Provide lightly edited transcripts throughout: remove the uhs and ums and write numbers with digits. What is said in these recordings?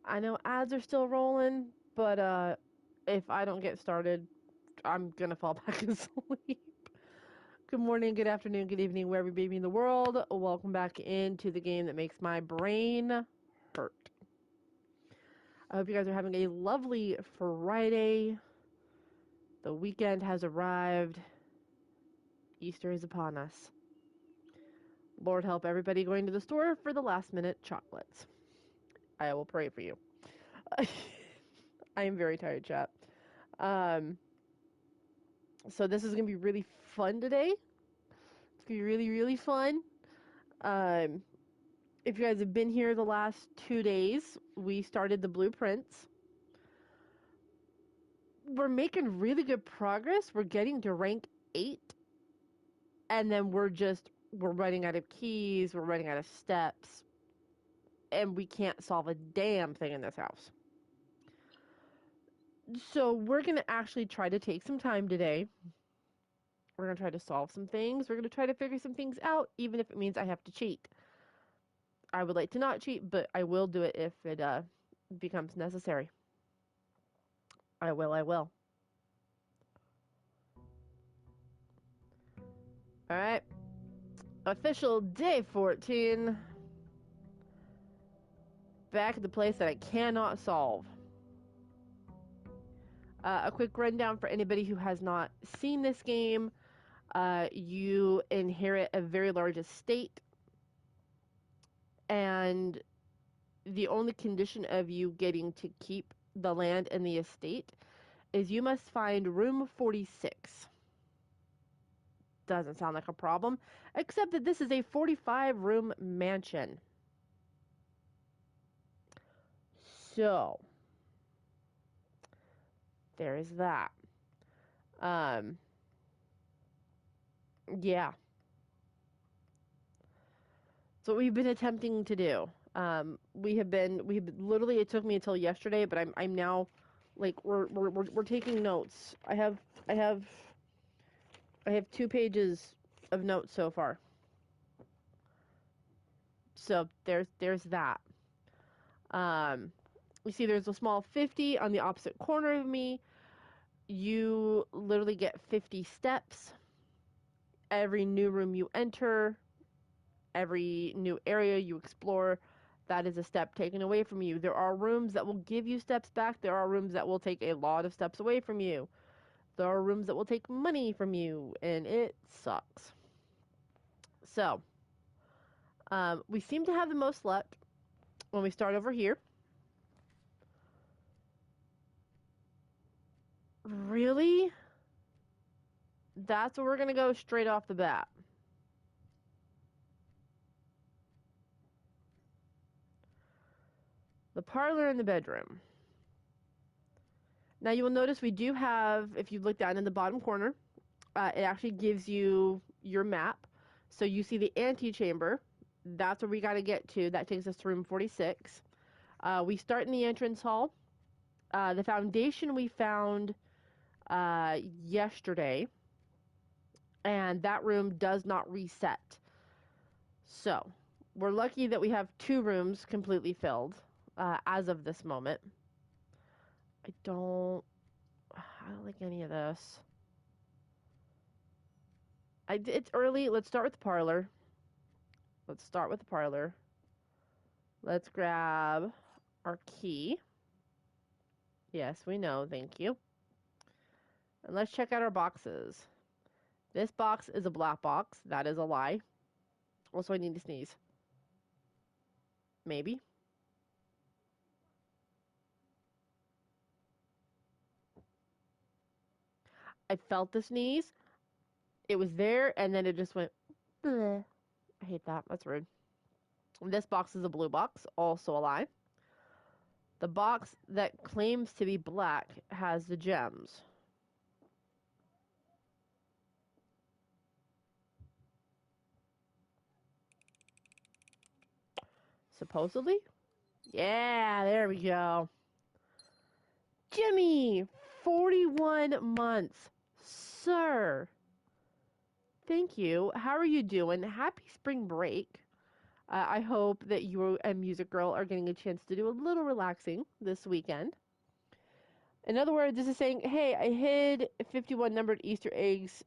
I know ads are still rolling, but if I don't get started, I'm gonna fall back asleep. Good morning, good afternoon, good evening, wherever you may be in the world. Welcome back into the game that makes my brain hurt. I hope you guys are having a lovely Friday. The weekend has arrived. Easter is upon us. Lord help everybody going to the store for the last minute chocolates. I will pray for you. I am very tired, chat. Um, so this is gonna be really fun today. It's gonna be really, really fun. Um, if you guys have been here the last 2 days, we started the blueprints. We're making really good progress. We're getting to rank 8, and then we're running out of keys. We're running out of steps, and we can't solve a damn thing in this house. So we're gonna actually try to take some time today. We're gonna try to solve some things. We're gonna try to figure some things out, even if it means I have to cheat. I would like to not cheat, but I will do it if it becomes necessary. I will. Alright. Official day 14. Back at the place that I cannot solve. A quick rundown for anybody who has not seen this game. You inherit a very large estate, and the only condition of you getting to keep the land and the estate is you must find room 46. Doesn't sound like a problem, except that this is a 45-room mansion. So, there is that. Yeah. So what we've been attempting to do. Literally, it took me until yesterday, but I'm now, like, we're taking notes. I have 2 pages of notes so far. So there's that. You see there's a small 50 on the opposite corner of me. You literally get 50 steps. Every new room you enter, every new area you explore, that is a step taken away from you. There are rooms that will give you steps back. There are rooms that will take a lot of steps away from you. There are rooms that will take money from you, and it sucks. So, we seem to have the most luck when we start over here. Really? That's where we're going to go straight off the bat. The parlor and the bedroom. Now you will notice we do have, if you look down in the bottom corner, it actually gives you your map. So you see the antechamber. That's where we got to get to. That takes us to room 46. We start in the entrance hall. The foundation we found yesterday, and that room does not reset. So we're lucky that we have 2 rooms completely filled as of this moment. I don't like any of this. It's early. Let's start with the parlor. Let's grab our key. Yes, we know. Thank you. And let's check out our boxes. This box is a black box. That is a lie. Also, I need to sneeze. Maybe. I felt the sneeze. It was there, and then it just went. Bleh. I hate that. That's rude. This box is a blue box. Also a lie. The box that claims to be black has the gems. Supposedly? Yeah, there we go. Jimmy! 41 months. Sir! Thank you. How are you doing? Happy spring break. I hope that you and Music Girl are getting a chance to do a little relaxing this weekend. In other words, this is saying, hey, I hid 51 numbered Easter eggs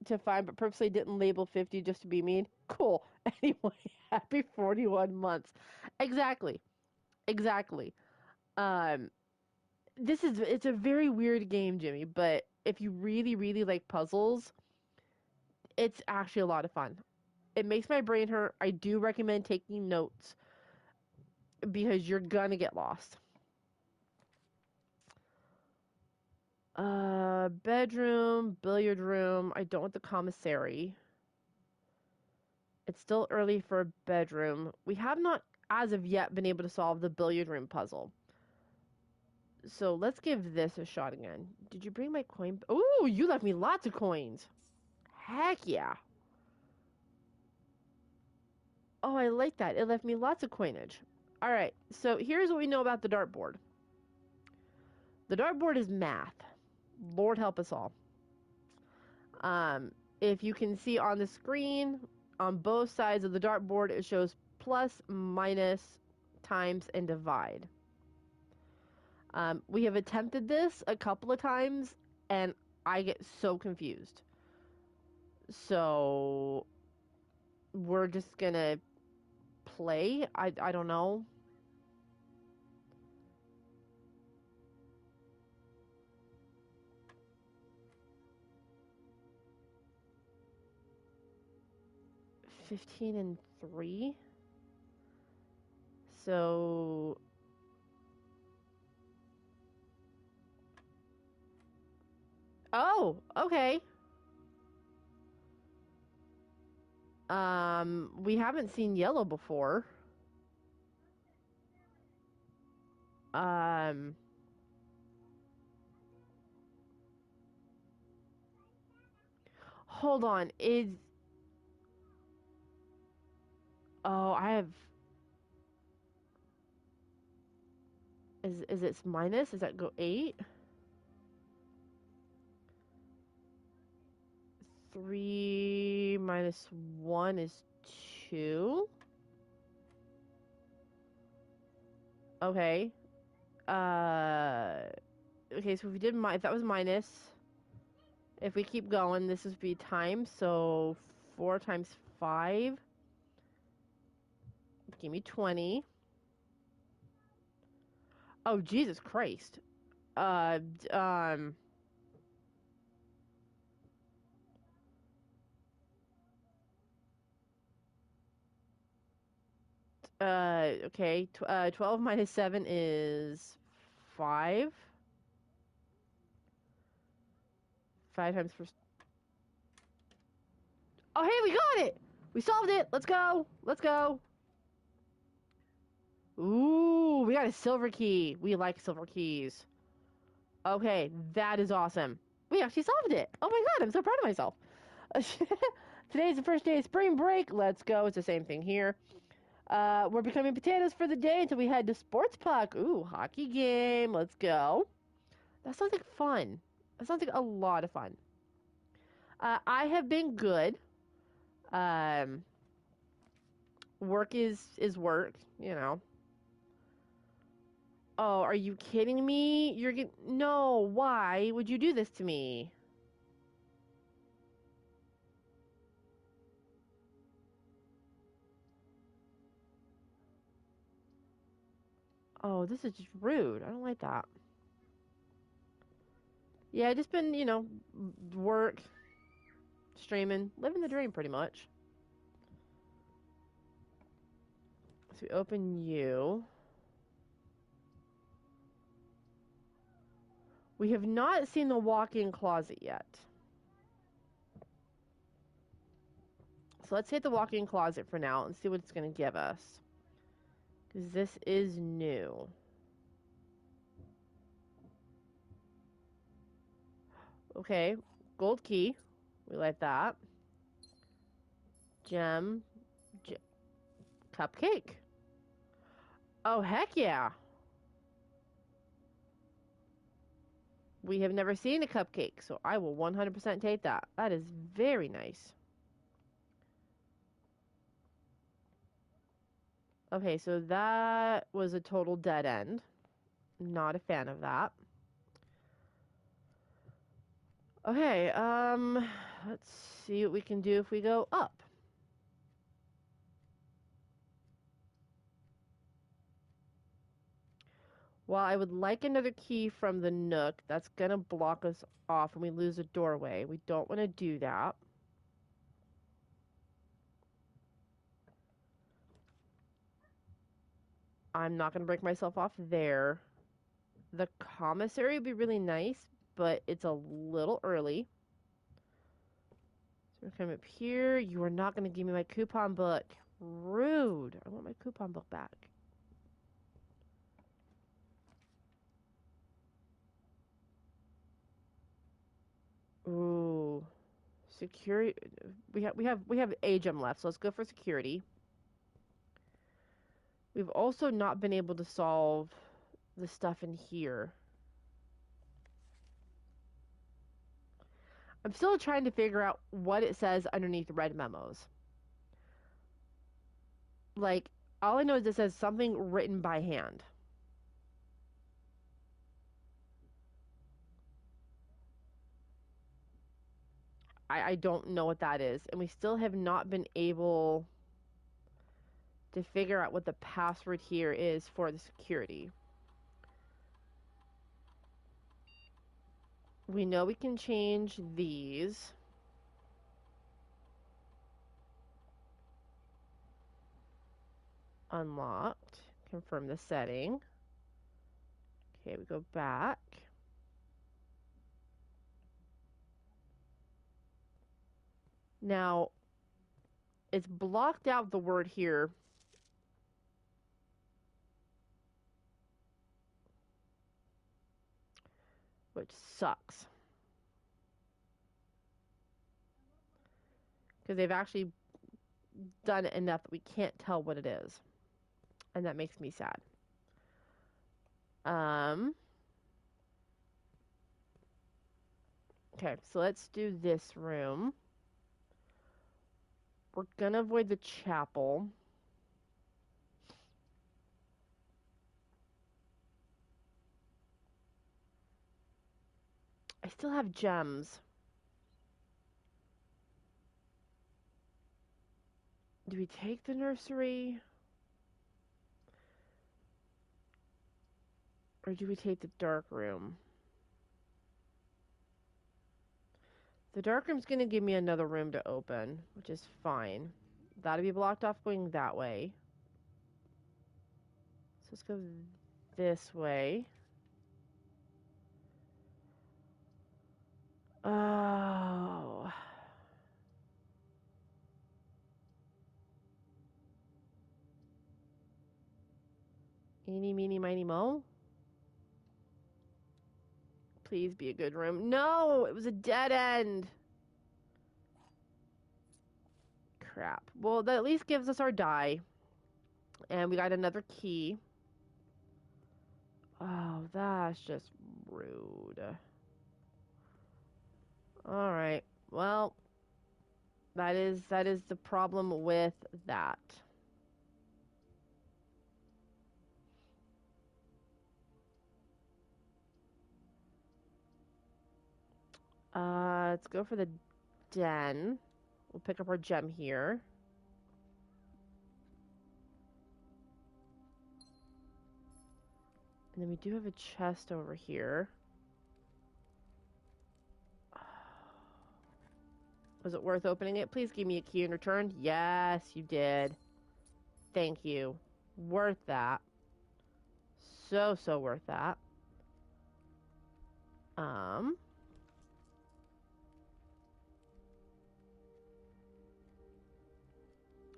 to find, but purposely didn't label 50 just to be mean. Cool. Anyway, happy 41 months. Exactly. Exactly. Um, it's a very weird game, Jimmy, but if you really, really like puzzles, it's actually a lot of fun. It makes my brain hurt. I do recommend taking notes because you're gonna get lost. Bedroom, billiard room. I don't want the commissary. It's still early for a bedroom. We have not, as of yet, been able to solve the billiard room puzzle. So let's give this a shot again. Did you bring my coin? Ooh, you left me lots of coins. Heck yeah. Oh, I like that. It left me lots of coinage. All right, so here's what we know about the dartboard. The dartboard is math. Lord help us all. Um, if you can see on the screen, on both sides of the dartboard, it shows plus, minus, times, and divide. We have attempted this a couple of times, and I get so confused. So we're just gonna play. I don't know. $15 and $3. So oh, okay. We haven't seen yellow before. Um, hold on. Oh, I have. Is it minus? Does that go 8? 3 minus 1 is 2. Okay. Okay, so if we did if that was minus. If we keep going, this would be times. So 4 times 5. Give me 20. Oh, Jesus Christ. Uh, um, okay. 12 minus 7 is 5. 5 times first. Oh, hey, we got it! We solved it! Let's go! Let's go! Ooh, we got a silver key. We like silver keys. Okay, that is awesome. We actually solved it. Oh my god, I'm so proud of myself. Today's the first day of spring break. Let's go. It's the same thing here. We're becoming potatoes for the day until we head to Sports Puck. Ooh, hockey game. Let's go. That sounds like fun. That sounds like a lot of fun. I have been good. Um, work is work, you know. Oh, are you kidding me? No, why would you do this to me? Oh, this is just rude. I don't like that. Yeah, I just been, work, streaming, living the dream pretty much. So we open you. We have not seen the walk-in closet yet. So let's hit the walk-in closet for now and see what it's going to give us. Because this is new. Okay, gold key. We like that. Gem. Cupcake. Oh, heck yeah. We have never seen a cupcake, so I will 100% take that. That is very nice. Okay, so that was a total dead end. Not a fan of that. Okay, let's see what we can do if we go up. While I would like another key from the Nook, that's gonna block us off and we lose a doorway. We don't want to do that. I'm not gonna break myself off there. The commissary would be really nice, but it's a little early. So we're coming up here. You are not gonna give me my coupon book. Rude. I want my coupon book back. Ooh. Security. We have a gem left, so let's go for security. We've also not been able to solve the stuff in here. I'm still trying to figure out what it says underneath red memos. Like, all I know is it says something written by hand. I don't know what that is. And we still have not been able to figure out what the password here is for the security. We know we can change these. Unlocked. Confirm the setting. Okay, we go back. Now, it's blocked out the word here. Which sucks. Because they've actually done it enough that we can't tell what it is. And that makes me sad. Okay, so let's do this room. We're gonna avoid the chapel. I still have gems. Do we take the nursery? Or do we take the dark room? The dark room's gonna give me another room to open, which is fine. That'll be blocked off going that way. So let's go this way. Oh. Eeny, meeny, miny, mo. Please be a good room. No! It was a dead end! Crap. Well, that at least gives us our die. And we got another key. Oh, that's just rude. Alright. Well, that is the problem with that. Let's go for the den. We'll pick up our gem here. And then we do have a chest over here. Was it worth opening it? Please give me a key in return. Yes, you did. Thank you. Worth that. So, so worth that.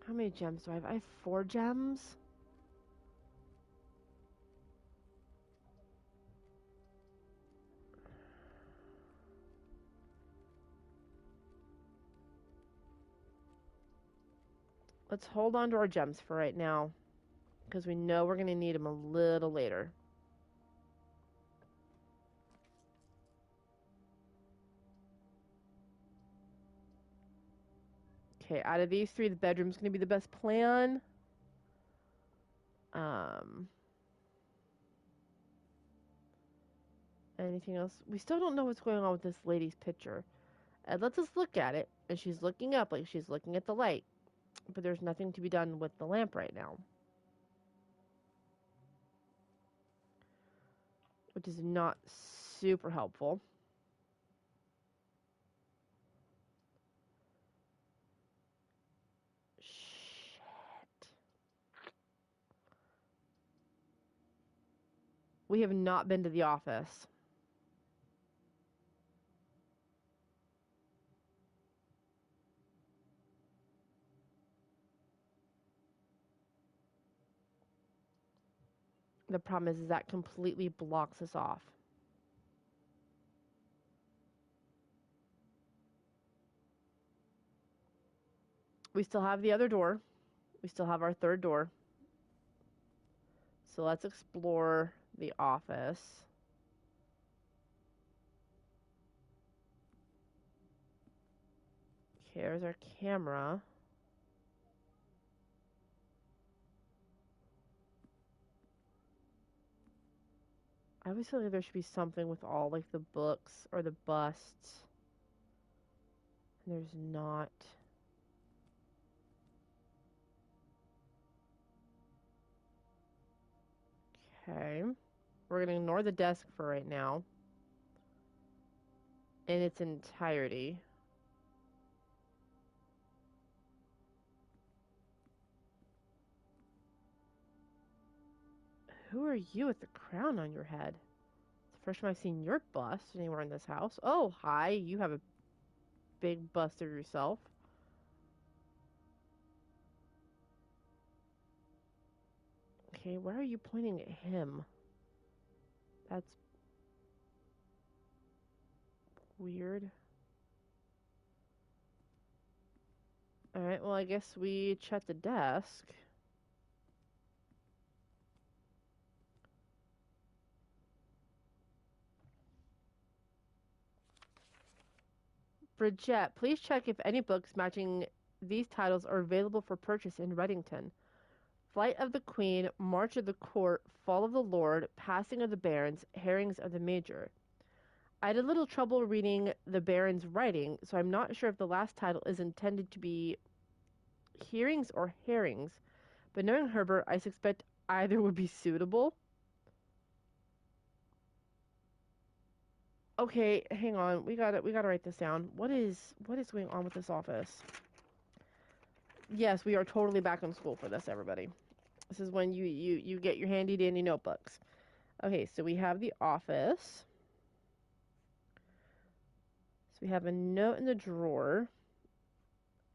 How many gems do I have? I have 4 gems. Let's hold on to our gems for right now, because we know we're going to need them a little later. Okay, out of these 3, the bedroom's going to be the best plan. Um, Anything else? We still don't know what's going on with this lady's picture. And let's just look at it. And she's looking up like she's looking at the light. But there's nothing to be done with the lamp right now. Which is not super helpful. Shit. We have not been to the office. The problem is that completely blocks us off. We still have the other door. We still have our third door. So let's explore the office. Here's our camera. I always feel like there should be something with all like the books or the busts. And there's not. Okay. We're going to ignore the desk for right now. In its entirety. Who are you with the crown on your head? It's the first time I've seen your bust anywhere in this house. Oh, hi. You have a big bust of yourself. Okay, why are you pointing at him? That's weird. Alright, well, I guess we check the desk. Bridget, please check if any books matching these titles are available for purchase in Reddington. Flight of the Queen, March of the Court, Fall of the Lord, Passing of the Barons, Herrings of the Major. I had a little trouble reading the Baron's writing, so I'm not sure if the last title is intended to be hearings or herrings, but knowing Herbert, I suspect either would be suitable. Okay, hang on. We gotta write this down. What is going on with this office? Yes, we are totally back in school for this, everybody. This is when you get your handy dandy notebooks. Okay, so we have the office. So we have a note in the drawer.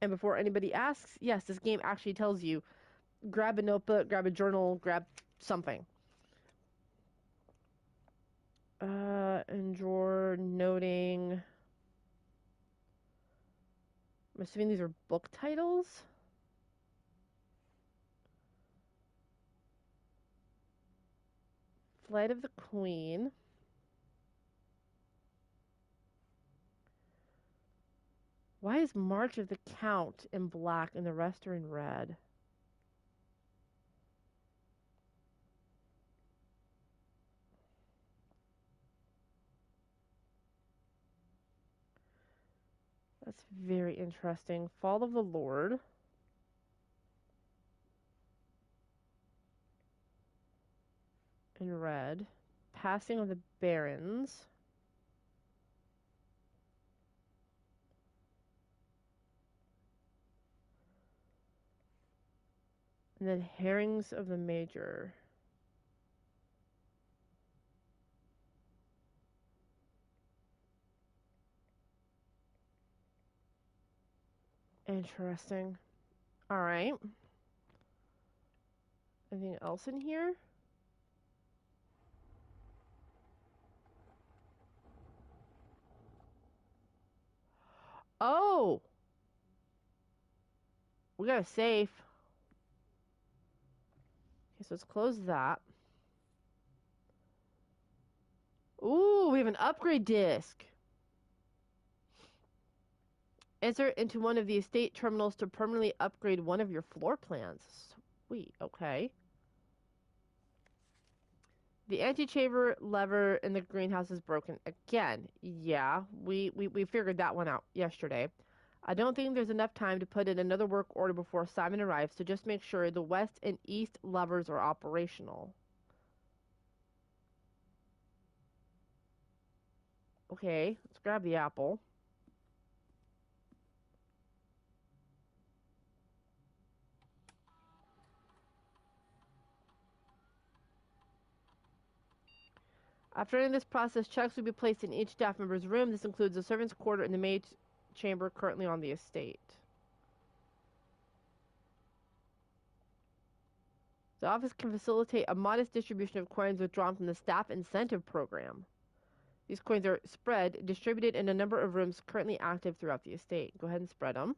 And before anybody asks, yes, this game actually tells you grab a notebook, grab a journal, grab something. And drawer noting. I'm assuming these are book titles. Flight of the Queen. Why is March of the Count in black and the rest are in red? That's very interesting. Fall of the Lord. In red. Passing of the Barons. And then Herrings of the Major. Interesting. Alright. Anything else in here? Oh! We got a safe. Okay, so let's close that. Ooh, we have an upgrade disc. Insert into one of the estate terminals to permanently upgrade one of your floor plans. Sweet, okay. The antechamber lever in the greenhouse is broken again. Yeah, we figured that one out yesterday. I don't think there's enough time to put in another work order before Simon arrives, so just make sure the west and east levers are operational. Okay, let's grab the apple. After ending this process, checks will be placed in each staff member's room. This includes the servants' quarter and the maid chamber currently on the estate. The office can facilitate a modest distribution of coins withdrawn from the staff incentive program. These coins are spread, distributed in a number of rooms currently active throughout the estate. Go ahead and spread them.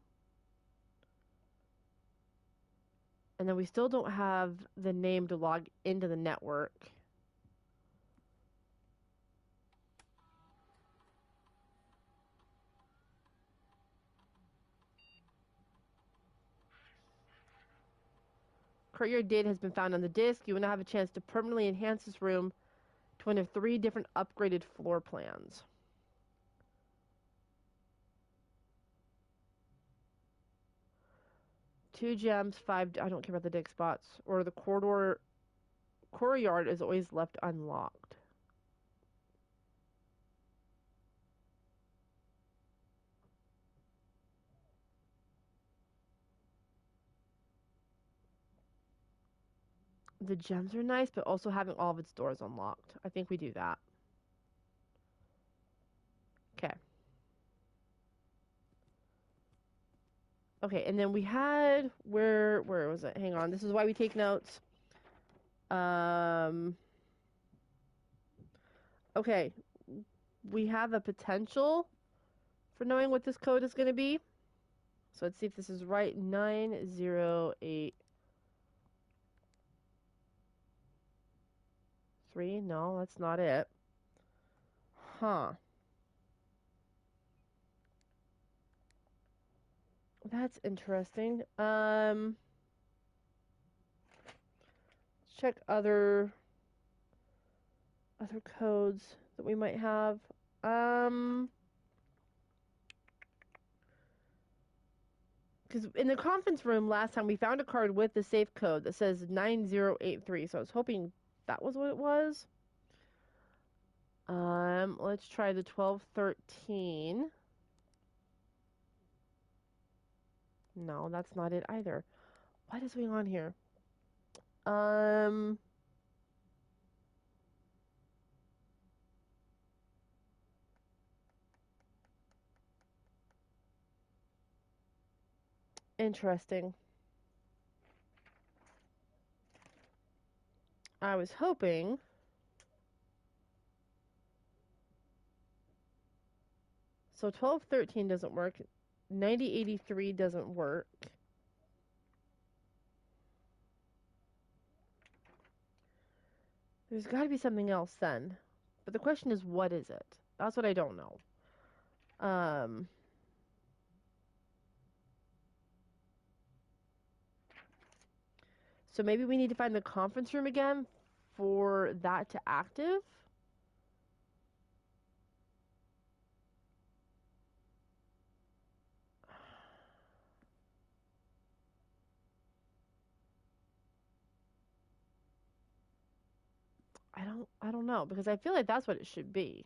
And then we still don't have the name to log into the network. Courtyard data has been found on the disk. You will now have a chance to permanently enhance this room to one of 3 different upgraded floor plans. Two gems, 5. I don't care about the dig spots. Or the courtyard is always left unlocked. The gems are nice, but also having all of its doors unlocked. I think we do that. Okay. Okay, and then we had where was it? Hang on. This is why we take notes. Okay. We have a potential for knowing what this code is going to be. So let's see if this is right. 9083. No, that's not it. Huh. That's interesting. Let's check other codes that we might have. Because in the conference room last time we found a card with the safe code that says 9083. So I was hoping that was what it was. Let's try the 1213. No, that's not it either. What is going on here? Interesting. I was hoping. So 1213 doesn't work. 9083 doesn't work. There's got to be something else then. But the question is, what is it? That's what I don't know. So maybe we need to find the conference room again for that to active? I don't know, because I feel like that's what it should be.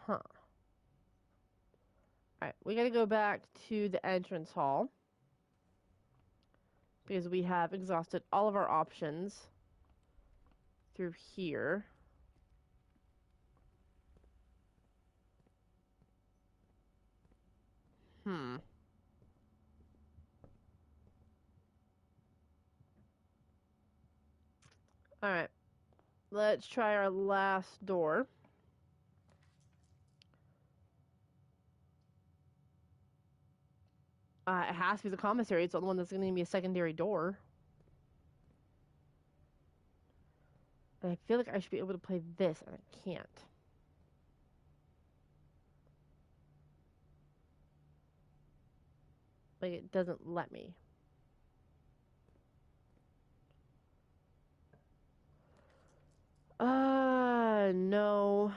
Huh. Alright, we gotta go back to the entrance hall. Because we have exhausted all of our options through here. Alright. Let's try our last door. It has to be the commissary. It's the one that's going to give me a secondary door. And I feel like I should be able to play this, and I can't. Like, it doesn't let me. No.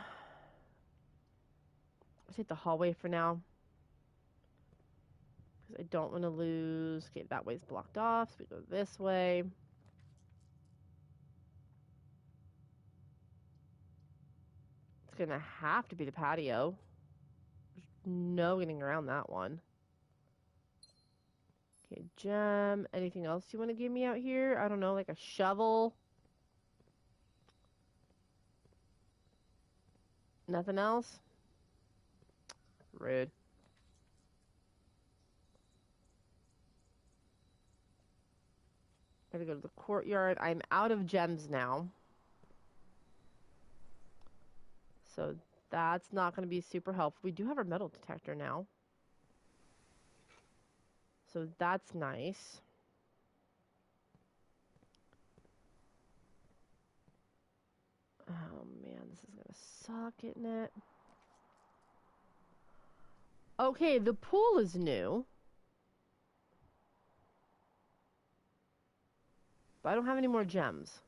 Let's take the hallway for now. Because I don't want to lose. Okay, that way's blocked off, so we go this way. It's gonna have to be the patio. There's no getting around that one. Okay, gem. Anything else you want to give me out here? I don't know, like a shovel? Nothing else? Rude. Gotta go to the courtyard. I'm out of gems now. So that's not going to be super helpful. We do have our metal detector now. So that's nice. Oh man, this is going to suck, isn't it? Okay, the pool is new. But I don't have any more gems.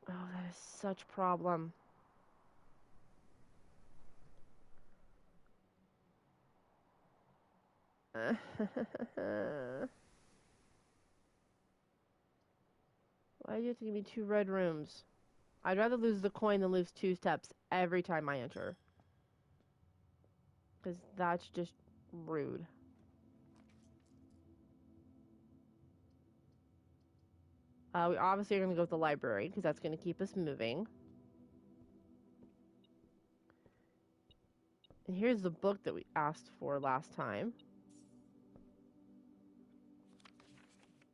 Oh, that is such a problem. Why do you have to give me 2 red rooms? I'd rather lose the coin than lose 2 steps every time I enter. Because that's just rude. We obviously are going to go with the library because that's going to keep us moving. And here's the book that we asked for last time.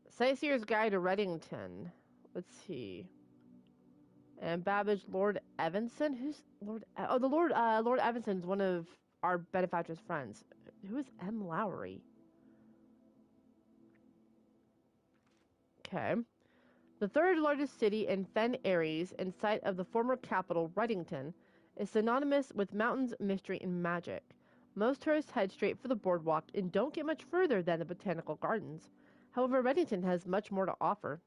Sightseer's Guide to Reddington. Let's see. And Babbage, Lord Evanson? Who's Lord? Oh, the Lord Evanson is one of our benefactor's friends. Who is M. Lowry? Okay. The third largest city in Fen Ares and site of the former capital, Reddington, is synonymous with mountains, mystery, and magic. Most tourists head straight for the boardwalk and don't get much further than the botanical gardens. However, Reddington has much more to offer.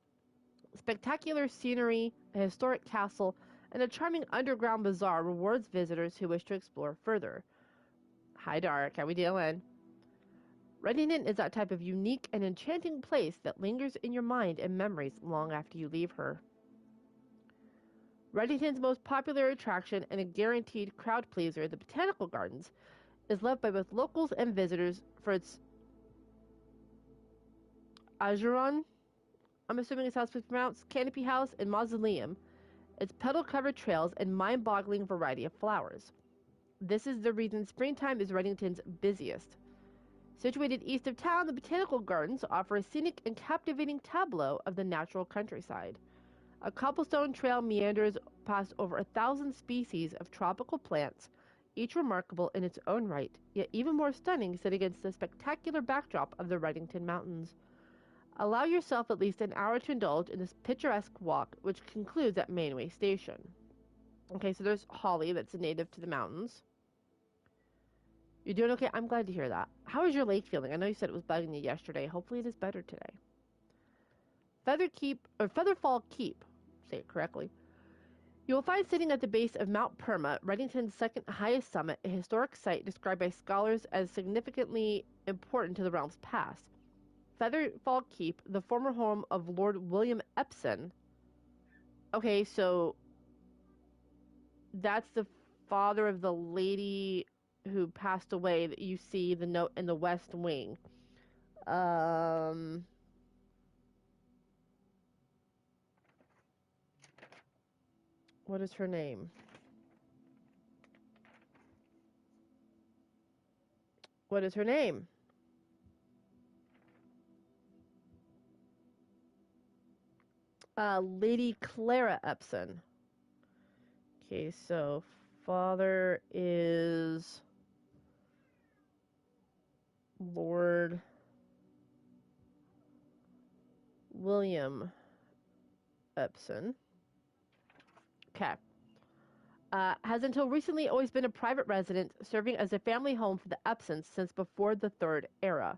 Spectacular scenery, a historic castle, and a charming underground bazaar rewards visitors who wish to explore further. Hi, Dark. How we doing? Reddington is that type of unique and enchanting place that lingers in your mind and memories long after you leave her. Reddington's most popular attraction and a guaranteed crowd pleaser, the Botanical Gardens, is loved by both locals and visitors for its ajuron, I'm assuming it's how it's pronounced, canopy house and mausoleum, its petal-covered trails and mind-boggling variety of flowers. This is the reason springtime is Reddington's busiest. Situated east of town, the Botanical Gardens offer a scenic and captivating tableau of the natural countryside. A cobblestone trail meanders past over 1,000 species of tropical plants, each remarkable in its own right, yet even more stunning set against the spectacular backdrop of the Reddington Mountains. Allow yourself at least an hour to indulge in this picturesque walk, which concludes at Mainway Station. Okay, so there's Holly, that's a native to the mountains. You're doing okay? I'm glad to hear that. How is your lake feeling? I know you said it was bugging you yesterday. Hopefully it is better today. Featherfall Keep, say it correctly. You will find sitting at the base of Mount Perma, Reddington's second highest summit, a historic site described by scholars as significantly important to the realm's past. Featherfall Keep, the former home of Lord William Epson. Okay, so that's the father of the lady who passed away that you see the note in the West Wing. What is her name? What is her name? Lady Clara Epson. Okay, so father is Lord William Epson. Okay. Has until recently always been a private residence, serving as a family home for the Epsons since before the Third Era.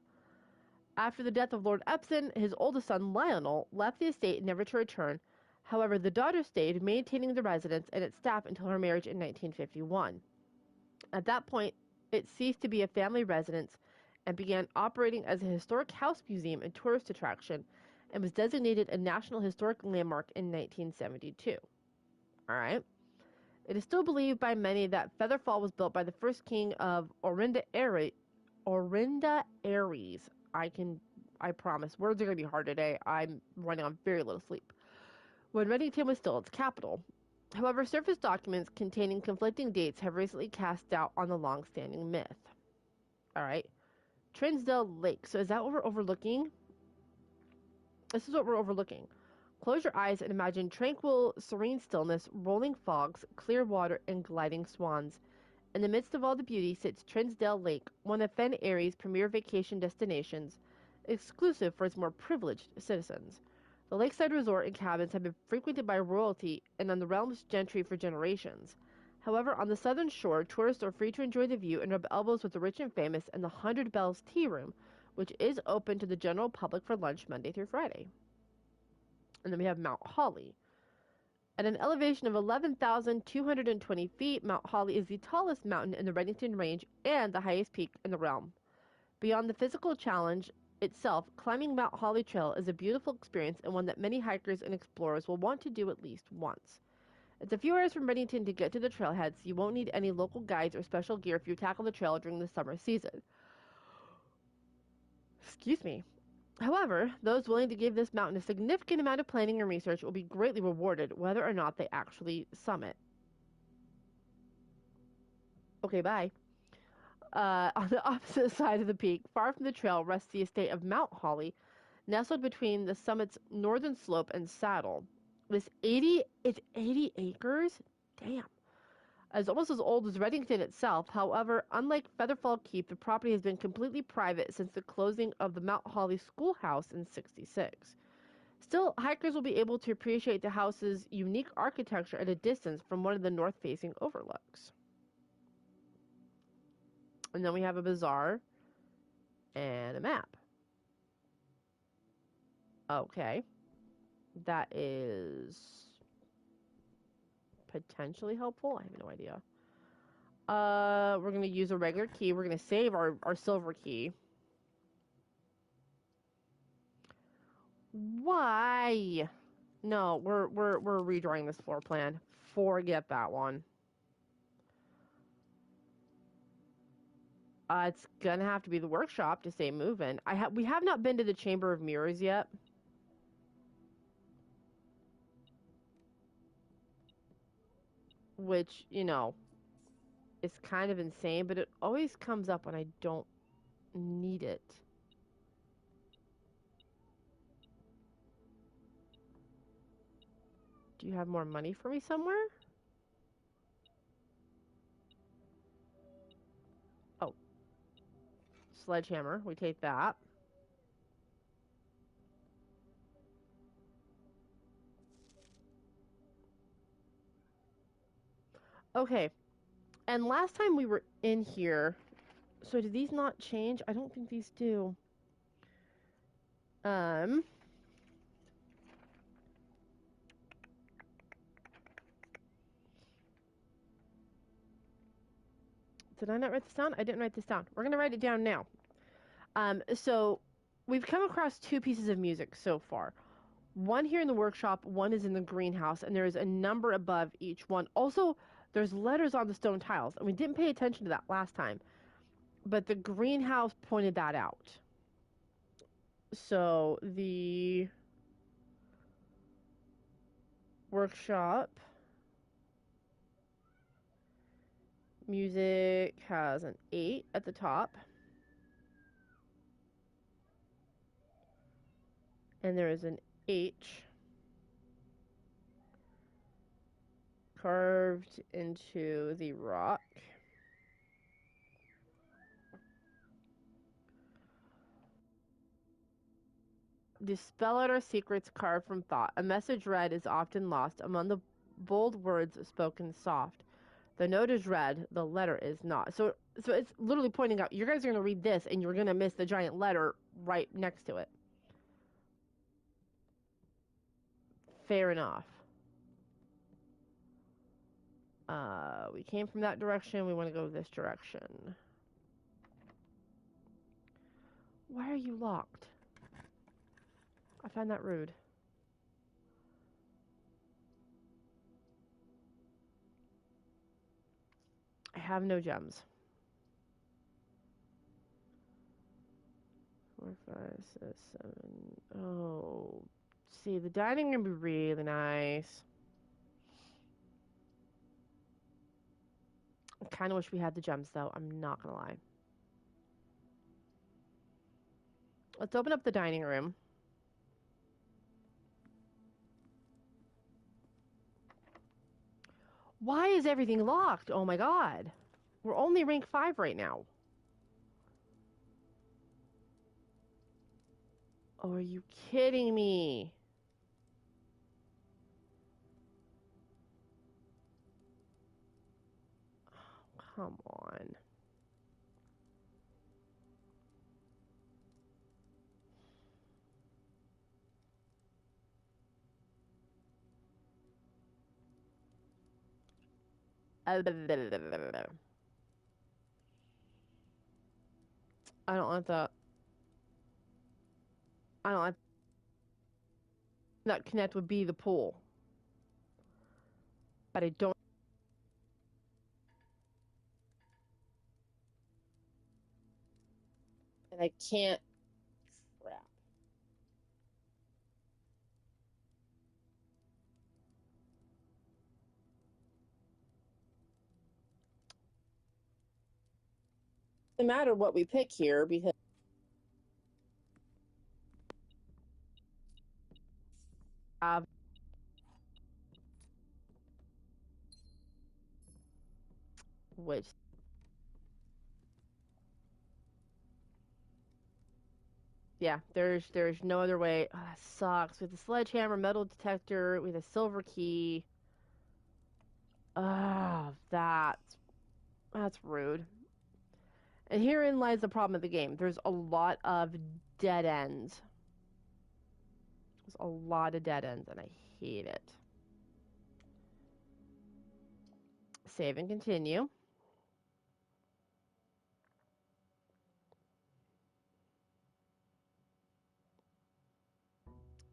After the death of Lord Epson, his oldest son Lionel left the estate never to return. However, the daughter stayed, maintaining the residence and its staff until her marriage in 1951. At that point, it ceased to be a family residence and began operating as a historic house museum and tourist attraction, and was designated a National Historic Landmark in 1972. All right. It is still believed by many that Featherfall was built by the first king of Orinda Aries. I promise. Words are going to be hard today. I'm running on very little sleep. When Reddington was still its capital. However, surface documents containing conflicting dates have recently cast doubt on the long-standing myth. All right. Trinsdale Lake. So is that what we're overlooking? This is what we're overlooking. Close your eyes and imagine tranquil, serene stillness, rolling fogs, clear water, and gliding swans. In the midst of all the beauty sits Trinsdale Lake, one of Fen Erie's premier vacation destinations, exclusive for its more privileged citizens. The lakeside resort and cabins have been frequented by royalty and on the realm's gentry for generations. However, on the southern shore, tourists are free to enjoy the view and rub elbows with the rich and famous in the 100 Bells Tea Room, which is open to the general public for lunch Monday through Friday. And then we have Mount Holly. At an elevation of 11,220 feet, Mount Holly is the tallest mountain in the Reddington Range and the highest peak in the realm. Beyond the physical challenge itself, climbing Mount Holly Trail is a beautiful experience and one that many hikers and explorers will want to do at least once. It's a few hours from Reddington to get to the trailhead, so you won't need any local guides or special gear if you tackle the trail during the summer season. Excuse me. However, those willing to give this mountain a significant amount of planning and research will be greatly rewarded, whether or not they actually summit. Okay, bye. On the opposite side of the peak, far from the trail, rests the estate of Mount Holly, nestled between the summit's northern slope and saddle. It's 80 acres? Damn. It's almost as old as Reddington itself. However, unlike Featherfall Keep, the property has been completely private since the closing of the Mount Holly Schoolhouse in '66. Still, hikers will be able to appreciate the house's unique architecture at a distance from one of the north-facing overlooks. And then we have a bazaar and a map. Okay. That is potentially helpful. I have no idea. We're going to use a regular key. We're going to save our silver key. Why? No, we're redrawing this floor plan. Forget that one. It's gonna have to be the workshop to stay moving. We have not been to the Chamber of Mirrors yet. Which, you know, is kind of insane, but it always comes up when I don't need it. Do you have more money for me somewhere? Oh. Sledgehammer. We take that. Okay. And last time we were in here, so do these not change? I don't think these do. Did I not write this down? I didn't write this down. We're gonna write it down now. So we've come across two pieces of music so far. One here in the workshop, one is in the greenhouse, and there's a number above each one. Also, there's letters on the stone tiles, and we didn't pay attention to that last time, but the greenhouse pointed that out. So the workshop music has an 8 at the top. And there is an H carved into the rock. Dispel out our secrets carved from thought. A message read is often lost among the bold words spoken soft. The note is red, the letter is not. So it's literally pointing out you guys are going to read this and you're going to miss the giant letter right next to it. Fair enough. We came from that direction. We want to go this direction. Why are you locked? I find that rude. I have no gems. 4, 5, 6, 7. Oh, see, the dining room would be really nice. I kind of wish we had the gems, though. I'm not gonna lie. Let's open up the dining room. Why is everything locked? Oh my god. We're only rank 5 right now. Oh, are you kidding me? Oh, come on. I don't want that. I don't want that connect would be the pool. But I don't. And I can't. Crap. No matter what we pick here, because which yeah, there's no other way. Oh, that sucks. With the sledgehammer, metal detector, with a silver key. Ah, that's rude. And herein lies the problem of the game. There's a lot of dead ends. There's a lot of dead ends, and I hate it. Save and continue.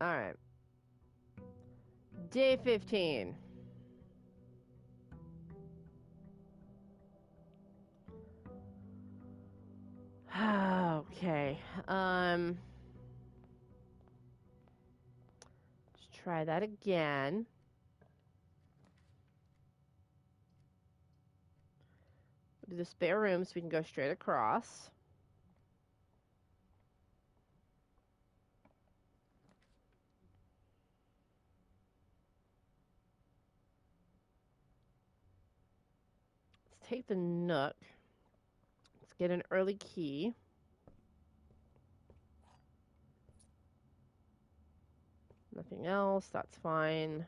All right. Day 15. Okay. Let's try that again. Do the spare room so we can go straight across. Let's take the nook. Let's get an early key. Nothing else. That's fine.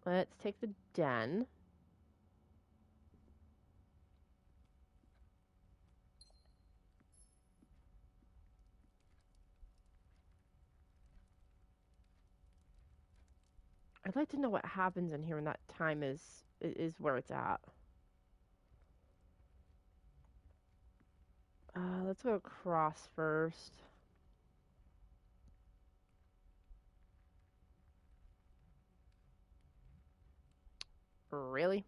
Let's take the den. I'd like to know what happens in here when that time is where it's at. Let's go across first. Really?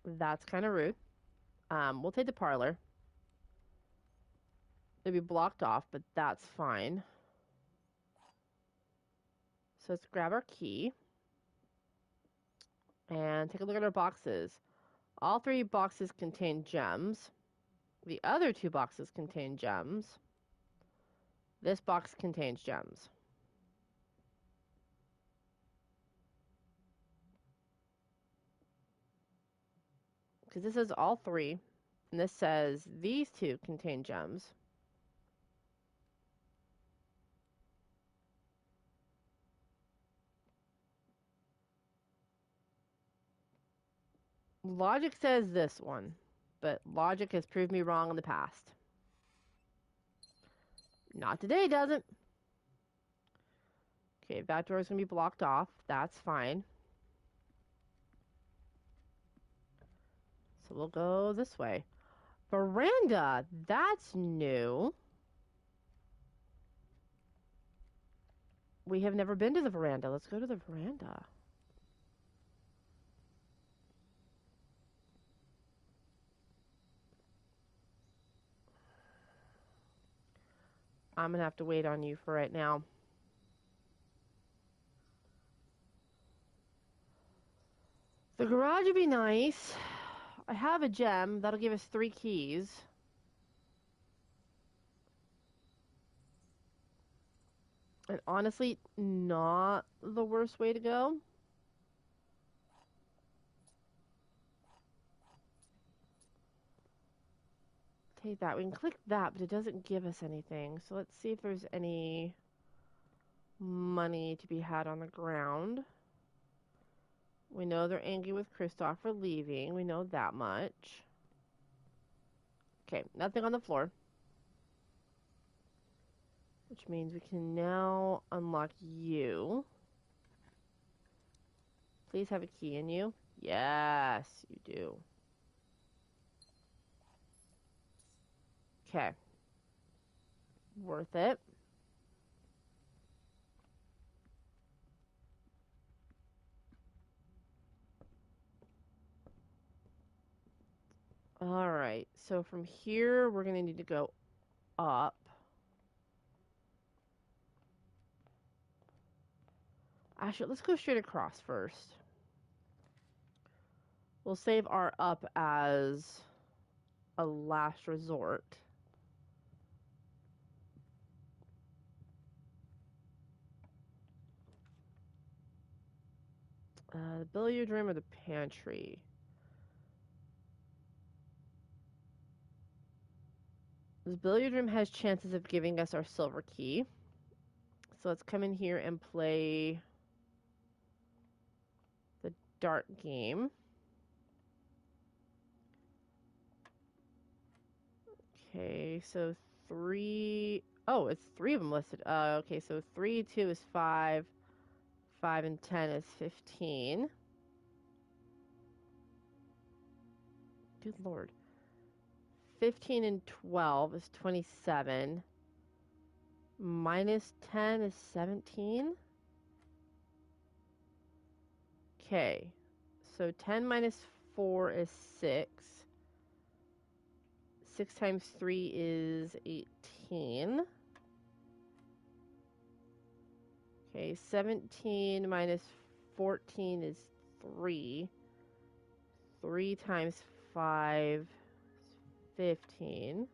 That's kind of rude. We'll take the parlor. It'll be blocked off, but that's fine. So let's grab our key and take a look at our boxes. All 3 boxes contain gems. The other 2 boxes contain gems. This box contains gems. because this is all three, and this says these two contain gems. Logic says this one, but logic has proved me wrong in the past. Not today, doesn't. Okay, that door is going to be blocked off. That's fine. So we'll go this way. Veranda, that's new. We have never been to the veranda. Let's go to the veranda. I'm going to have to wait on you for right now. The garage would be nice. I have a gem. That'll give us 3 keys. And honestly, not the worst way to go. Take that. We can click that, but it doesn't give us anything. So let's see if there's any money to be had on the ground. We know they're angry with Kristoff for leaving. We know that much. Okay, nothing on the floor. Which means we can now unlock you. Please have a key in you. Yes, you do. Okay. Worth it. Alright, so from here, we're going to need to go up. Actually, let's go straight across first. We'll save our up as a last resort. The billiard room or the pantry? This billiard room has chances of giving us our silver key. So let's come in here and play the dart game. Okay, so 3... Oh, it's 3 of them listed. Okay, so 3, 2 is 5. 5 and 10 is 15. Good lord. 15 and 12 is 27. Minus 10 is 17. Okay. So 10 minus 4 is 6. 6 times 3 is 18. Okay, 17 minus 14 is 3. 3 times 5 is 15.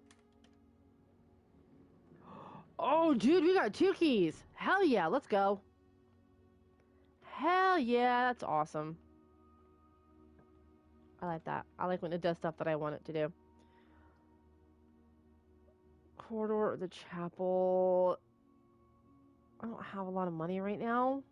Oh, dude, we got 2 keys. Hell yeah, let's go. Hell yeah, that's awesome. I like that. I like when it does stuff that I want it to do. Corridor or the chapel. I don't have a lot of money right now.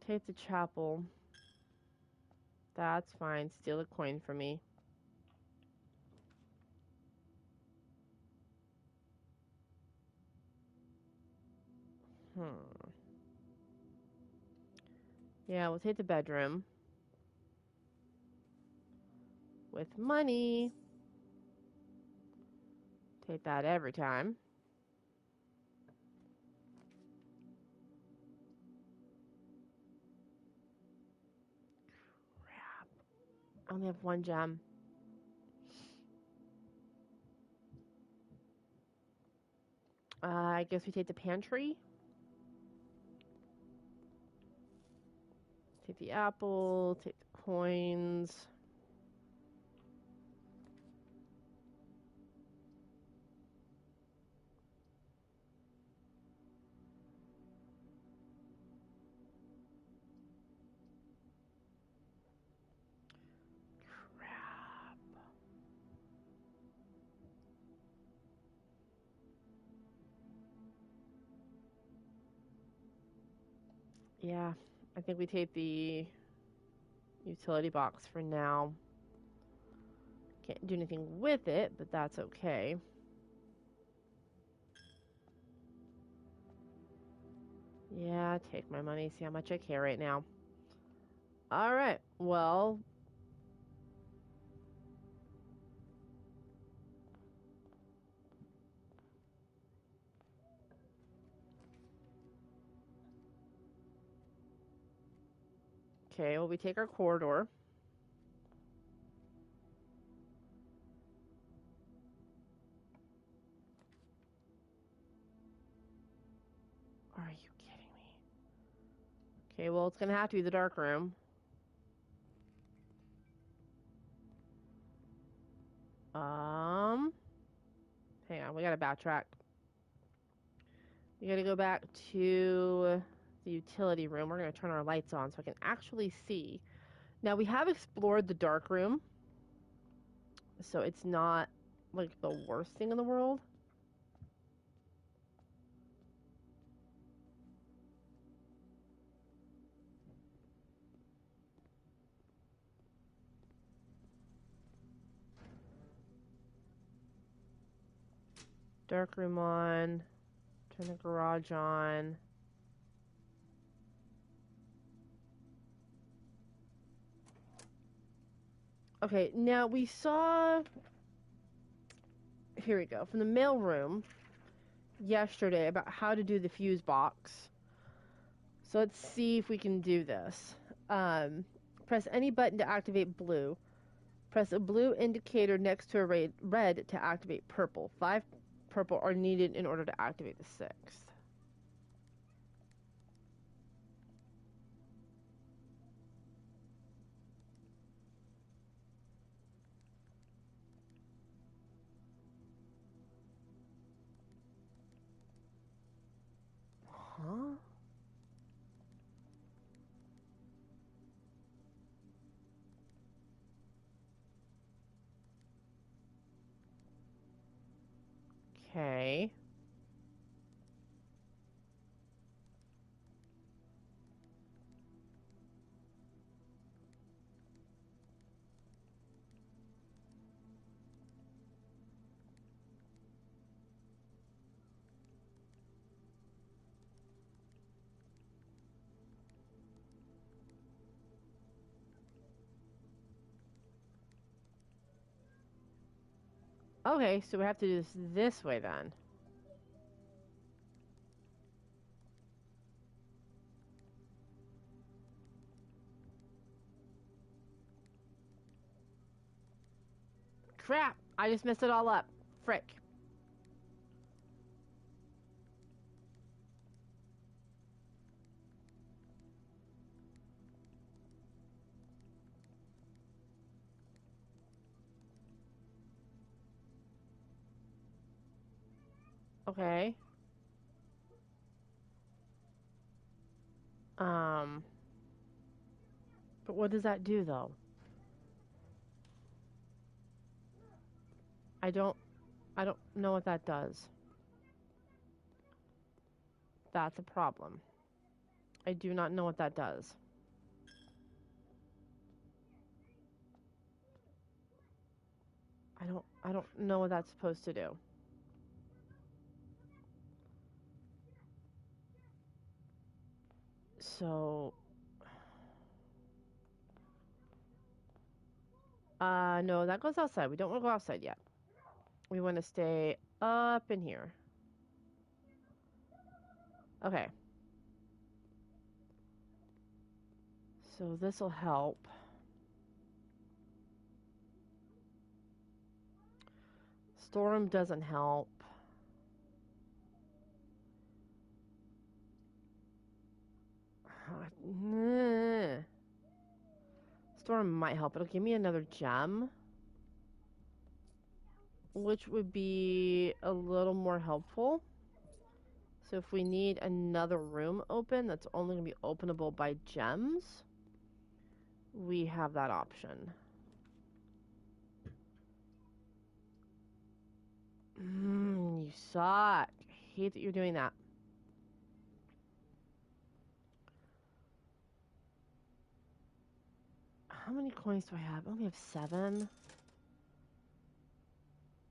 Take the chapel. That's fine. Steal a coin from me. Yeah, we'll take the bedroom. With money. Take that every time. Crap. I only have 1 gem. I guess we take the pantry. Take the apple. Take the coins. Yeah, I think we take the utility box for now. Can't do anything with it, but that's okay. Yeah, take my money, see how much I care right now. Alright, well. Okay, well, we take our corridor. Are you kidding me? Okay, well, it's gonna have to be the dark room. Hang on, we gotta backtrack. We gotta go back to the utility room. We're gonna turn our lights on so I can actually see. Now, we have explored the dark room, so it's not like the worst thing in the world. Dark room on. Turn the garage on. Okay, now we saw. Here we go. From the mail room yesterday about how to do the fuse box. So let's see if we can do this. Press any button to activate blue. Press a blue indicator next to a red to activate purple. 5 purple are needed in order to activate the 6th. Huh? Okay. Okay, so we have to do this way then. Crap! I just messed it all up. Frick. Okay. Um. But what does that do though? I don't I don't know what that does. That's a problem. I do not know what that does. I don't know what that's supposed to do. So no, that goes outside. We don't want to go outside yet. We want to stay up in here. Okay. So this will help. Storm doesn't help. Storm might help. It'll give me another gem, which would be a little more helpful. So if we need another room open that's only going to be openable by gems, we have that option. You suck. I hate that you're doing that. How many coins do I have? I only have 7.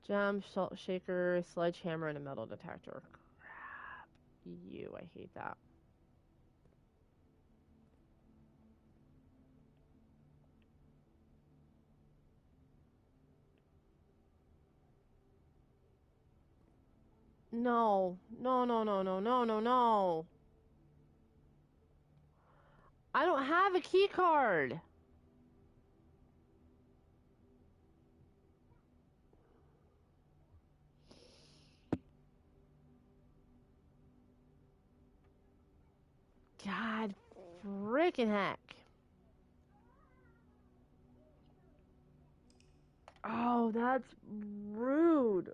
Gem, salt shaker, sledgehammer, and a metal detector. Crap. I hate that. No. No, no, no, no, no, no, no. I don't have a key card. God freaking heck. Oh, that's rude.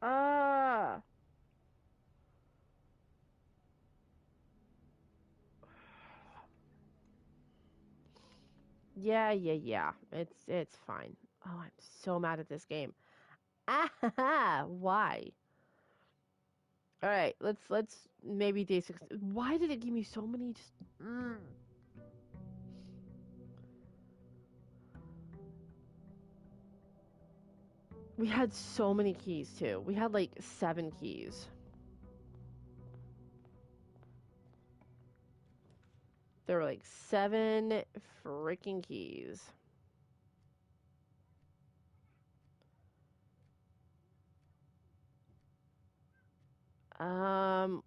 Ah. Yeah. It's fine. Oh, I'm so mad at this game. Ah, why? All right, let's maybe day 6. Why did it give me so many just We had so many keys too. We had like 7 keys. There were like 7 freaking keys.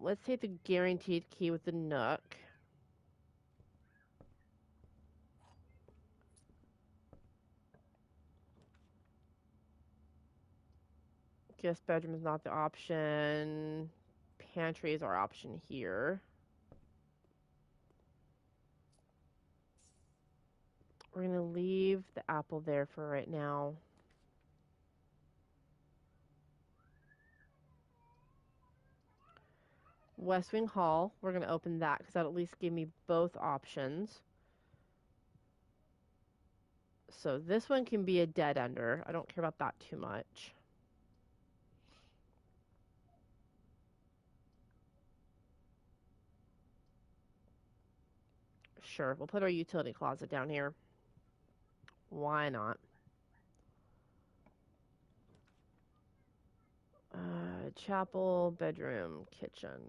Let's take the guaranteed key with the Nook. Guest bedroom is not the option. Pantry is our option here. We're gonna leave the apple there for right now. West Wing Hall, we're gonna open that because that'll at least give me both options. So this one can be a dead ender. I don't care about that too much. Sure, we'll put our utility closet down here. Why not? Chapel, bedroom, kitchen.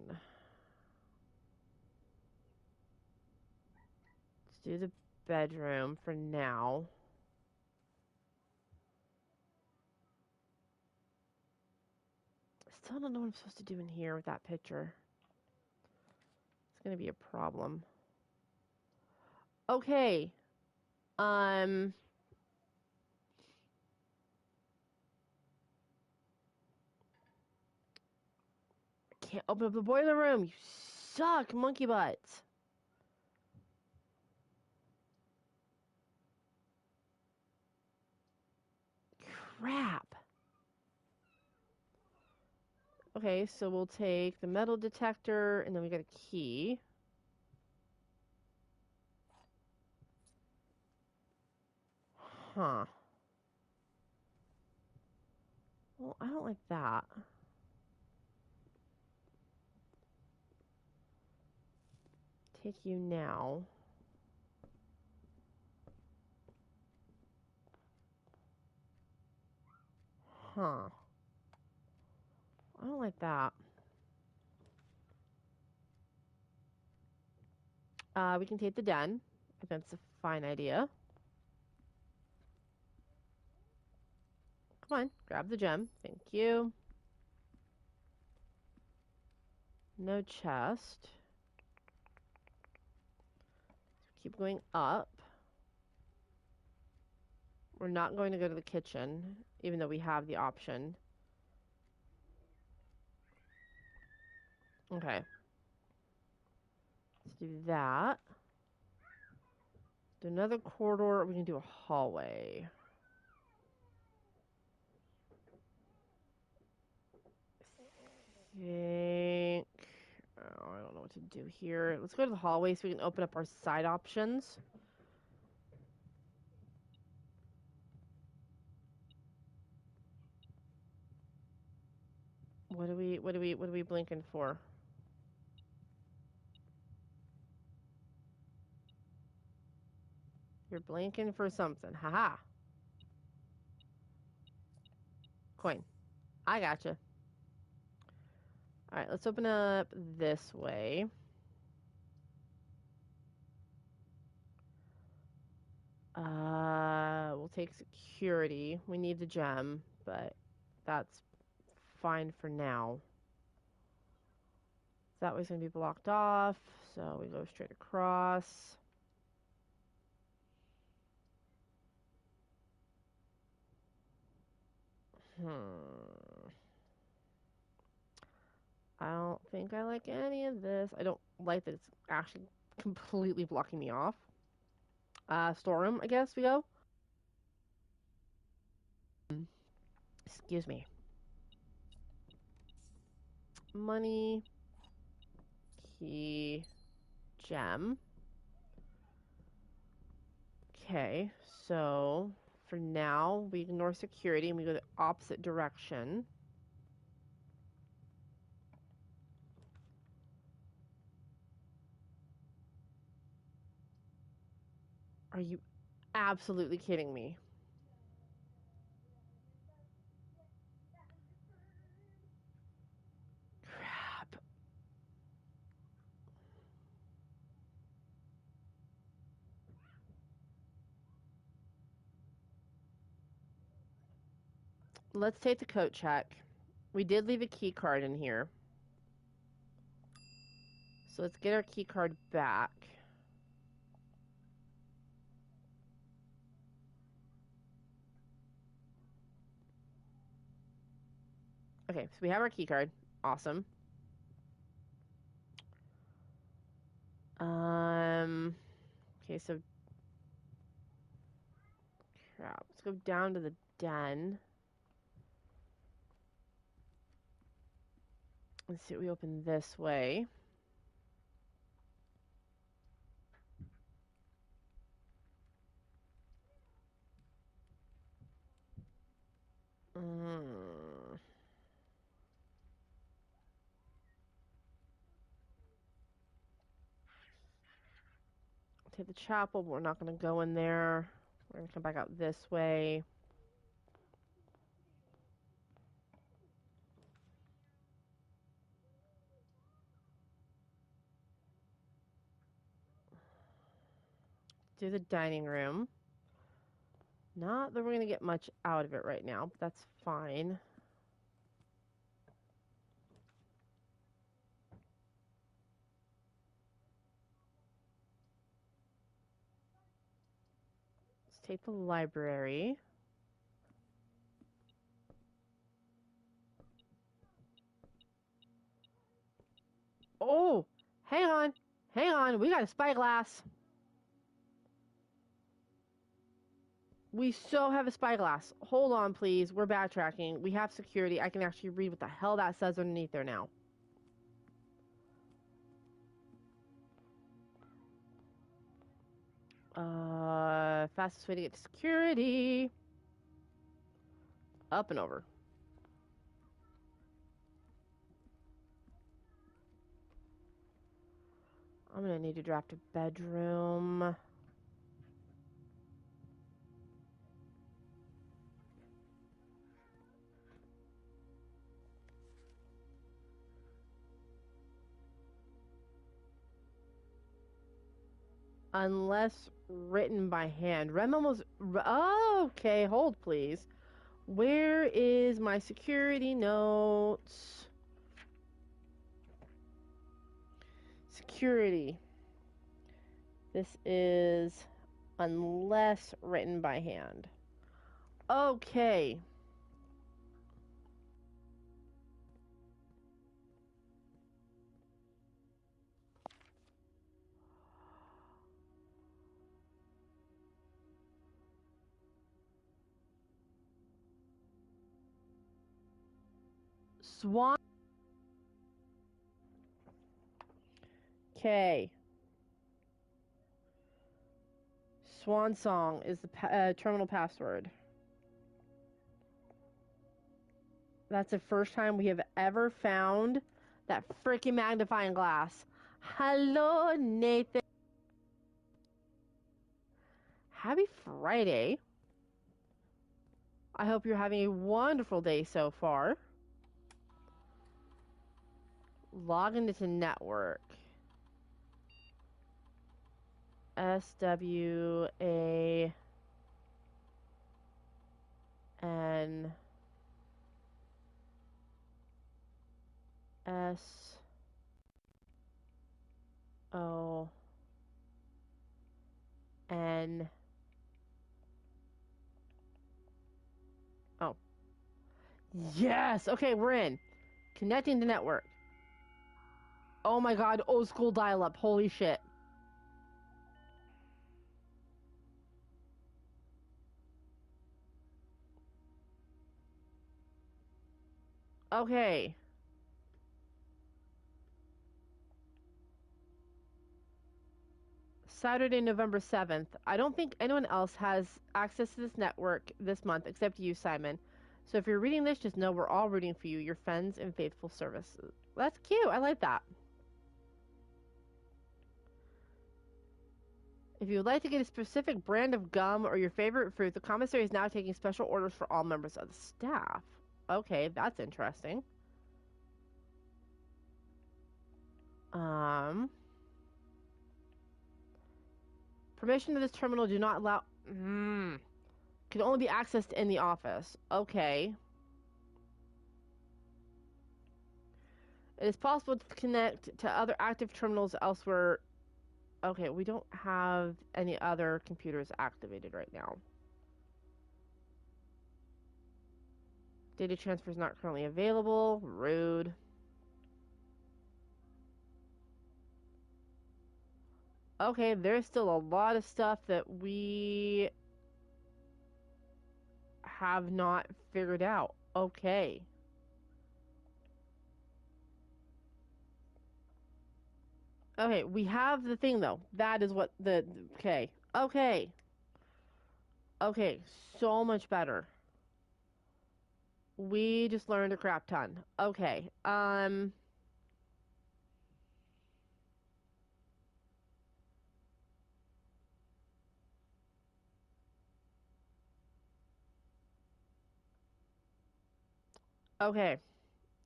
Let's do the bedroom for now. Still don't know what I'm supposed to do in here with that picture. It's gonna be a problem. Okay. Can't open up the boiler room. You suck, monkey butts. Crap. Okay, so we'll take the metal detector, and then we got a key. Huh. Well, I don't like that. Take you now. Huh. I don't like that. We can take the den. I think that's a fine idea. Come on, grab the gem. Thank you. No chest. Keep going up. We're not going to go to the kitchen, even though we have the option. Okay. Let's do that. Do another corridor. We can do a hallway. I think... Oh, I don't know what to do here. Let's go to the hallway so we can open up our side options. What are we blinking for? You're blinking for something. Haha. Coin. I gotcha. Alright, let's open up this way. We'll take security. We need the gem, but that's fine for now. That way's gonna be blocked off, so we go straight across. I don't think I like any of this. I don't like that it's actually completely blocking me off. Storeroom, I guess we go. Excuse me. Money, key, gem. Okay, so for now, we ignore security and we go the opposite direction. Are you absolutely kidding me? Crap. Let's take the coat check. We did leave a key card in here. So let's get our key card back. Okay, so we have our key card. Awesome. Okay, so crap. Let's go down to the den. Let's see what we open this way. Take the chapel, but we're not going to go in there. We're going to come back out this way. Do the dining room. Not that we're going to get much out of it right now, but that's fine. Let's take the library. Oh, hang on. Hang on. We got a spyglass. We so have a spyglass. Hold on, please. We're backtracking. We have security. I can actually read what the hell that says underneath there now. Fastest way to get to security. Up and over. I'm gonna need to draft a bedroom. Unless written by hand. Rem almost... Oh, okay, hold please. Where is my security notes? Security. This is unless written by hand. Okay. Swan. Okay. Swan Song is the terminal password. That's the first time we have ever found that freaking magnifying glass. Hello, Nathan. Happy Friday. I hope you're having a wonderful day so far. Log into network. SWAN SON. Oh. Yes! Okay, we're in. Connecting to network. Oh my god, old school dial-up. Holy shit. Okay. Saturday, November 7th. I don't think anyone else has access to this network this month except you, Simon. So if you're reading this, just know we're all rooting for you, your friends and faithful services. That's cute. I like that. If you would like to get a specific brand of gum or your favorite fruit, the commissary is now taking special orders for all members of the staff. Okay, that's interesting. Permission to this terminal do not allow... Can only be accessed in the office. Okay. It is possible to connect to other active terminals elsewhere. Okay, we don't have any other computers activated right now. Data transfer is not currently available. Rude. Okay, there's still a lot of stuff that we have not figured out. Okay. Okay, we have the thing though. That is what the... Okay. Okay. Okay, so much better. We just learned a crap ton. Okay. Okay.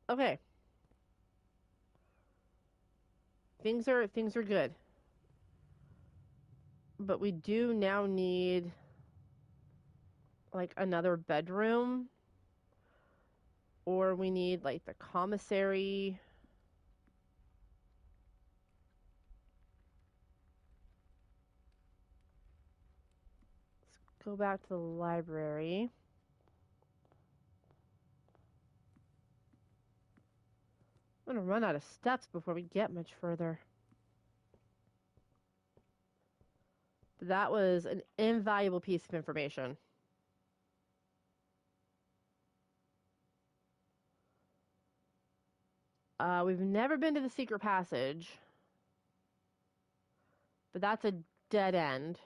Okay. Things are good. But we do now need like another bedroom, or we need like the commissary. Let's go back to the library. I'm gonna run out of steps before we get much further. But that was an invaluable piece of information. We've never been to the secret passage, but that's a dead end.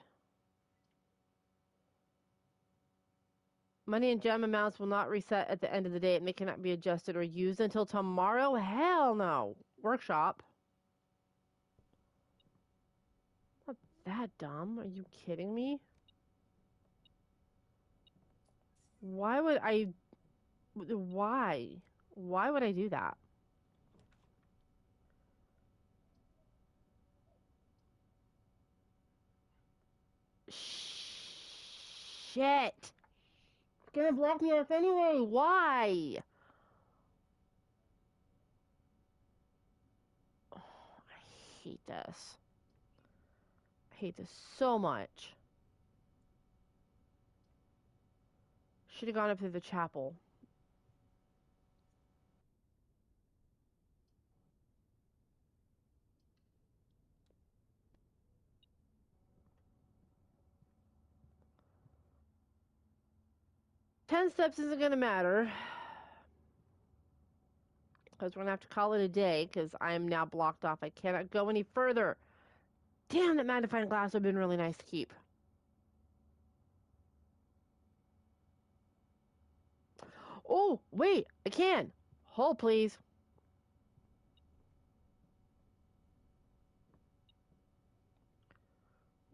Money and gem amounts will not reset at the end of the day, and they cannot be adjusted or used until tomorrow? Hell no. Workshop. Not that dumb. Are you kidding me? Why would I... Why? Why would I do that? Shit! It's gonna block me off anyway. Why? Oh, I hate this. I hate this so much. Should have gone up to the chapel. Ten steps isn't gonna matter. Because we're gonna have to call it a day, because I am now blocked off. I cannot go any further. Damn, that magnifying glass would have been really nice to keep. Oh, wait, I can. Hold, please.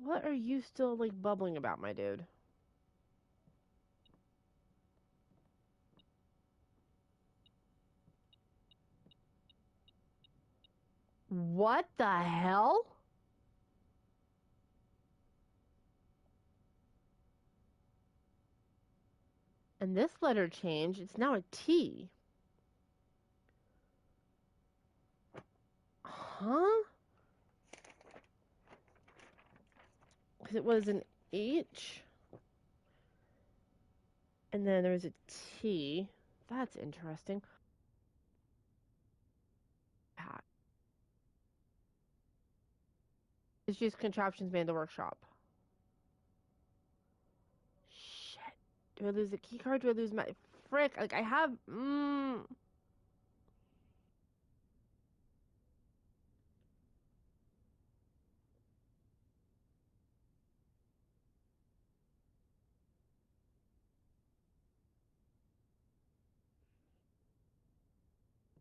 What are you still, like, bubbling about, my dude? What the hell? And this letter changed. It's now a T. Huh? Because it was an H. And then there's a T. That's interesting. Pat. It's just contraptions made in the workshop. Shit. Do I lose the key card? Do I lose my frick? Like I have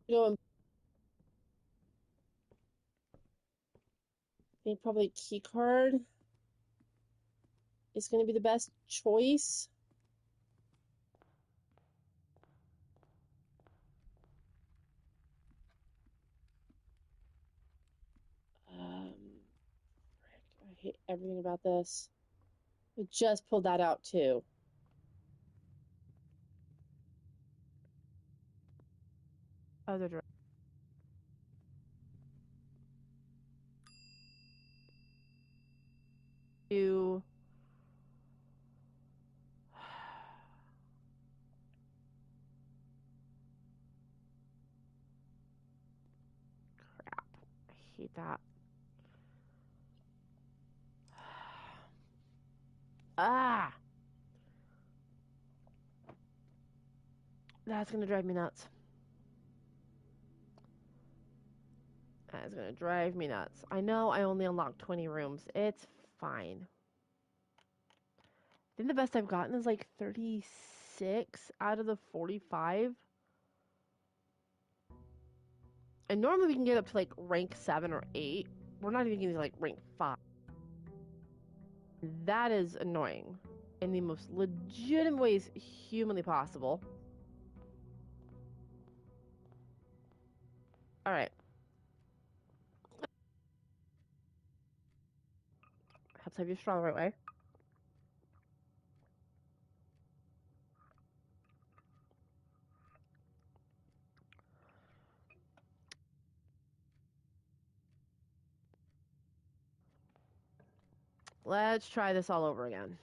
going I think probably key card is gonna be the best choice. Frick, I hate everything about this. I just pulled that out too. Other direction. To crap. I hate that. Ah, that's gonna drive me nuts. That is gonna drive me nuts. I know I only unlocked 20 rooms. It's fine. I think the best I've gotten is like 36 out of the 45. And normally we can get up to like rank 7 or 8. We're not even getting to like rank 5. That is annoying in the most legitimate ways humanly possible. Alright. Helps have your straw the right way. Let's try this all over again.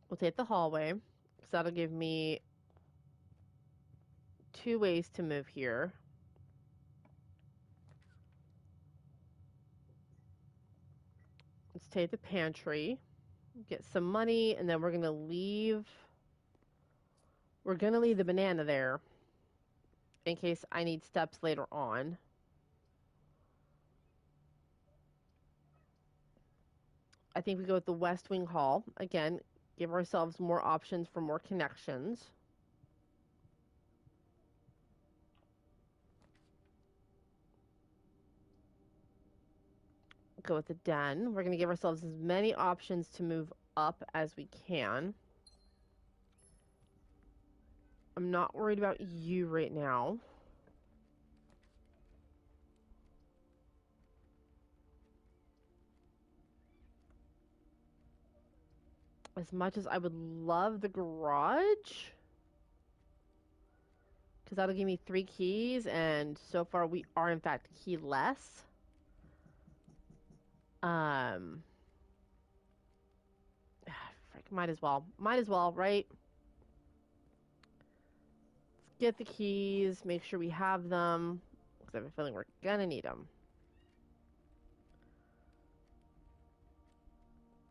We'll take the hallway, because that'll give me 2 ways to move here. Let's take the pantry, get some money, and then we're gonna leave. We're gonna leave the banana there in case I need steps later on. I think we go with the West Wing Hall. Again, give ourselves more options for more connections. Go with the den. We're going to give ourselves as many options to move up as we can. I'm not worried about you right now. As much as I would love the garage, because that'll give me 3 keys, and so far we are in fact keyless. Frick, might as well. Might as well, right? Let's get the keys, make sure we have them, because I have a feeling we're gonna need them.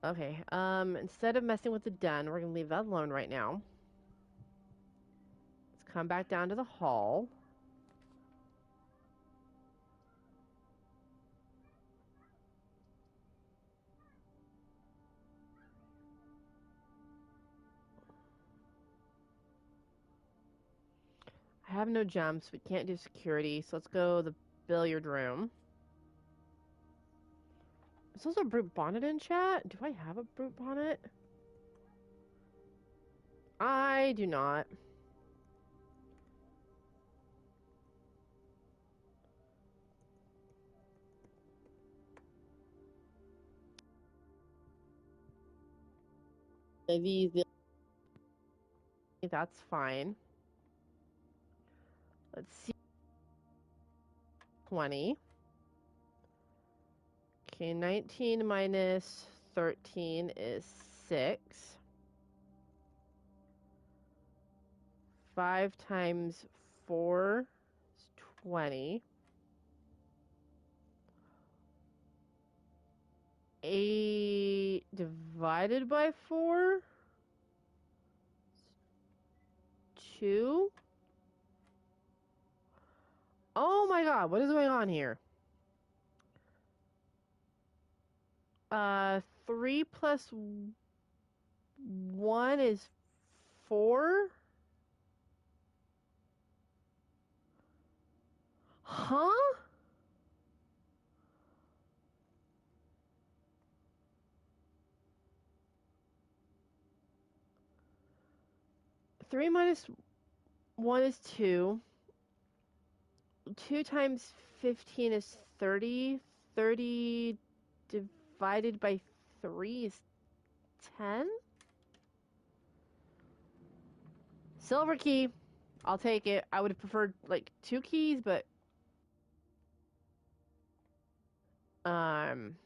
Okay, instead of messing with the den, we're gonna leave that alone right now. Let's come back down to the hall. I have no gems. We can't do security, so let's go the billiard room. Is also a brute bonnet in chat? Do I have a brute bonnet? I do not. That's fine. Let's see. 20. Okay, 19 minus 13 is 6. 5 times 4 is 20. 8 divided by 4? 2? Oh my god, what is going on here? 3 plus 1 is 4? Huh? Three minus 1 is 2. 2 times 15 is 30. 30 divided by 3 is 10? Silver key. I'll take it. I would have preferred like 2 keys, but um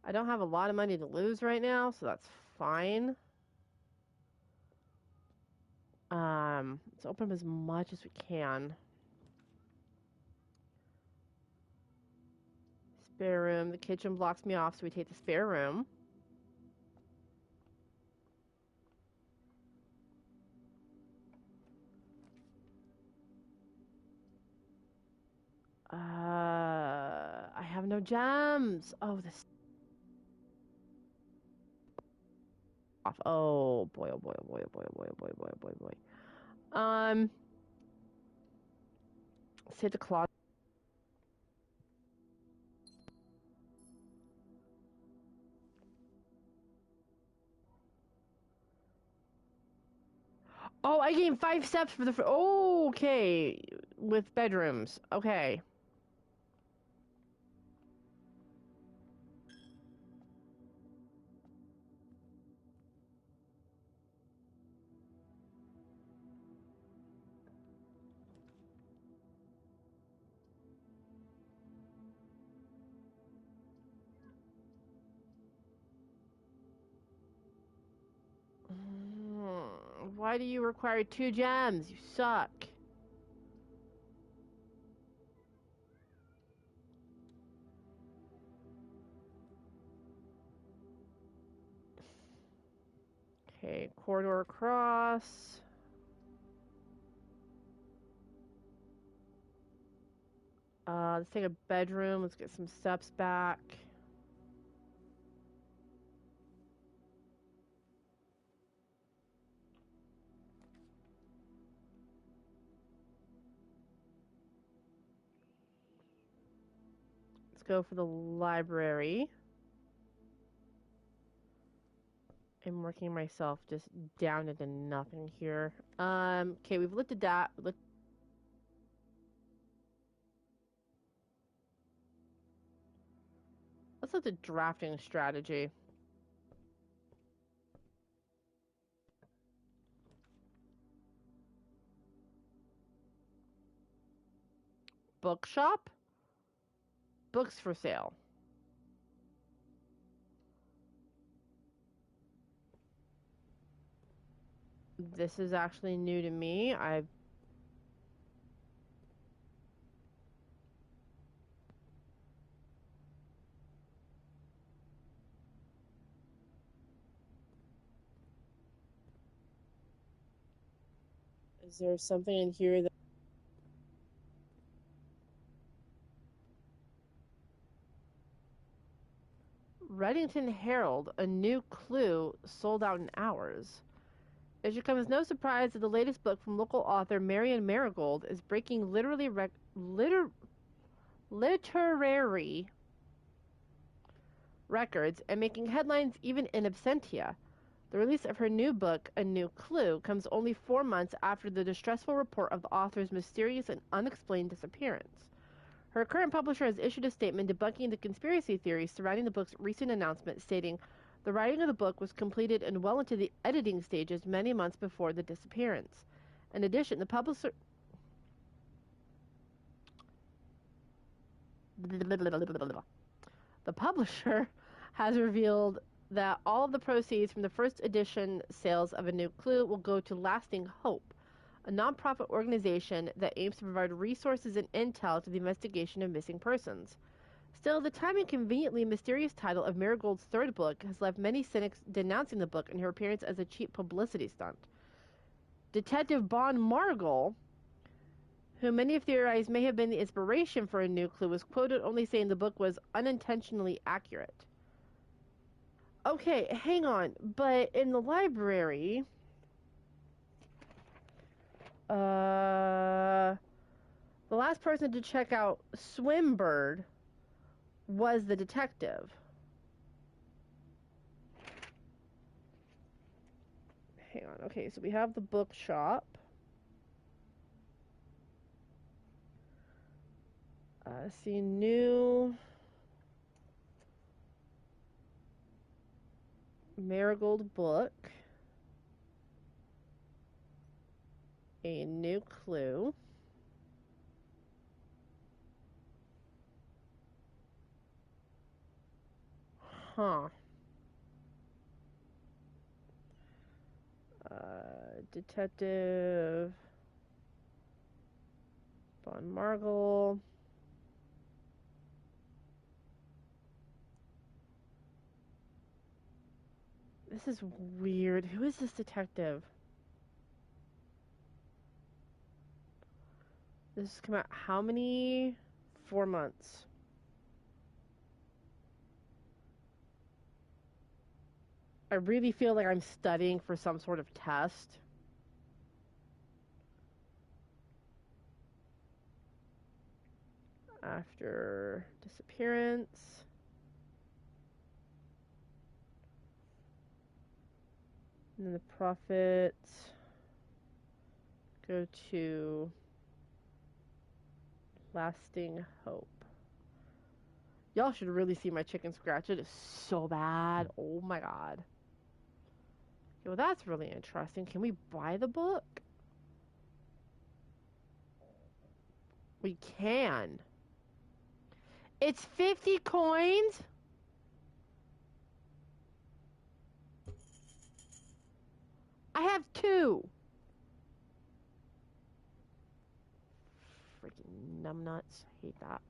I don't have a lot of money to lose right now, so that's fine. Let's open up as much as we can. Spare room. The kitchen blocks me off, so we take the spare room. I have no gems. Oh, this off. Oh boy, oh boy, oh boy, oh boy, oh boy, oh boy, oh boy, oh boy, oh boy. Let's hit the closet. Oh, I gained 5 steps for the. Oh, okay. With bedrooms. Okay. Why do you require 2 gems? You suck. Okay, corridor across. Let's take a bedroom. Let's get some steps back. Let's go for the library. I'm working myself just down into nothing here. Okay, we've lifted that. Let's look at drafting strategy. Bookshop? Books for sale. This is actually new to me. Is there something in here that Reddington Herald, a new clue, sold out in hours. It should come as no surprise that the latest book from local author Marion Marigold is breaking literary records and making headlines even in absentia. The release of her new book, A New Clue, comes only 4 months after the distressful report of the author's mysterious and unexplained disappearance. Her current publisher has issued a statement debunking the conspiracy theories surrounding the book's recent announcement, stating, "The writing of the book was completed and well into the editing stages many months before the disappearance." In addition, the publisher has revealed that all of the proceeds from the first edition sales of A New Clue will go to Lasting Hope, a nonprofit organization that aims to provide resources and intel to the investigation of missing persons. Still, the timing conveniently mysterious title of Marigold's third book has left many cynics denouncing the book and her appearance as a cheap publicity stunt. Detective Bon Margol, who many have theorized may have been the inspiration for A New Clue, was quoted only saying the book was unintentionally accurate. Okay, hang on, but in the library, the last person to check out Swimbird was the detective. Hang on, okay, so we have the bookshop. See new Marigold book. A New Clue. Huh. Detective Bon Margol. This is weird. Who is this detective? This has come out how many? 4 months. I really feel like I'm studying for some sort of test. After disappearance. And then the profits go to Lasting Hope. Y'all should really see my chicken scratch. It is so bad. Oh my god. Well, that's really interesting. Can we buy the book? We can. It's 50 coins? I have 2. Freaking numbnuts. Hate that.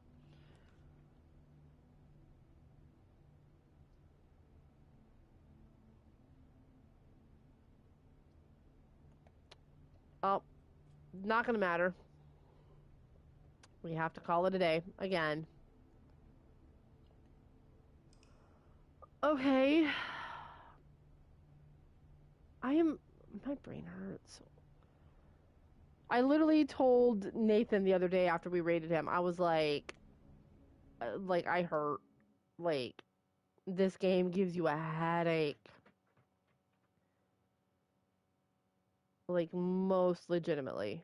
Oh, not gonna matter. We have to call it a day again. Okay. My brain hurts. I literally told Nathan the other day after we raided him, I was like, I hurt. Like, this game gives you a headache. Like, most legitimately.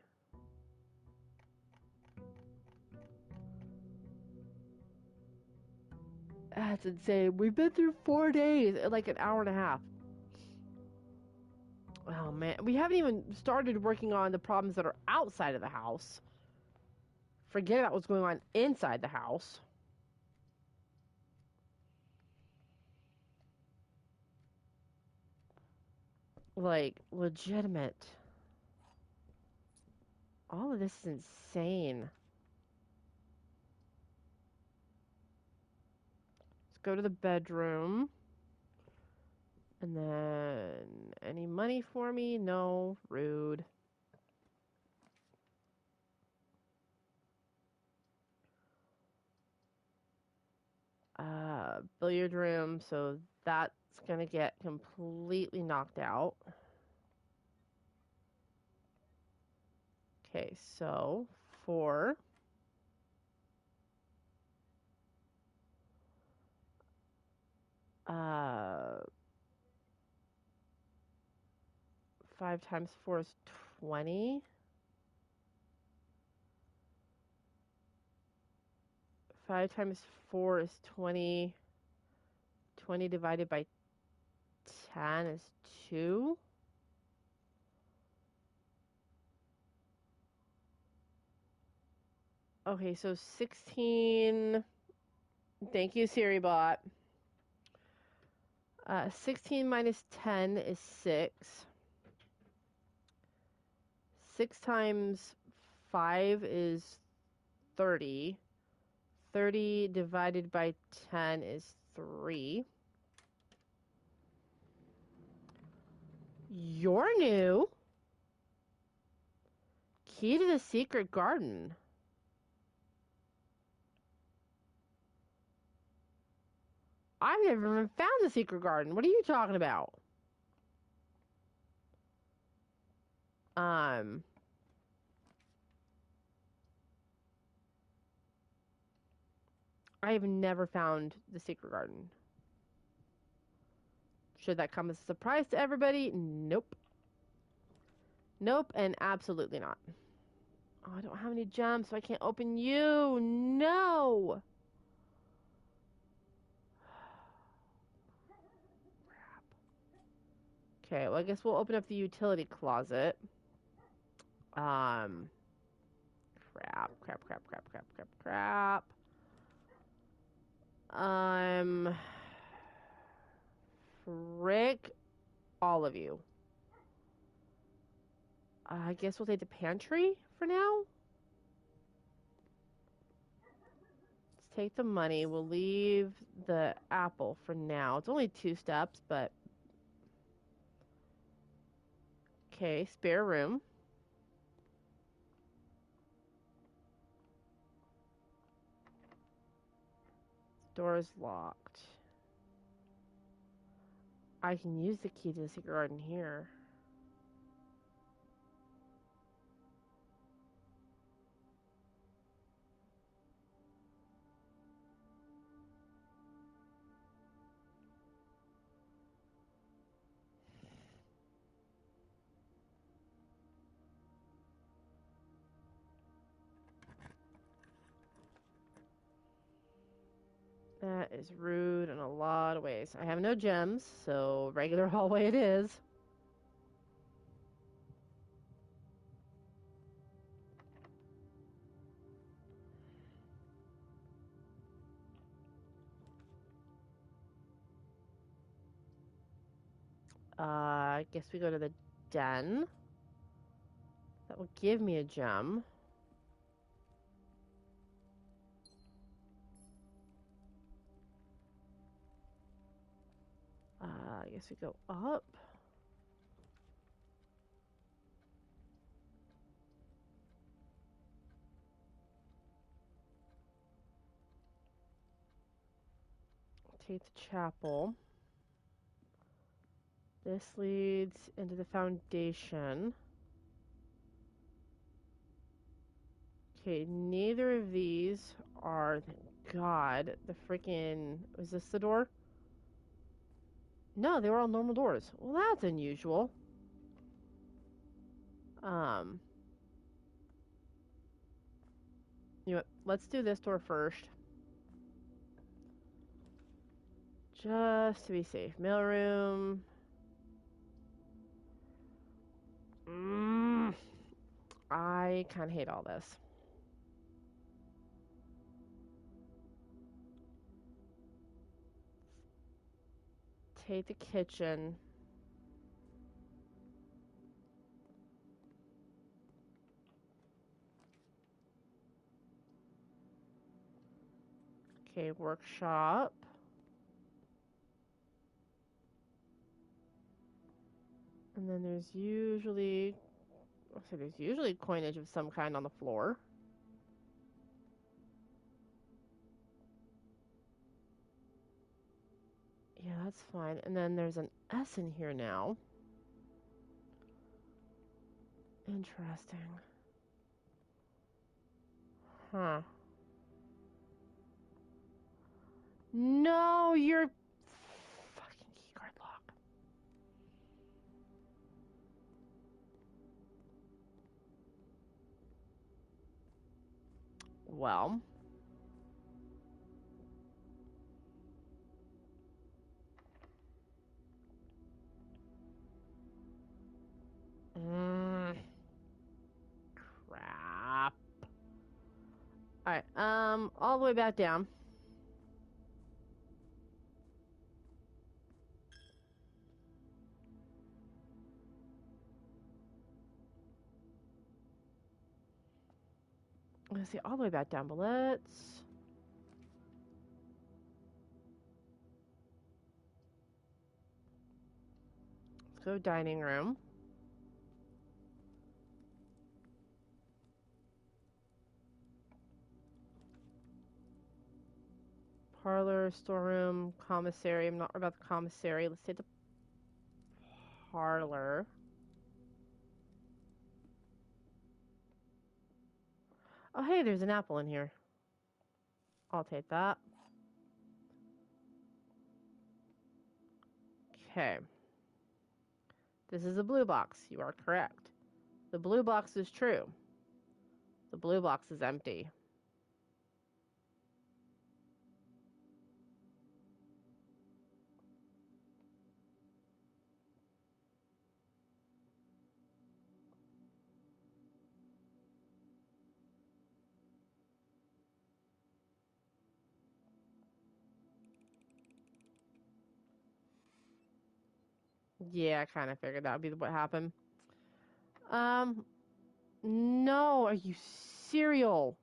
That's insane. We've been through 4 days, like an hour and a half. Oh man, we haven't even started working on the problems that are outside of the house. Forget about what's going on inside the house. Like, legitimate. All of this is insane. Let's go to the bedroom. And then, any money for me? No. Rude. Billiard room, so that's gonna get completely knocked out. Okay, so 4. Uh, 5 times 4 is 20. 5 times 4 is 20. 20 divided by 10 is 2. Okay, so 16. Thank you, Siri bot. 16 minus 10 is 6. 6 times 5 is 30. 30 divided by 10 is 3. You're new. Key to the secret garden. I've never even found the secret garden. What are you talking about? I have never found the secret garden. Should that come as a surprise to everybody? Nope. Nope, and absolutely not. Oh, I don't have any gems, so I can't open you. No! Okay, well, I guess we'll open up the utility closet. Crap, crap, crap, crap, crap, crap, crap. Frick all of you. I guess we'll take the pantry for now. Let's take the money. We'll leave the apple for now. It's only 2 steps, but... Okay, spare room. Door is locked. I can use the key to the secret garden here. That is rude in a lot of ways. I have no gems, so regular hallway it is. I guess we go to the den. That will give me a gem. I guess we go up. Take the chapel. This leads into the foundation. Okay, neither of these are, thank God, the freaking, was this the door? No, they were all normal doors. Well, that's unusual. You know what? Let's do this door first. Just to be safe. Mailroom. I kind of hate all this. Take the kitchen. Okay, workshop. And then there's usually coinage of some kind on the floor. That's fine. And then there's an S in here now. Interesting. Huh. No, you're fucking keycard lock. Well. Crap. Alright, all the way back down. Let's see, all the way back down, but let's go dining room. Parlor, storeroom, commissary. I'm not worried about the commissary. Let's say the parlor. Oh, hey, there's an apple in here. I'll take that. Okay. This is a blue box. You are correct. The blue box is true. The blue box is empty. Yeah, I kind of figured that would be what happened. No, are you cereal?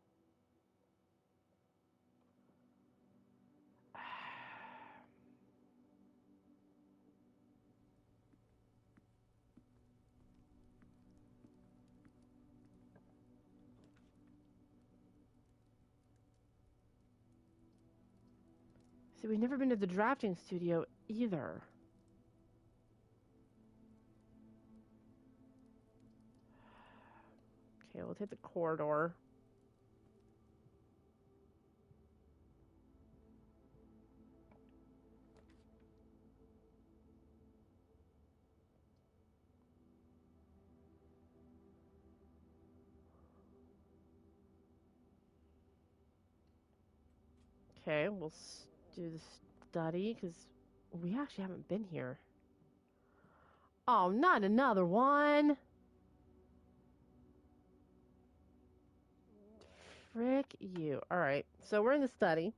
See, we've never been to the drafting studio either. Okay, we'll take the corridor. Okay, we'll do the study because we actually haven't been here. Oh, not another one. Frick you. Alright, so we're in the study.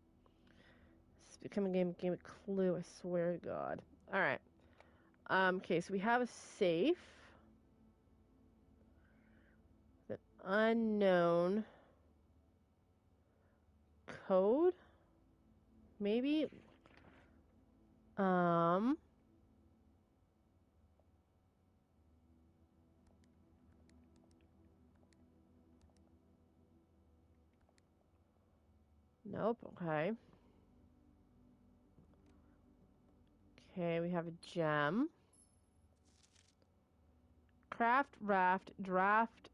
It's becoming a game of Clue, I swear to God. Alright. Okay, so we have a safe. The unknown code? Maybe? Nope, okay. Okay, we have a gem. Craft, raft, draft,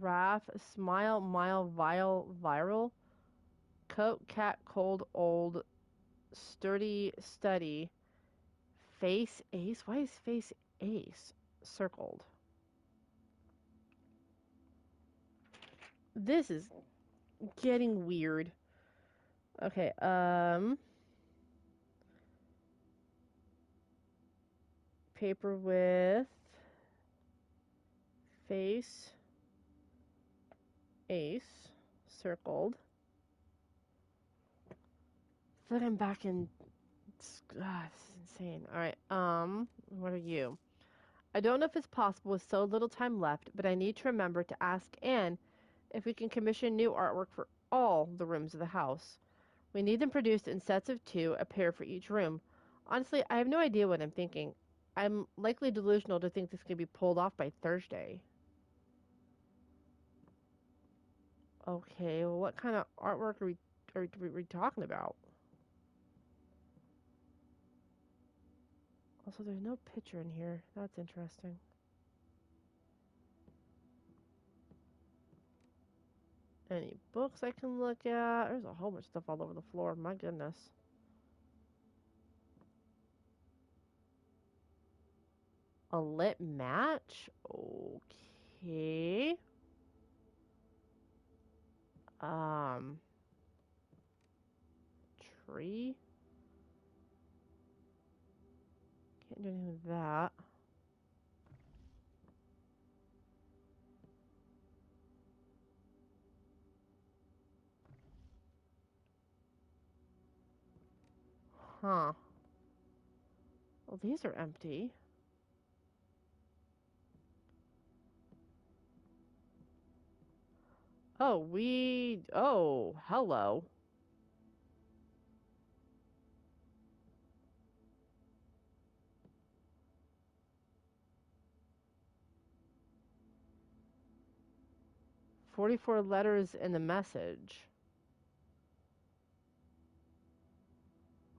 raft, smile, mile, viral, coat, cat, cold, old, sturdy, study, face, ace. Why is face ace circled? This is getting weird. Okay, paper with face ace circled. I feel like I'm back in. This is insane. All right. What are you? I don't know if it's possible with so little time left, but I need to remember to ask Anne if we can commission new artwork for all the rooms of the house. We need them produced in sets of 2, a pair for each room. Honestly, I have no idea what I'm thinking. I'm likely delusional to think this can be pulled off by Thursday. Okay, well, what kind of artwork are we talking about? Also, there's no picture in here. That's interesting. Any books I can look at? There's a whole bunch of stuff all over the floor. My goodness. A lit match? Okay. Um, tree? Can't do anything with that. Huh. Well, these are empty. Oh, hello. $44 letters in the message.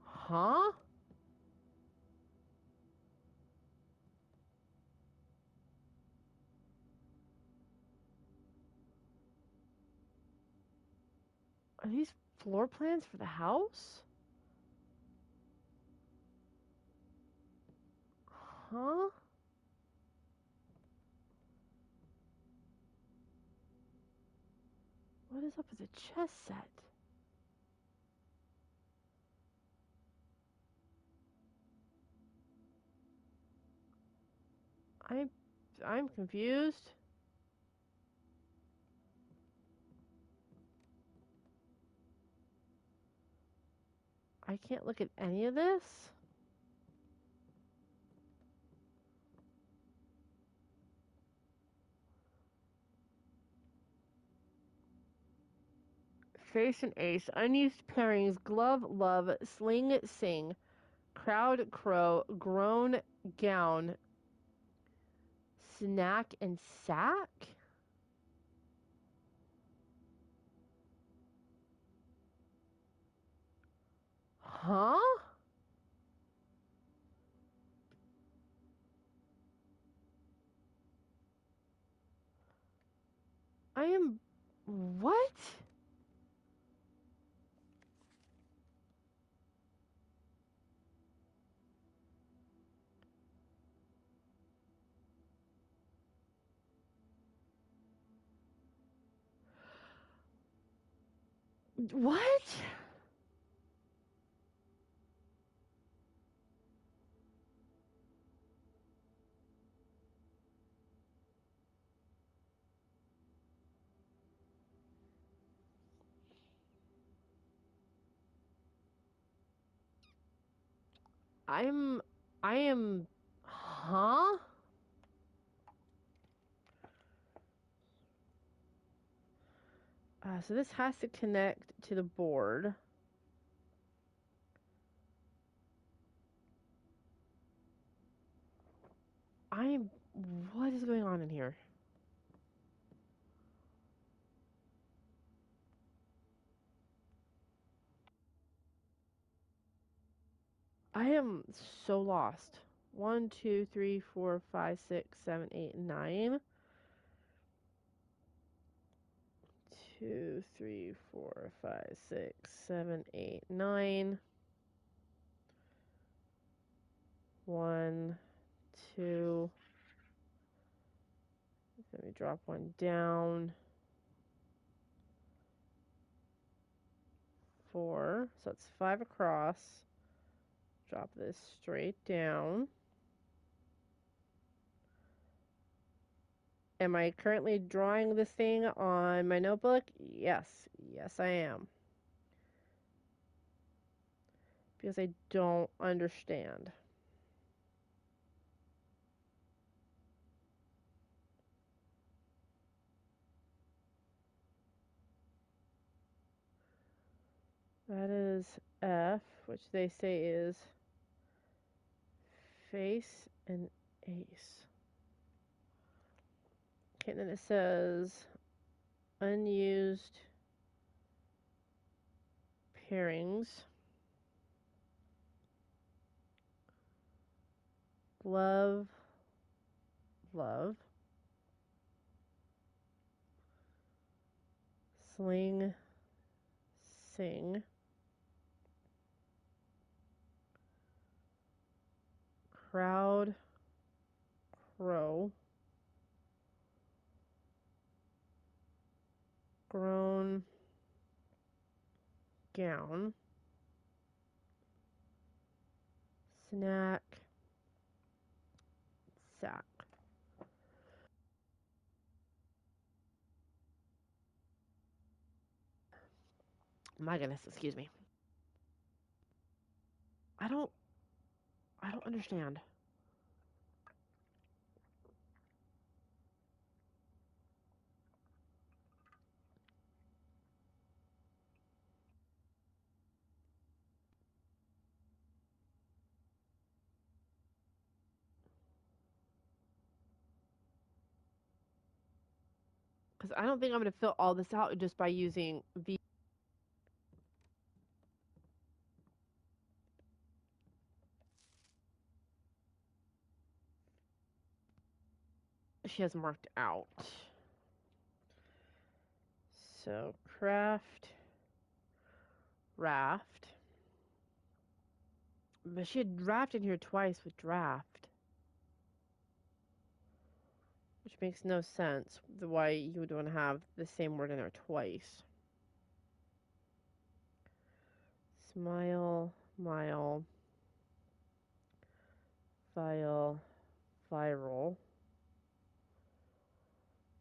Huh? Are these floor plans for the house? Huh? What is up with the chess set? I'm I'm confused. I can't look at any of this. Face and ace, unused pairings, glove, love, sling, sing, crowd, crow, groan, gown, snack, and sack? Huh? I am. What? What? I'm. I am. Huh? So this has to connect to the board. I'm. What is going on in here? I am so lost. 1, 2, 3, 4, 5, 6, 7, 8, 9. 2, 3, 4, 5, 6, 7, 8, 9. 1, 2. Let me drop one down. 4. So it's 5 across. Drop this straight down. Am I currently drawing this thing on my notebook? Yes. Yes, I am. Because I don't understand. That is F, which they say is face and ace. Okay, then it says unused pairings. Love, love. Sling, sing. Crowd, crow. Grown, gown. Snack, sack. My goodness, excuse me. I don't understand. Because I don't think I'm going to fill all this out just by using V. She has marked out. So, craft, raft. But she had raft in here twice with draft. Which makes no sense why you would want to have the same word in there twice. Smile, mile, file, viral.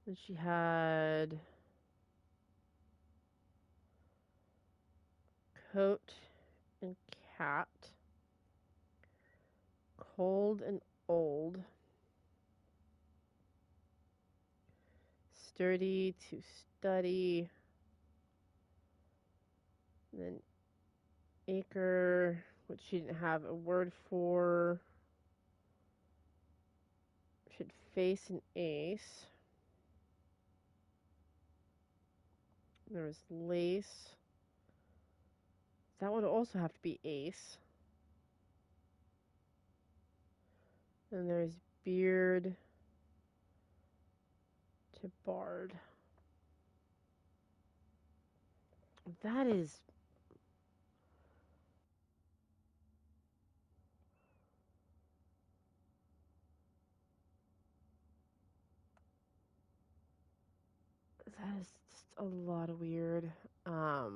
Then she had coat and cat. Cold and old. Sturdy to study. Then acre, which she didn't have a word for. Should face an ace. There was lace. That would also have to be ace. Then there's beard to bard. That is... That is just a lot of weird. I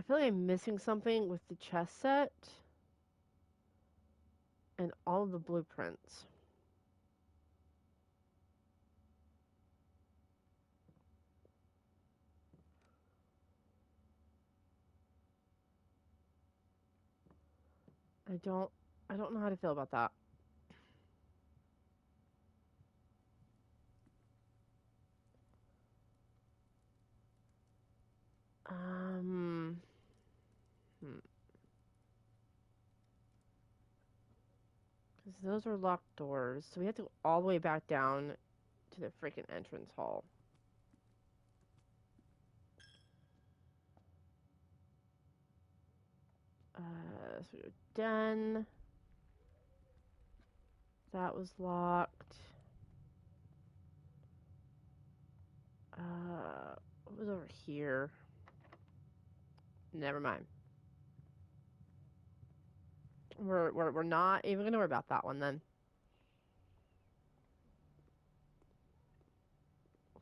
feel like I'm missing something with the chess set and all of the blueprints. I don't know how to feel about that. Because those are locked doors, so we have to go all the way back down to the freaking entrance hall. So we're done. That was locked. What was over here? Never mind. We're not even gonna worry about that one then.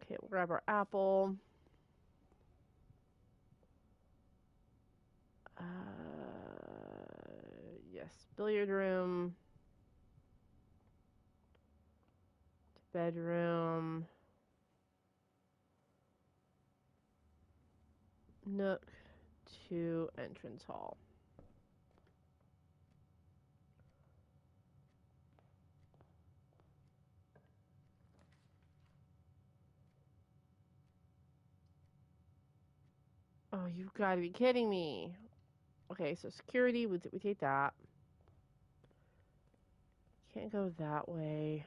Okay, we'll grab our apple. Yes, billiard room. Bedroom. Nook to entrance hall. Oh, you've got to be kidding me. Okay, so security, we take that. Can't go that way.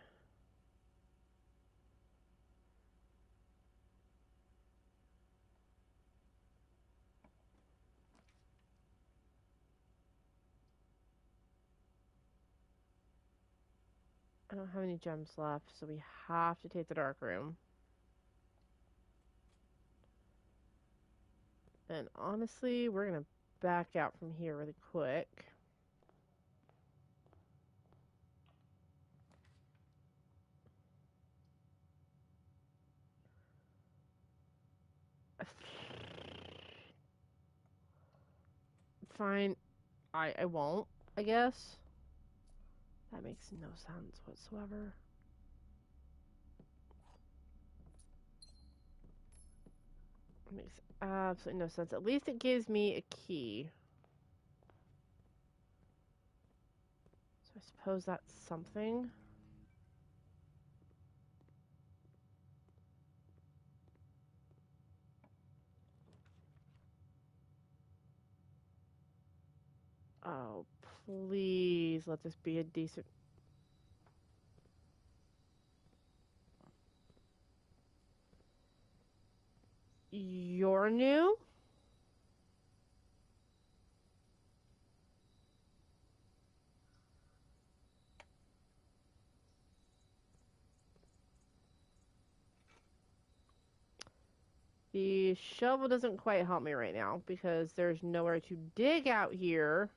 I don't have any gems left, so we have to take the dark room. And honestly, we're gonna back out from here really quick. Fine. I won't, I guess. That makes no sense whatsoever. It makes absolutely no sense. At least it gives me a key. So I suppose that's something. Oh, please let this be a decent... You're new? The shovel doesn't quite help me right now because there's nowhere to dig out here.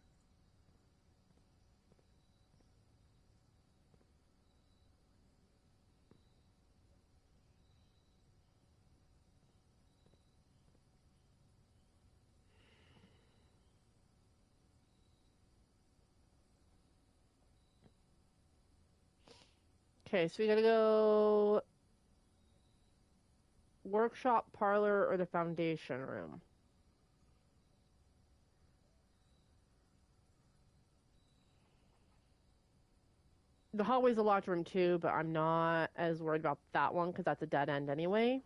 Okay, so we gotta go workshop, parlor, or the foundation room. The hallway's a locked room too, but I'm not as worried about that one because that's a dead end anyway.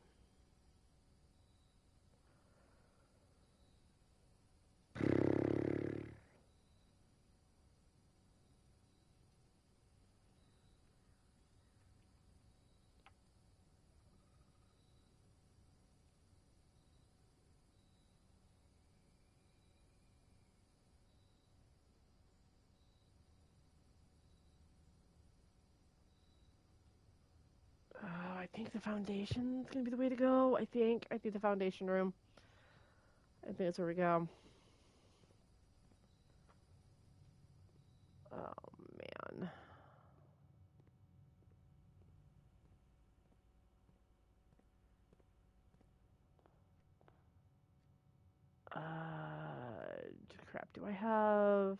I think the foundation's gonna be the way to go. I think the foundation room. I think that's where we go. Oh man. Crap. Do I have?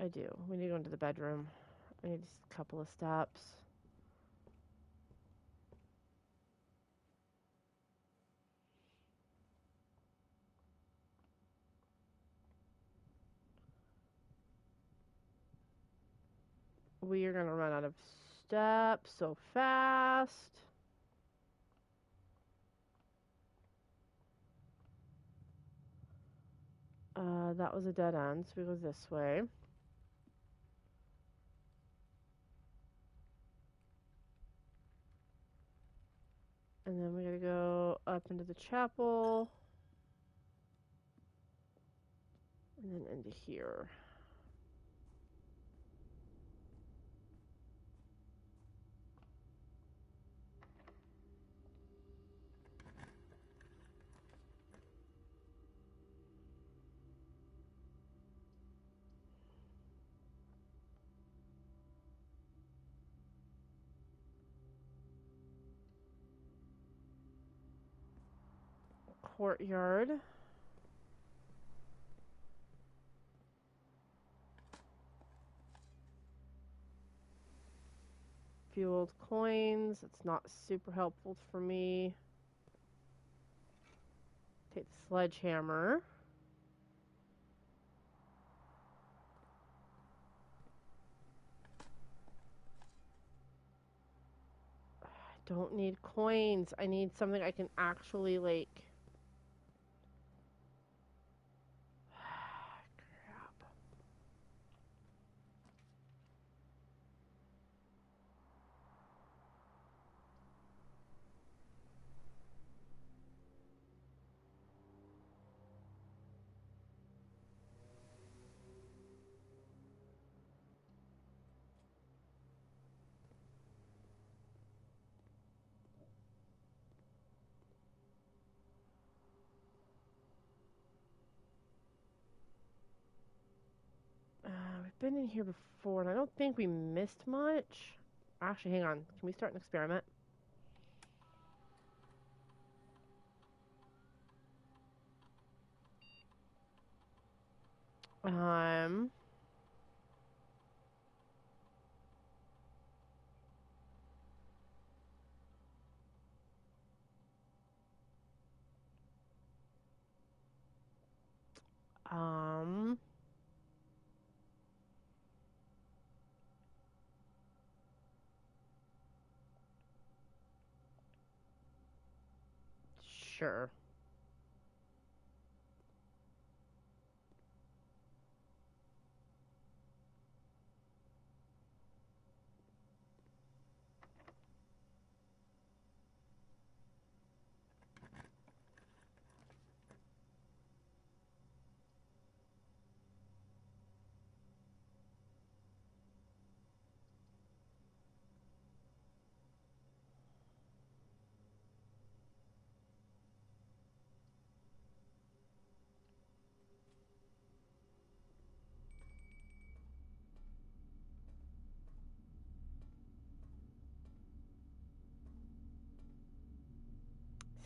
I do. We need to go into the bedroom. I need a couple of steps. We are gonna run out of steps so fast. That was a dead end, so we go this way. And then we gotta go up into the chapel. And then into here. Courtyard. Fueled coins. It's not super helpful for me. Take the sledgehammer. I don't need coins. I need something I can actually, like... Crap. been in here before, and I don't think we missed much. Actually, hang on. Can we start an experiment? Um... Um... Sure.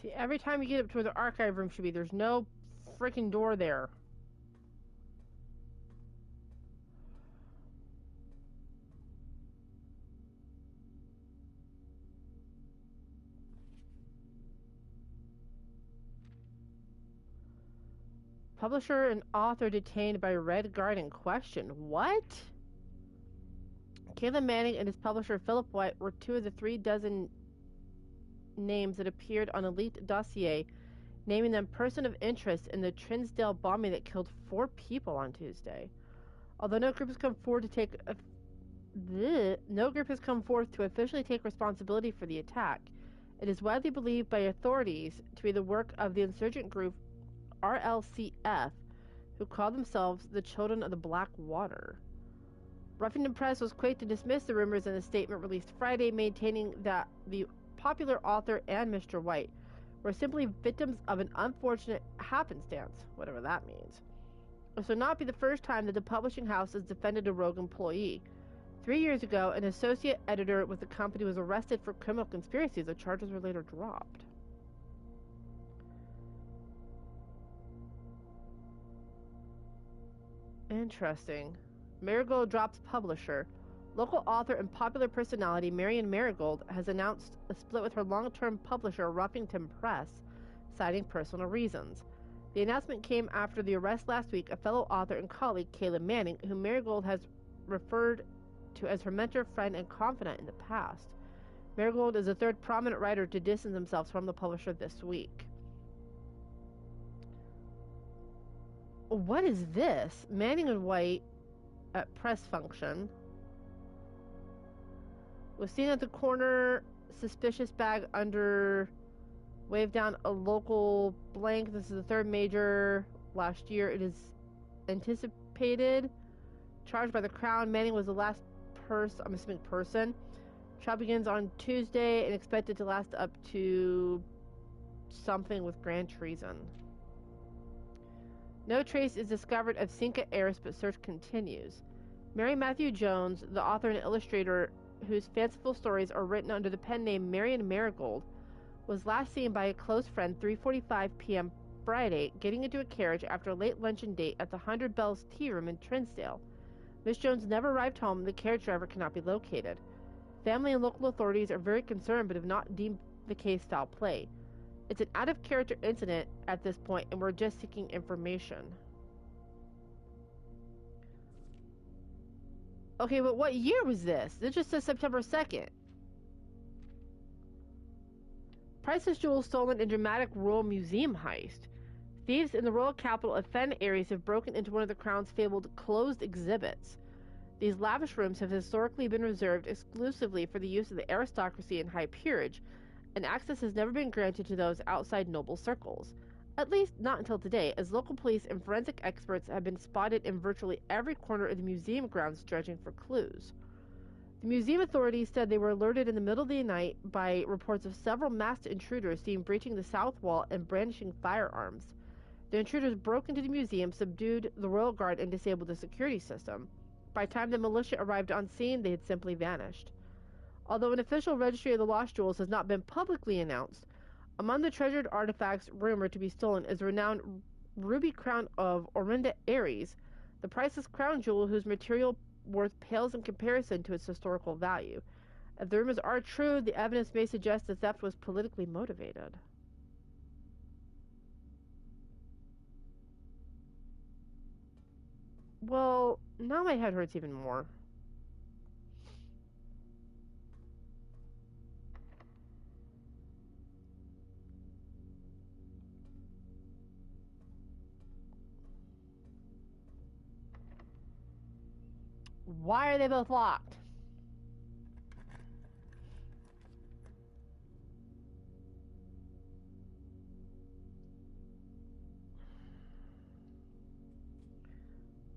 See, every time you get up to where the archive room should be, there's no freaking door there. Publisher and author detained by Red Guard in question. What? Caleb Manning and his publisher Philip White were two of the 36 names that appeared on Elite Dossier, naming them person of interest in the Trinsdale bombing that killed 4 people on Tuesday. Although no group has come forward to officially take responsibility for the attack, it is widely believed by authorities to be the work of the insurgent group RLCF, who call themselves the Children of the Black Water. Ruffington Press was quick to dismiss the rumors in a statement released Friday, maintaining that the popular author and Mr. White were simply victims of an unfortunate happenstance, whatever that means. This will not be the first time that the publishing house has defended a rogue employee. 3 years ago, an associate editor with the company was arrested for criminal conspiracy. The charges were later dropped. Interesting. Marigold drops publisher. Local author and popular personality Marion Marigold has announced a split with her long-term publisher Ruffington Press, citing personal reasons. The announcement came after the arrest last week of fellow author and colleague Caleb Manning, whom Marigold has referred to as her mentor, friend, and confidant in the past. Marigold is the third prominent writer to distance themselves from the publisher this week. What is this? Manning and White at press function was seen at the corner, suspicious bag under, waved down a local blank. This is the third major last year. It is anticipated. Charged by the Crown. Manning was the last person. Trial begins on Tuesday and expected to last up to something with grand treason. No trace is discovered of Cinca heirs, but search continues. Mary Matthew Jones, the author and illustrator whose fanciful stories are written under the pen name Marion Marigold, was last seen by a close friend 3:45 p.m. Friday, getting into a carriage after a late luncheon date at the 100 Bells Tea Room in Trinsdale. Miss Jones never arrived home, and the carriage driver cannot be located. Family and local authorities are very concerned, but have not deemed the case foul play. It's an out-of-character incident at this point, and we're just seeking information. Okay, but what year was this? This just says September 2nd. Priceless jewels stolen in dramatic Royal Museum heist. Thieves in the royal capital of Fen Aries have broken into one of the Crown's fabled closed exhibits. These lavish rooms have historically been reserved exclusively for the use of the aristocracy and high peerage, and access has never been granted to those outside noble circles. At least not until today, as local police and forensic experts have been spotted in virtually every corner of the museum grounds dredging for clues. The museum authorities said they were alerted in the middle of the night by reports of several masked intruders seen breaching the south wall and brandishing firearms. The intruders broke into the museum, subdued the royal guard, and disabled the security system. By the time the militia arrived on scene, they had simply vanished. Although an official registry of the lost jewels has not been publicly announced, among the treasured artifacts rumored to be stolen is the renowned ruby crown of Orinda Aries, the priceless crown jewel whose material worth pales in comparison to its historical value. If the rumors are true, the evidence may suggest the theft was politically motivated. Well, now my head hurts even more. Why are they both locked?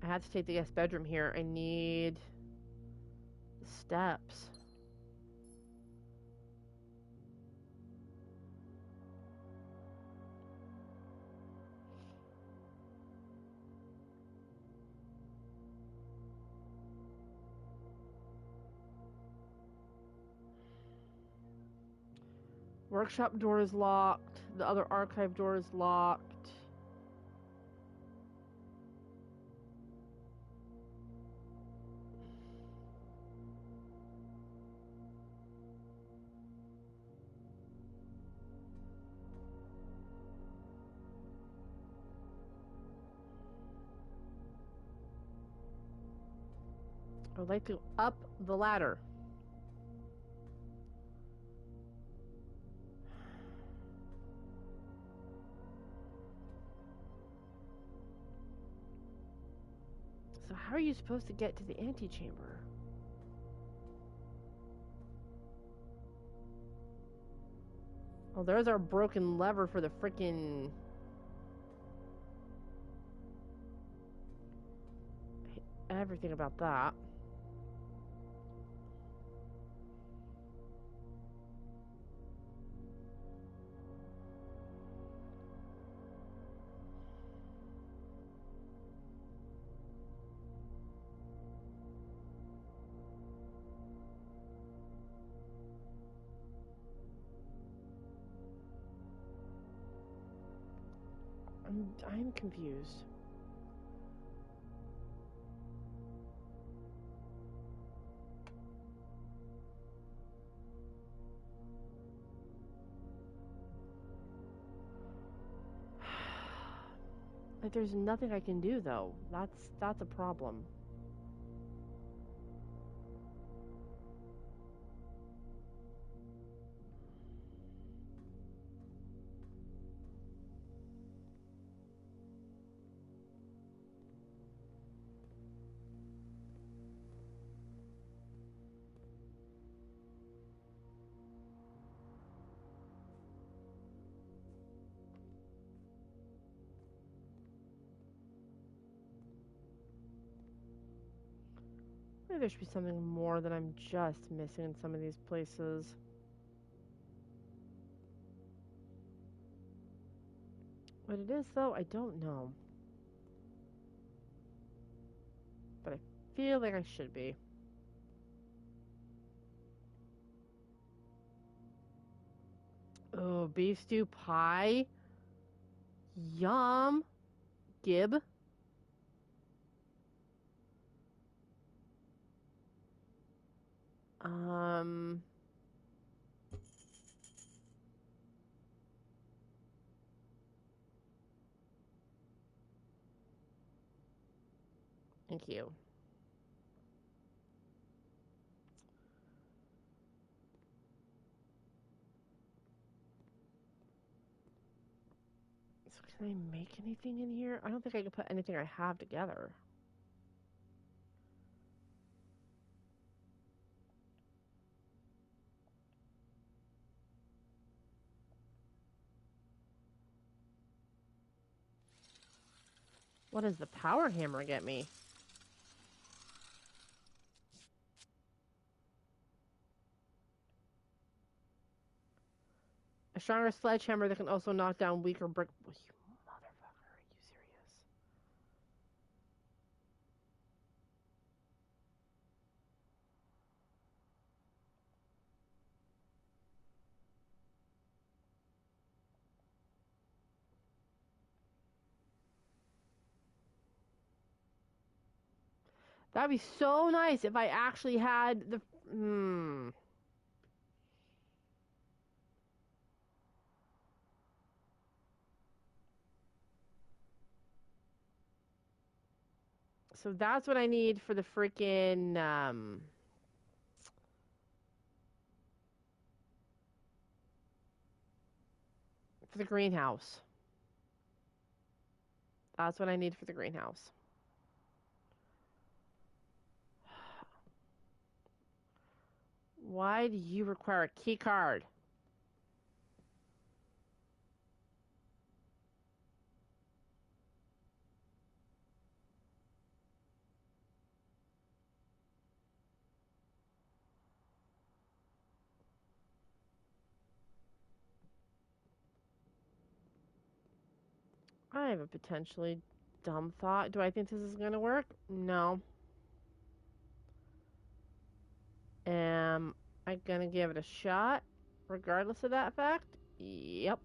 I have to take the guest bedroom here. I need steps. Workshop door is locked. The other archive door is locked. I would like to up the ladder. So how are you supposed to get to the antechamber? Oh, there's our broken lever for the frickin'... everything about that. I'm confused. Like, there's nothing I can do, though. That's a problem. Maybe there should be something more that I'm just missing in some of these places. What it is, though, I don't know. But I feel like I should be. Oh, beef stew pie? Yum! Gib? Um... Thank you. So can I make anything in here? I don't think I can put anything I have together. What does the power hammer get me? A stronger sledgehammer that can also knock down weaker brick... Oh, you motherfucker, are you serious? That'd be so nice if I actually had the. Hmm. So that's what I need for the freaking for the greenhouse. That's what I need for the greenhouse. Why do you require a key card? I have a potentially dumb thought. Do I think this is going to work? No. Am I going to give it a shot regardless of that fact? Yep.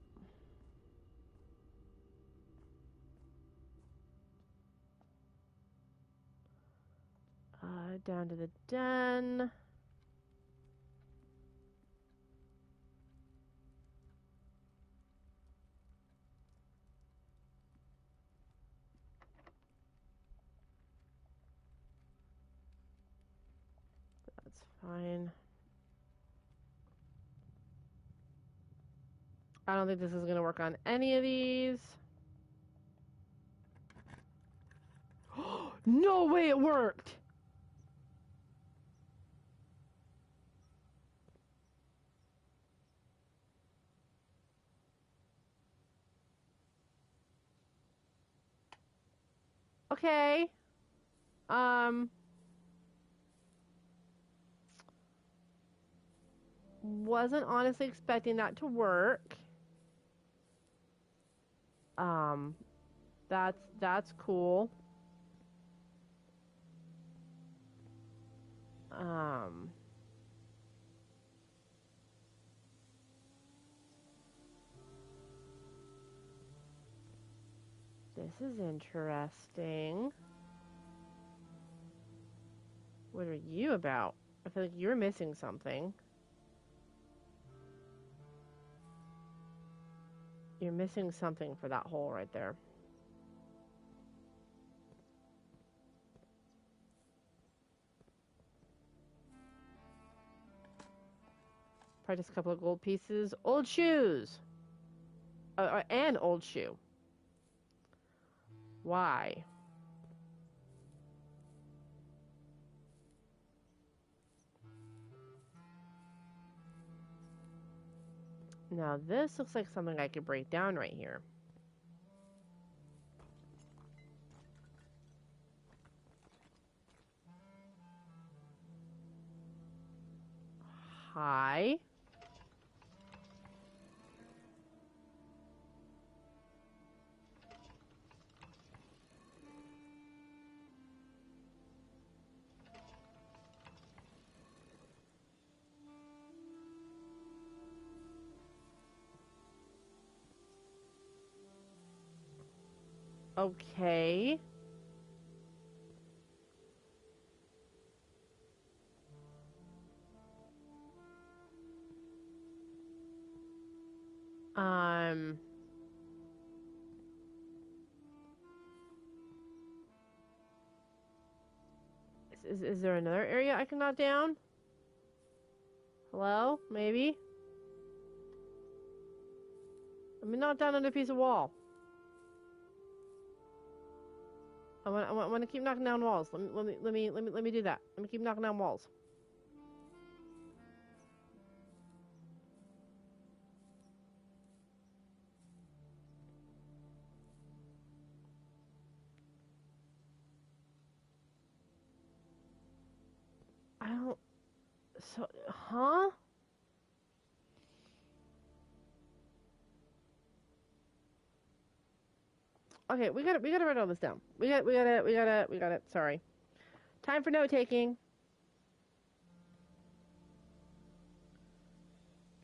Down to the den. That's fine. I don't think this is going to work on any of these. No way it worked! Okay. Wasn't honestly expecting that to work. Um, that's cool. Um, this is interesting. What are you about? I feel like you're missing something. You're missing something for that hole right there. Probably just a couple of gold pieces. Old shoes! And old shoe. Why? Now this looks like something I could break down right here. Hi. Okay. Um, is there another area I can knock down? Hello? Maybe? Let me knock down another piece of wall. I want to keep knocking down walls. Let me do that. Let me keep knocking down walls. I don't. So, huh? Okay, we gotta write all this down. We got it. Sorry. Time for note taking.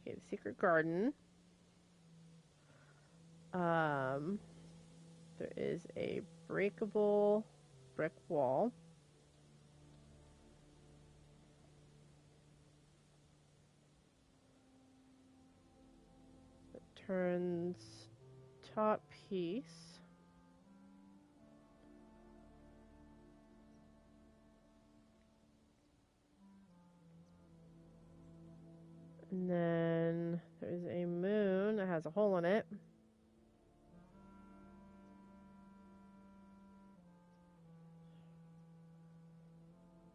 Okay, the secret garden. There is a breakable brick wall. turns top piece. And then there's a moon that has a hole in it.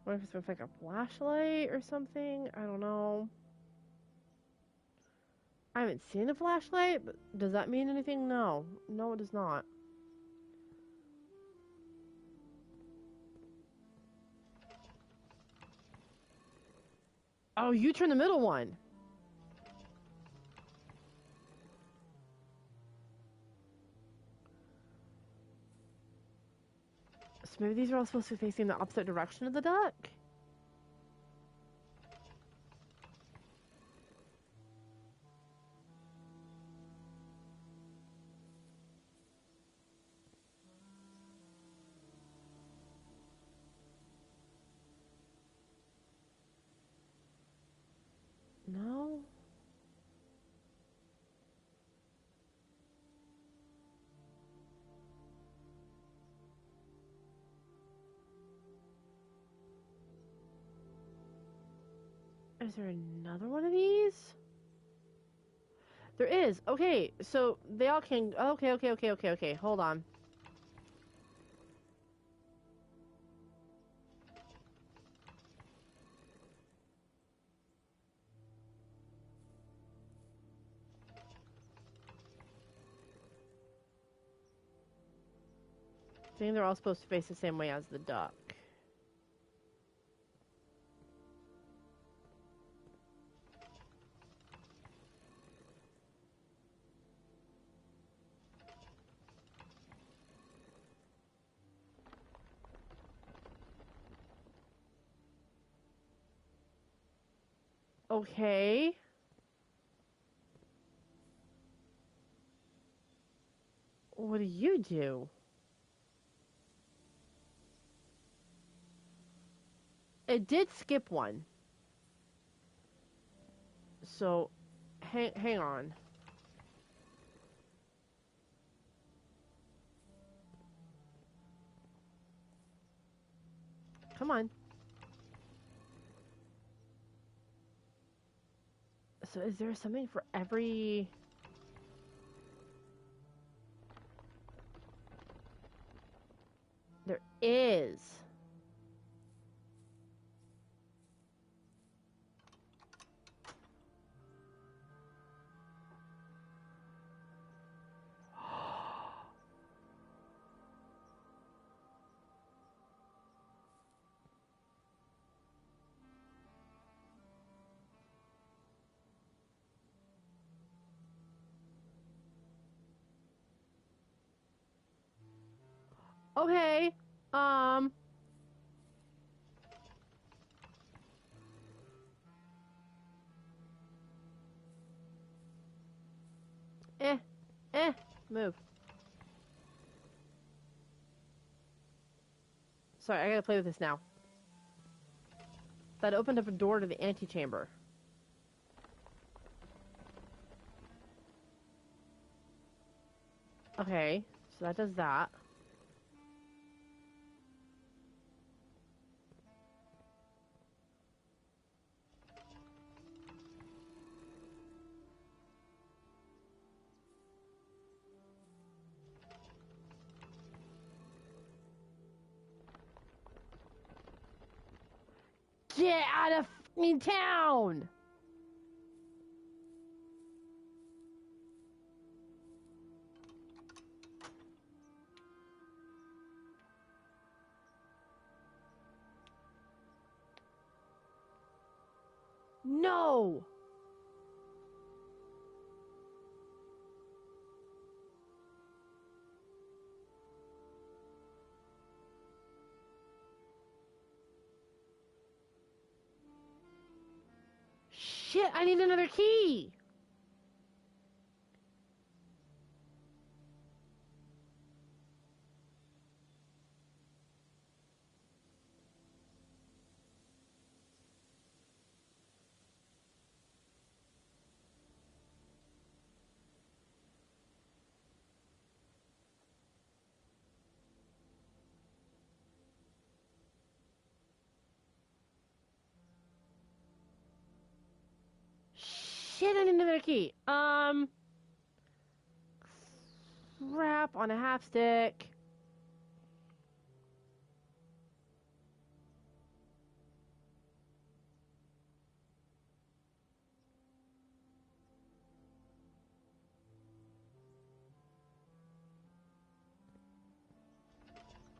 What if it's like a flashlight or something? I don't know. I haven't seen a flashlight, but does that mean anything? No. No, it does not. Oh, you turn the middle one. So maybe these are all supposed to be facing the opposite direction of the duck? No? Is there another one of these? There is. Okay, so they all can... Okay. Hold on. I think they're all supposed to face the same way as the duck. Okay. What do you do? It did skip one. So, hang on. Come on. So is there something for every... There is. Okay. Um. Eh. Move. Sorry, I gotta play with this now. That opened up a door to the antechamber. Okay, so that does that. Get out of fucking town! No! Shit, I need another key! shit, I need another key. Crap on a half stick.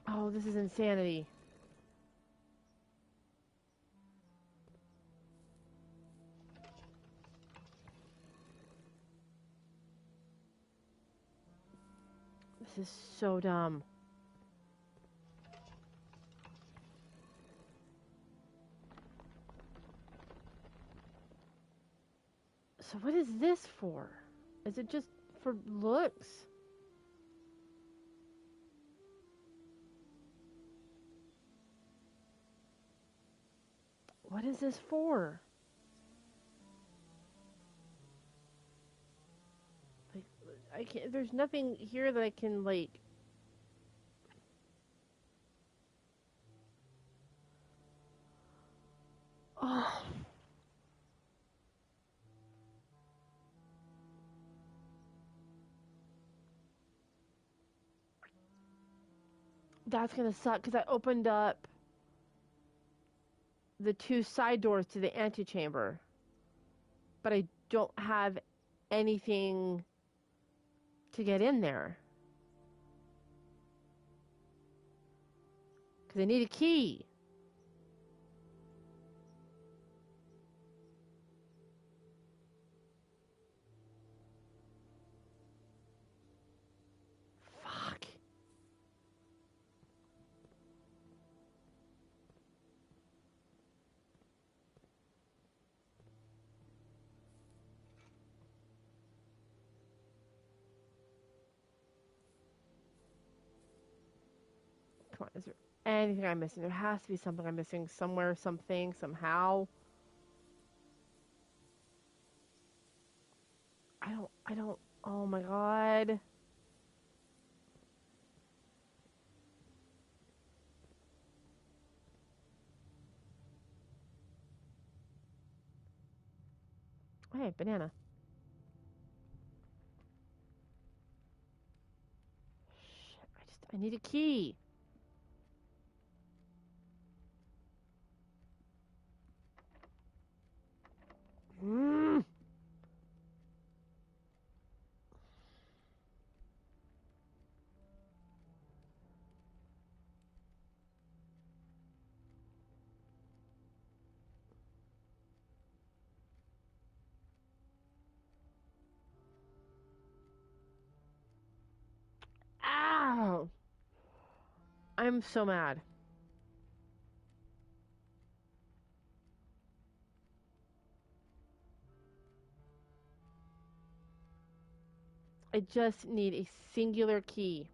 Oh, this is insanity. This is so dumb. So what is this for? Is it just for looks? What is this for? Like, I can't. There's nothing here that I can like. Oh, that's gonna suck because I opened up the two side doors to the antechamber, but I don't have anything to get in there because I need a key. Fuck. Come on, is there anything I'm missing? There has to be something I'm missing somewhere, something, somehow. I don't, oh my god. Hey, banana. Shit, I need a key. Mm. Ow! I'm so mad. I just need a singular key.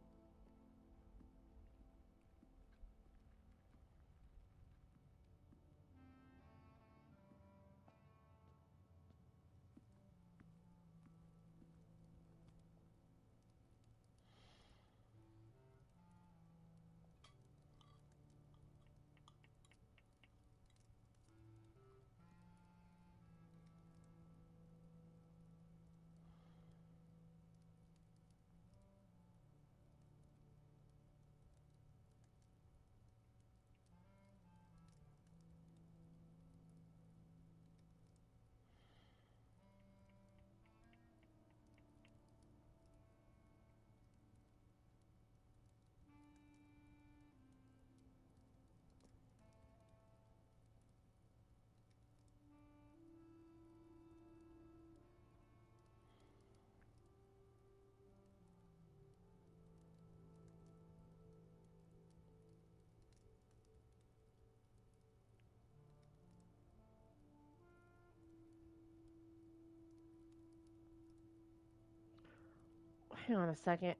Hang on a second.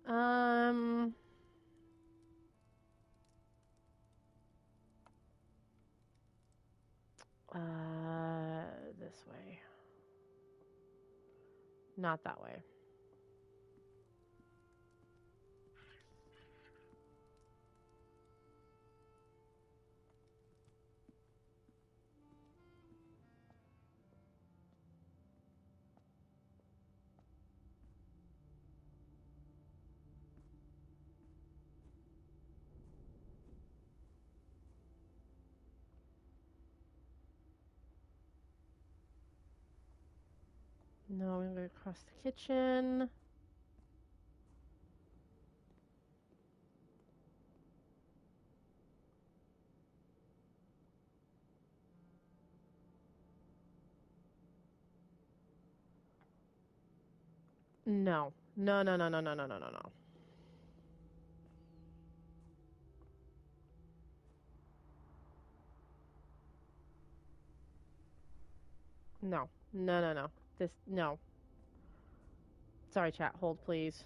This way. Not that way. No, I'm gonna go across the kitchen. No. No, no, no, no, no, no, no, no, no. No. No, no, no. This, no. Sorry, chat. Hold, please.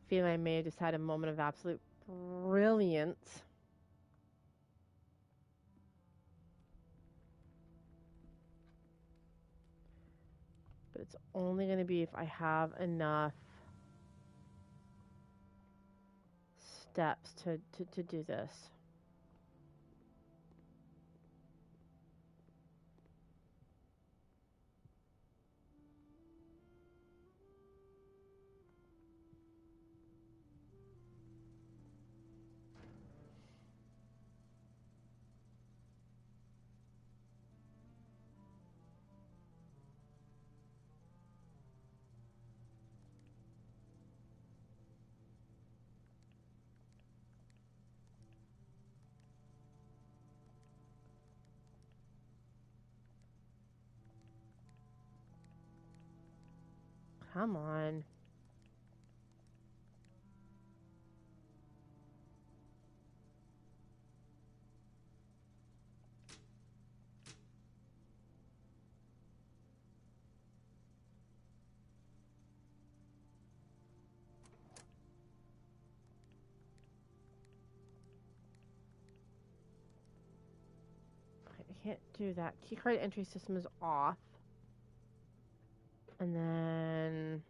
Feel I may have just had a moment of absolute brilliance. But it's only going to be if I have enough steps to do this. Come on. I can't do that. Key card entry system is off. And then...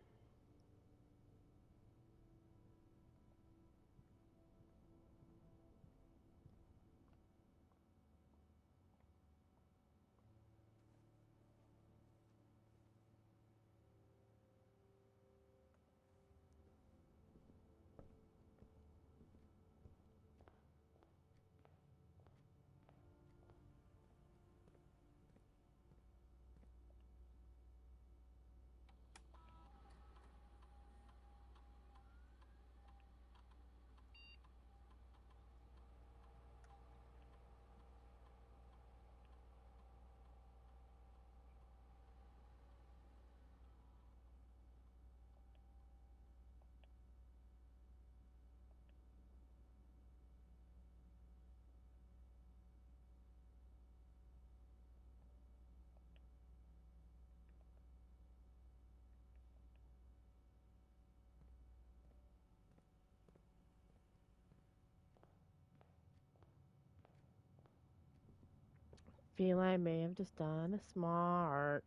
Feel I may have just done a smart.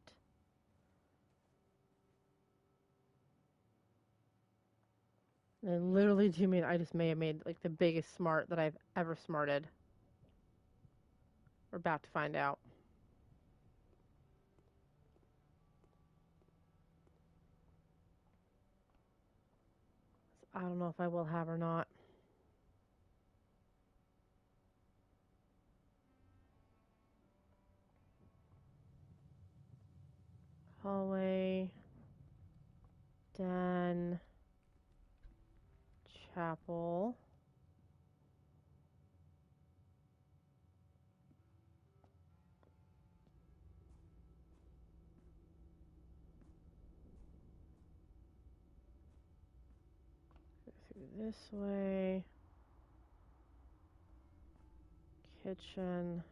And literally do mean I just may have made like the biggest smart that I've ever smarted. We're about to find out. I don't know if I will have or not. Hallway. Den. Chapel. Go through this way. Kitchen.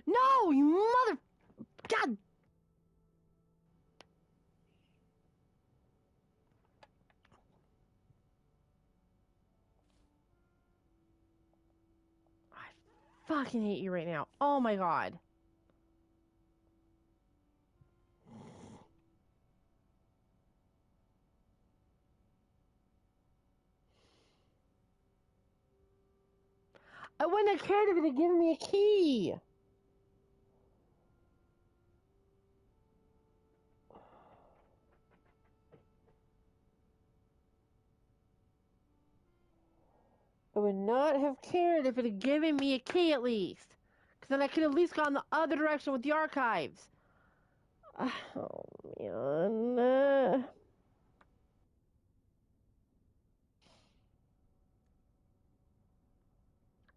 No, you mother... God! I fucking hate you right now. Oh my god. I wouldn't have cared if it had given me a key. I would not have cared if it had given me a key at least. Because then I could have at least gone the other direction with the archives. Oh, man.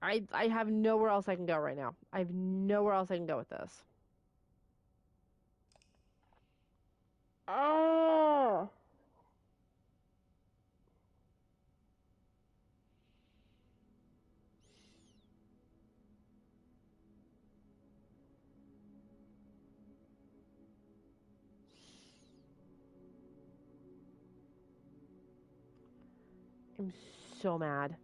I have nowhere else I can go right now. I have nowhere else I can go with this. Oh! I'm so mad.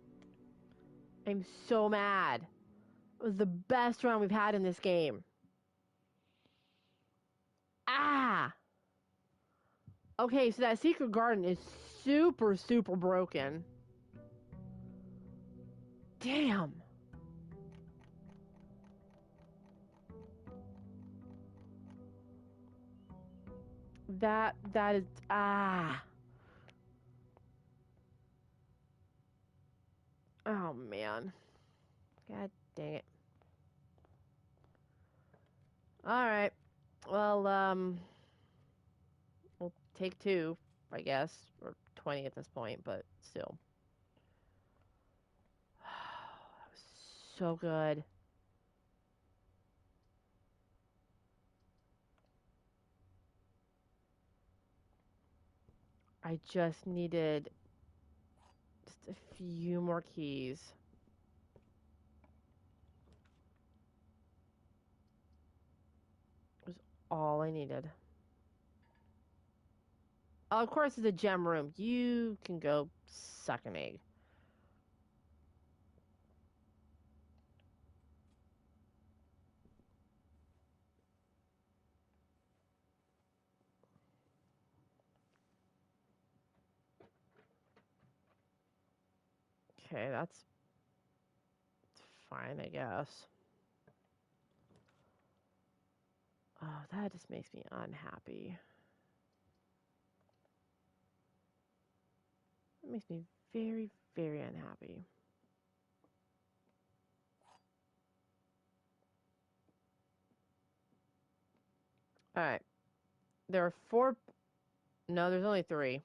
I'm so mad. It was the best round we've had in this game. Ah! Okay, so that secret garden is super, super broken. Damn. That is ah. Oh man. God dang it. Alright. Well, we'll take 2, I guess. Or 20 at this point, but still. That was so good. I just needed just a few more keys. It was all I needed. Oh, of course, it's a gem room. You can go suck an egg. Okay, that's fine, I guess. Oh, that just makes me unhappy. It makes me very, very unhappy. All right. There are 4. No, there's only 3.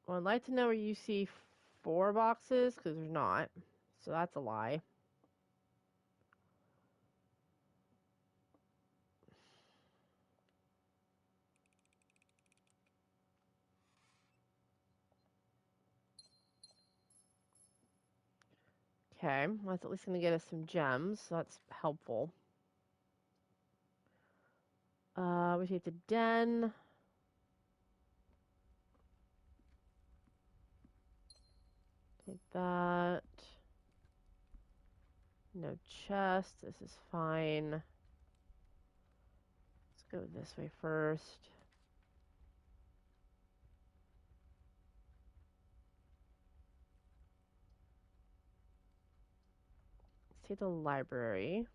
Well, I'd like to know where you see 4 boxes, because there's not. So that's a lie. Okay, that's at least going to get us some gems, so that's helpful. We take the den. Take that. No chest. This is fine. Let's go this way first. Let's take the library.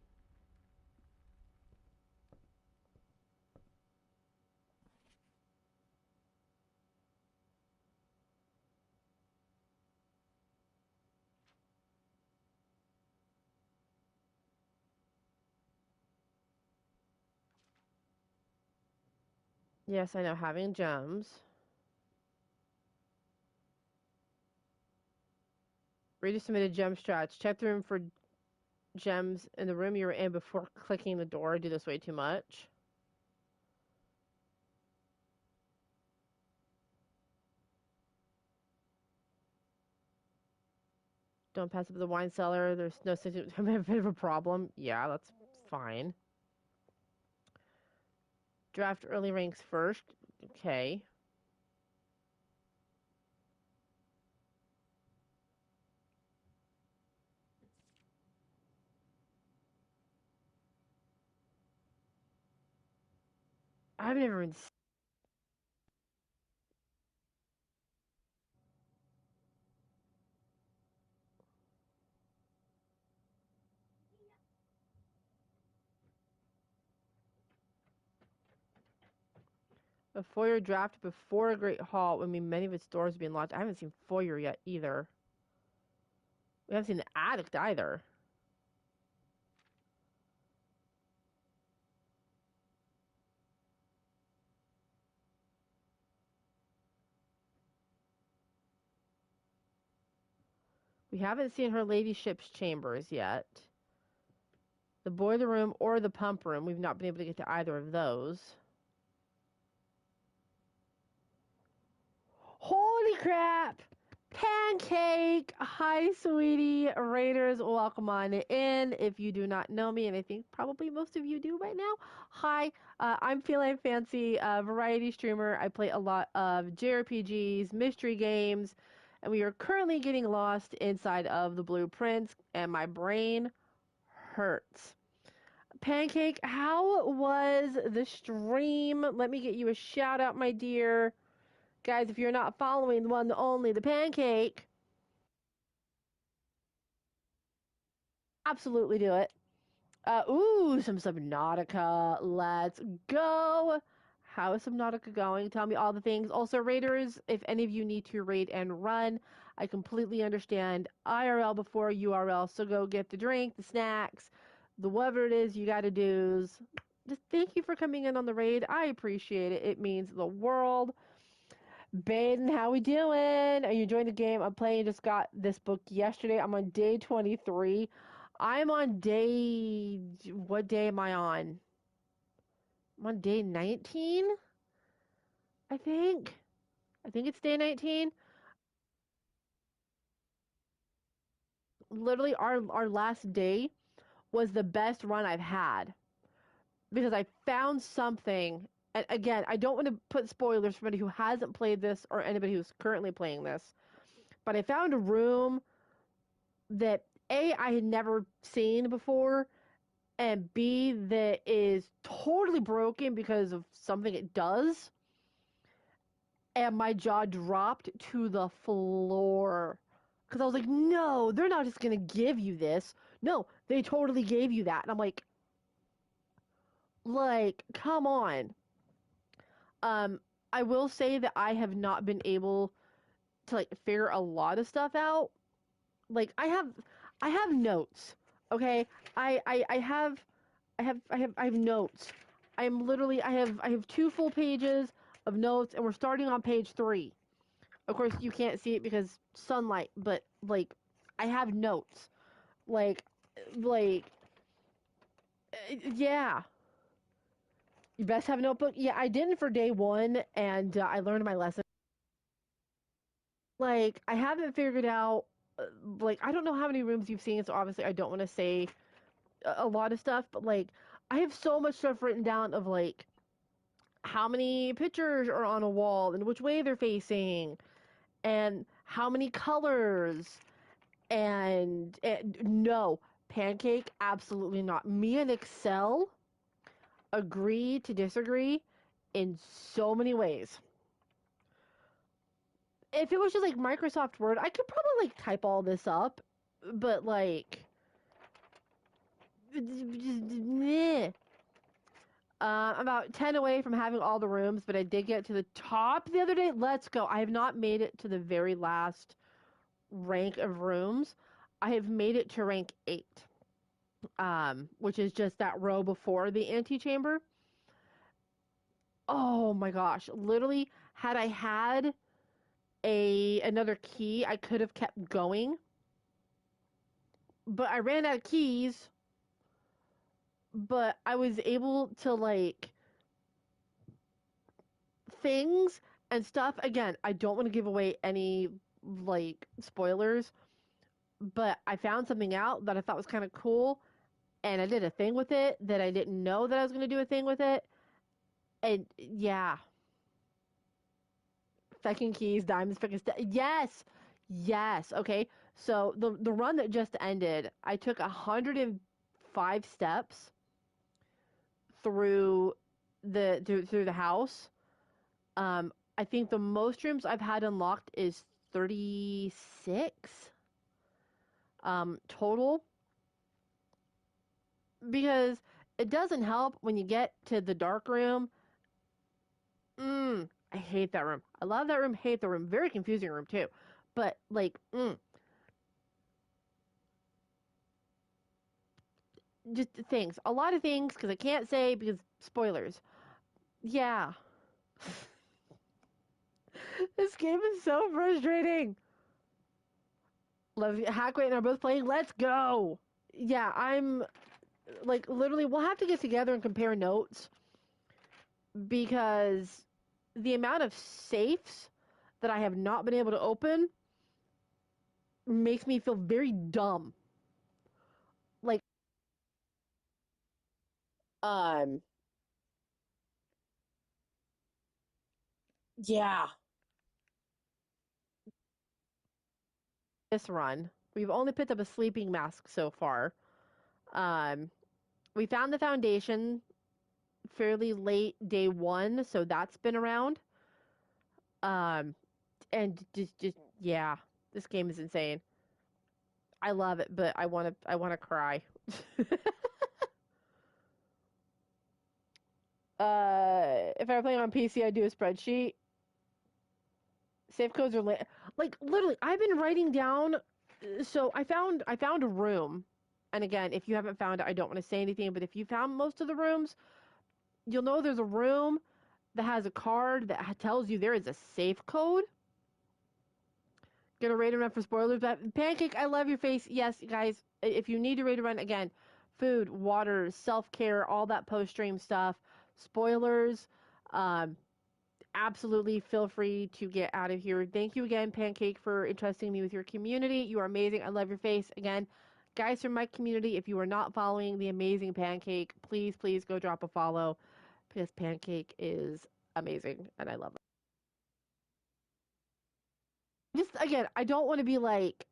Yes, I know, having gems. Read submitted gem strats. Check the room for gems in the room you were in before clicking the door. I do this way too much. Don't pass up the wine cellar. There's no such a bit of a problem. Yeah, that's fine. Draft early ranks first. Okay. I've never been. A foyer draft before a great hall would mean many of its doors being locked. I haven't seen foyer yet either. We haven't seen the attic either. We haven't seen her ladyship's chambers yet. The boiler room or the pump room. We've not been able to get to either of those. Holy crap! Pancake! Hi, sweetie. Raiders, welcome on in. If you do not know me, and I think probably most of you do right now, hi. I'm Feline Fancy, a variety streamer. I play a lot of JRPGs, mystery games, and we are currently getting lost inside of the blueprints, and my brain hurts. Pancake, how was the stream? Let me get you a shout out, my dear. Guys, if you're not following the one, the only, the Pancake, absolutely do it. Ooh, some Subnautica. Let's go. How is Subnautica going? Tell me all the things. Also, Raiders, if any of you need to raid and run, I completely understand IRL before URL. So go get the drink, the snacks, the whatever it is you got to do. Just thank you for coming in on the raid. I appreciate it. It means the world. Baden, how we doing? Are you enjoying the game? I'm playing. Just got this book yesterday. I'm on day 23. I'm on day. What day am I on? I'm on day 19. I think. I think it's day 19. Literally, our last day was the best run I've had because I found something. And again, I don't want to put spoilers for anybody who hasn't played this or anybody who's currently playing this. But I found a room that I had never seen before, and B, that is totally broken because of something it does, and my jaw dropped to the floor. Because I was like, no, they're not just going to give you this. No, they totally gave you that. And I'm like, come on. Um, I will say that I have not been able to like figure a lot of stuff out. Like I have notes. Okay, I have notes. I'm literally I have two full pages of notes, and we're starting on page 3. Of course, you can't see it because sunlight, but like I have notes. Like like yeah. You best have a notebook. Yeah, I didn't for day 1, and I learned my lesson. Like I haven't figured out. Like I don't know how many rooms you've seen, so obviously I don't want to say a lot of stuff, but like I have so much stuff written down of like how many pictures are on a wall and which way they're facing and how many colors and no, Pancake, absolutely not. Me and Excel agree to disagree in so many ways. If it was just like Microsoft Word, I could probably like type all this up, but like meh. About 10 away from having all the rooms, but I did get to the top the other day. Let's go. I have not made it to the very last rank of rooms. I have made it to rank 8, which is just that row before the antechamber. Oh my gosh. Literally, had I had another key, I could have kept going. But I ran out of keys, but I was able to like things and stuff. Again, I don't want to give away any like spoilers, but I found something out that I thought was kind of cool, and I did a thing with it that I didn't know that I was going to do a thing with it. And yeah, fecking keys, diamonds, fecking yes, yes. Okay, so the run that just ended, I took 105 steps through through the house. I think the most rooms I've had unlocked is 36 total, because it doesn't help when you get to the dark room. I hate that room. I love that room, hate the room. Very confusing room too. But like, just things. A lot of things because I can't say because spoilers. Yeah. This game is so frustrating. Love Hackway and I are both playing. Let's go. Yeah, I'm like literally we'll have to get together and compare notes because the amount of safes that I have not been able to open makes me feel very dumb. Like, um, yeah. This run, we've only picked up a sleeping mask so far. Um, we found the foundation fairly late day one, so that's been around. Um, and just yeah, this game is insane. I love it, but I wanna cry. If I were playing on PC, I'd do a spreadsheet. Safe codes are like literally. I've been writing down. So I found a room, and again, if you haven't found it, I don't want to say anything. But if you found most of the rooms, you'll know there's a room that has a card that tells you there is a safe code. Gonna rate a run for spoilers, but Pancake, I love your face. Yes, guys, if you need to rate a run again, food, water, self care, all that post stream stuff, spoilers. Um, Absolutely feel free to get out of here. Thank you again, Pancake, for entrusting me with your community. You are amazing. I love your face. Again, guys from my community, if you are not following the amazing Pancake, please go drop a follow because Pancake is amazing and I love it. Just again, I don't want to be like,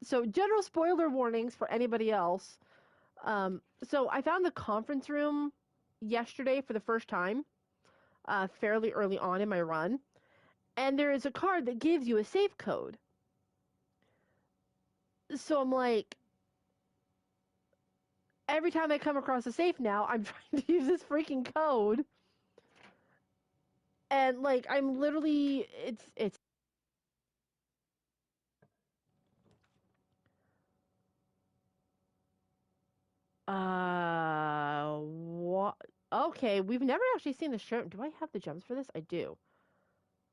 so general spoiler warnings for anybody else. So I found the conference room yesterday for the first time, fairly early on in my run, and there is a card that gives you a safe code. So I'm like, every time I come across a safe now, I'm trying to use this freaking code, and like I'm literally, it's. What? Okay, we've never actually seen the show. Do I have the gems for this? I do.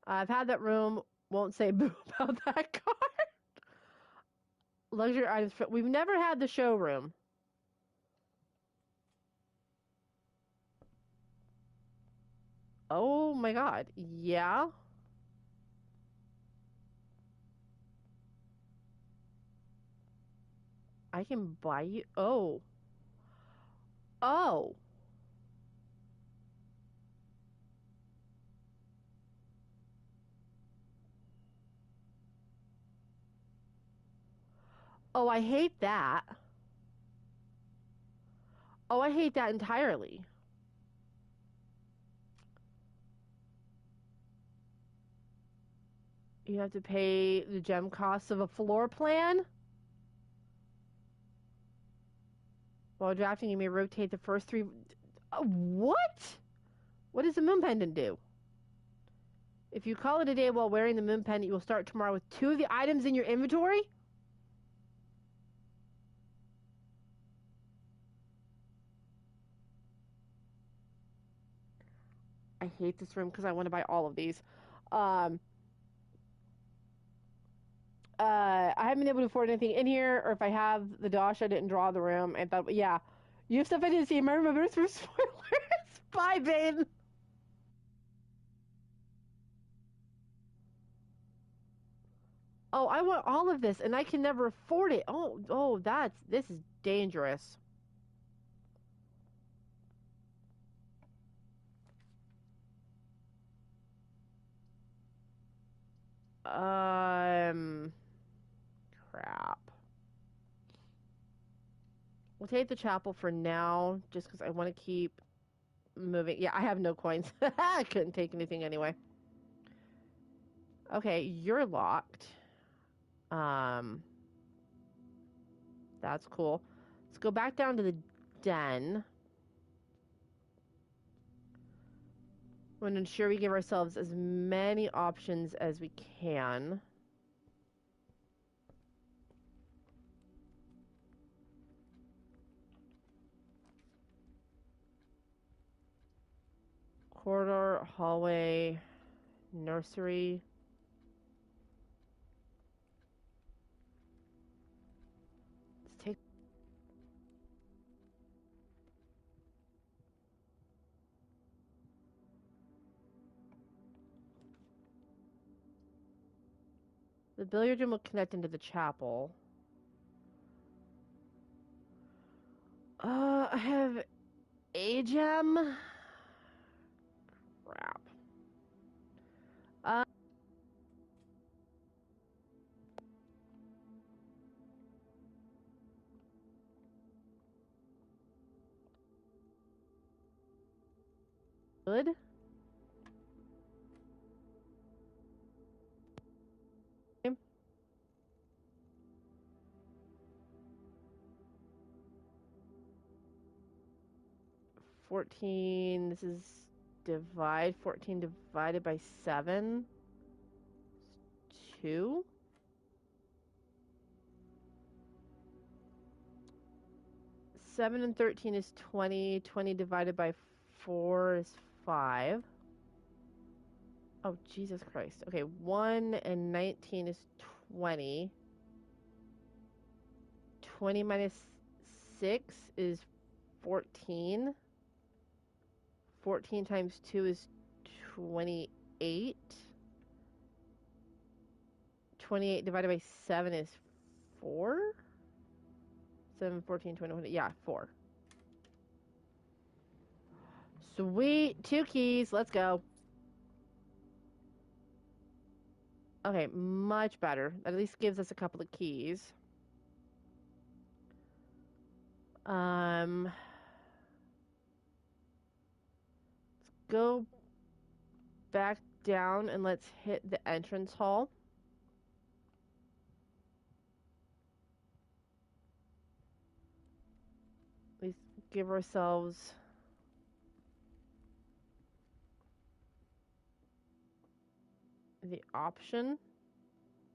I've had that room. Won't say boo about that card. Luxury items. We've never had the showroom. Oh my god. Yeah. I can buy you. Oh. Oh. Oh, I hate that. Oh, I hate that entirely. You have to pay the gem costs of a floor plan. While drafting, you may rotate the first three. What? What does the moon pendant do? If you call it a day while wearing the moon pendant, you will start tomorrow with two of the items in your inventory? I hate this room because I want to buy all of these. Um, I haven't been able to afford anything in here, or if I have the dosh, I didn't draw the room. I thought, yeah, you have stuff I didn't see. I remember through spoilers. Bye, babe. Oh, I want all of this, and I can never afford it. Oh, this is dangerous. Um, Crap. We'll take the chapel for now, just because I want to keep moving. Yeah, I have no coins. I couldn't take anything anyway. Okay, you're locked. Um, that's cool. Let's go back down to the den. I want to ensure we give ourselves as many options as we can. Corridor, hallway, nursery. Let's take. The billiard room will connect into the chapel. I have a gem. Crap. Uh, good. 14. This is divide. 14 divided by 7. 2. 7 and 13 is 20. 20 divided by 4 is 5. Oh, Jesus Christ. Okay, 1 and 19 is 20. 20 minus 6 is 14. 14 times 2 is 28. 28 divided by 7 is 4? 7, 14, 20. Yeah, 4. Sweet. 2 keys. Let's go. Okay, much better. That at least gives us a couple of keys. Let's go back down and let's hit the entrance hall. Let's give ourselves the option.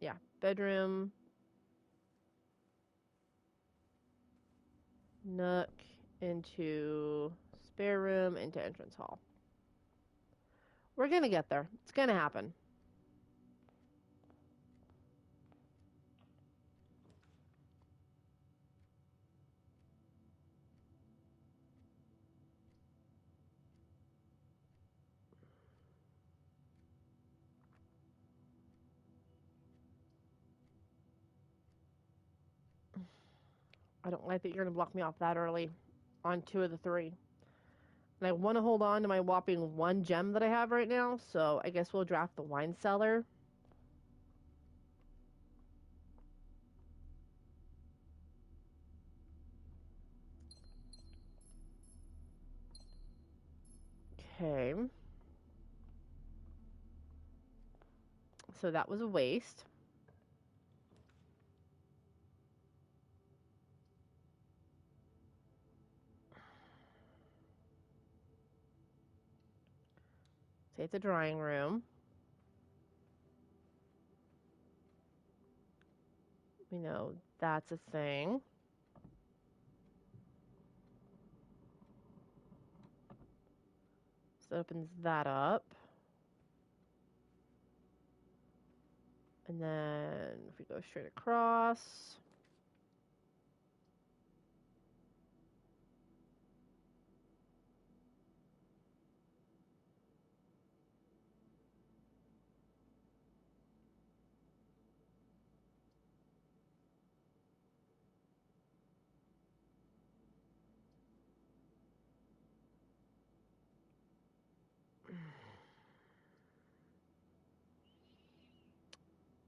Yeah, bedroom, nook, into spare room, into entrance hall. We're gonna get there. It's gonna happen. I don't like that you're gonna block me off that early on 2 of the 3. And I want to hold on to my whopping 1 gem that I have right now, so I guess we'll draft the wine cellar. Okay. So that was a waste. Say it's a drawing room. We know that's a thing. So that opens that up. And then if we go straight across.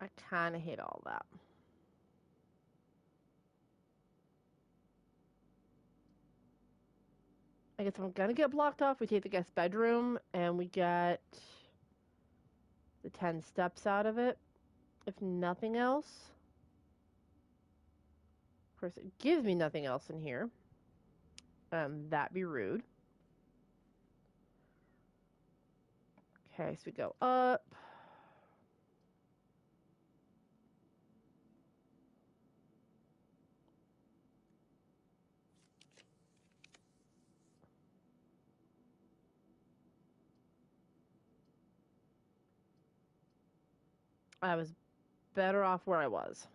I kind of hate all that. I guess I'm gonna get blocked off. We take the guest bedroom and we get the 10 steps out of it. If nothing else. Of course, it gives me nothing else in here. That'd be rude. Okay, so we go up. I was better off where I was.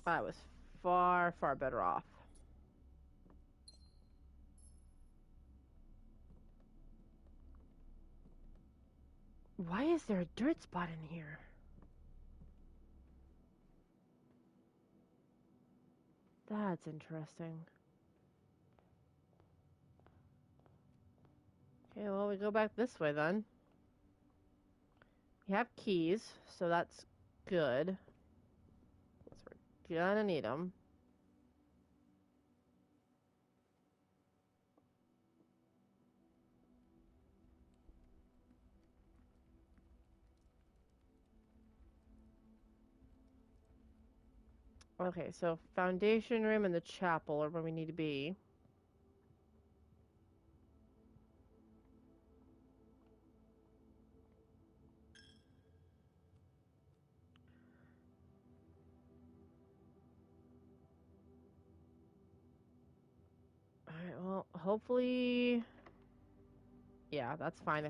I was far, far better off. Why is there a dirt spot in here? That's interesting. Okay, well, we go back this way then. We have keys, so that's good. We're gonna need them. Okay, so foundation room and the chapel are where we need to be. Alright, well, hopefully... Yeah, that's fine.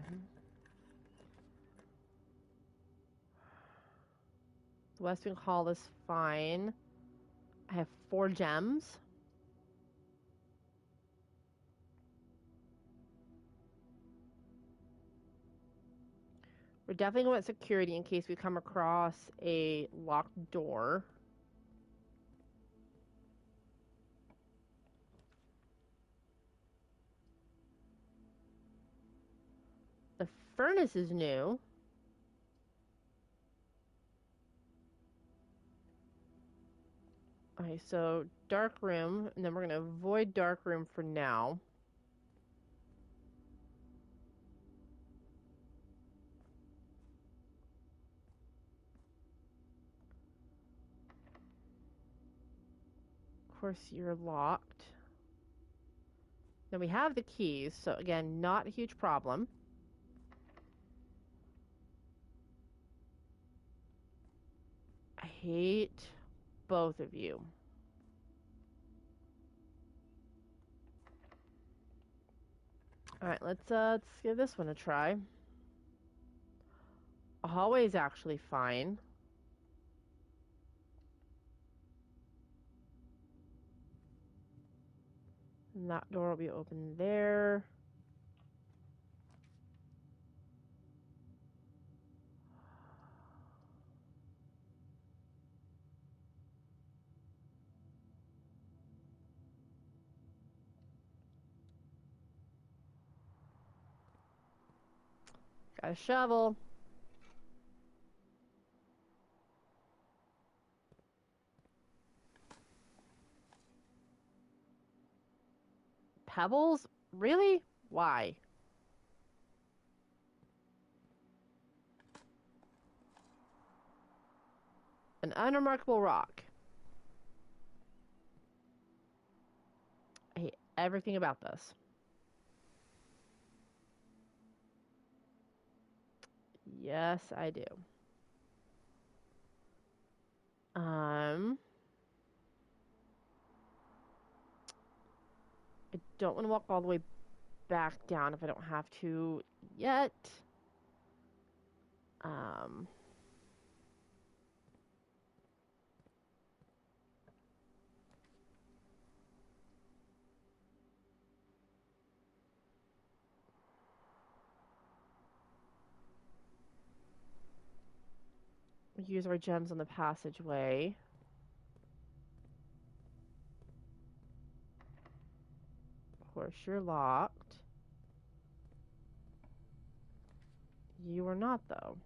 The West Wing Hall is fine. I have 4 gems. We're definitely going with security in case we come across a locked door. The furnace is new. Okay, so dark room, and then we're gonna avoid dark room for now. Of course, you're locked. Then we have the keys, so again, not a huge problem. I hate both of you. Alright, let's give this one a try. A hallway is actually fine. And that door will be open there. Got a shovel. Pebbles? Really? Why? An unremarkable rock. I hate everything about this. Yes, I do. I don't want to walk all the way back down if I don't have to yet. Um, use our gems on the passageway. Of course, you're locked. You are not, though.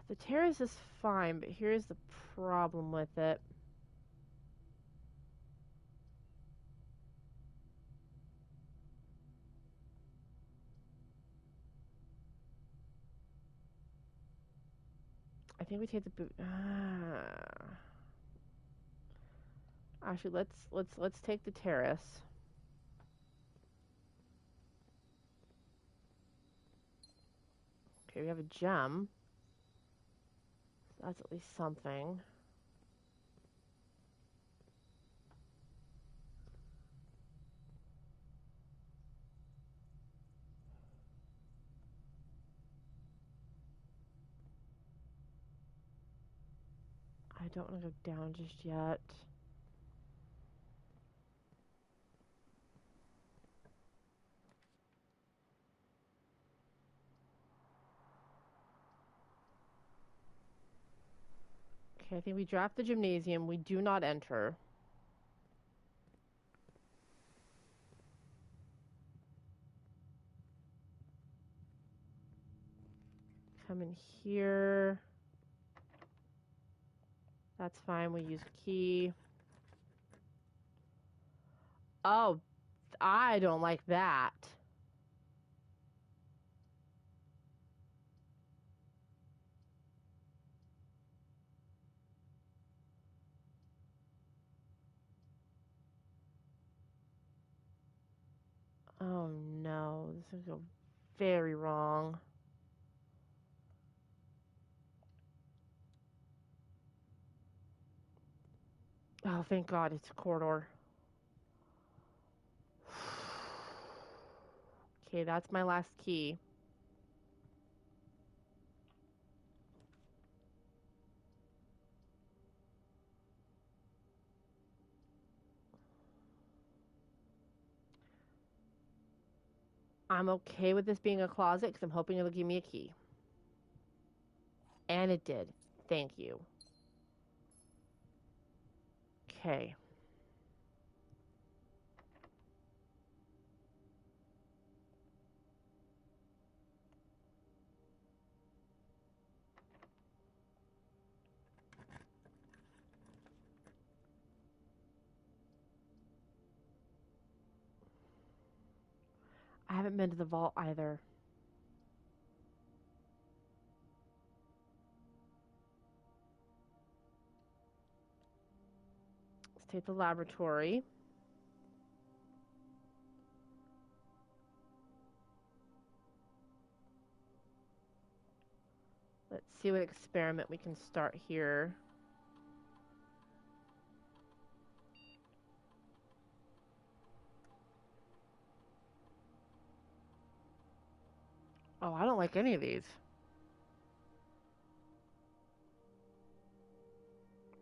The terrace is fine, but here's the problem with it. I think we take the boot. Actually, let's take the terrace. Okay, we have a gem. So that's at least something. I don't want to go down just yet. Okay, I think we draft the gymnasium. We do not enter. Come in here. That's fine. We use key. Oh, I don't like that. Oh no, this is going to go very wrong. Oh, thank God it's a corridor. Okay, that's my last key. I'm okay with this being a closet because I'm hoping it'll give me a key. And it did. Thank you. Okay. I haven't been to the vault either. Let's take the laboratory. Let's see what experiment we can start here. Oh, I don't like any of these.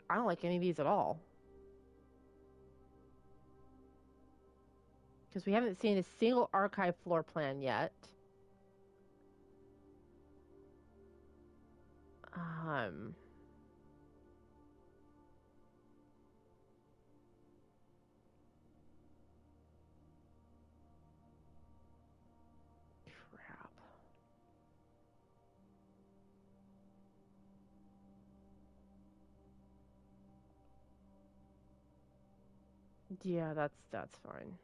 I don't like any of these at all. Because we haven't seen a single archive floor plan yet. Um... Crap. Yeah, that's fine.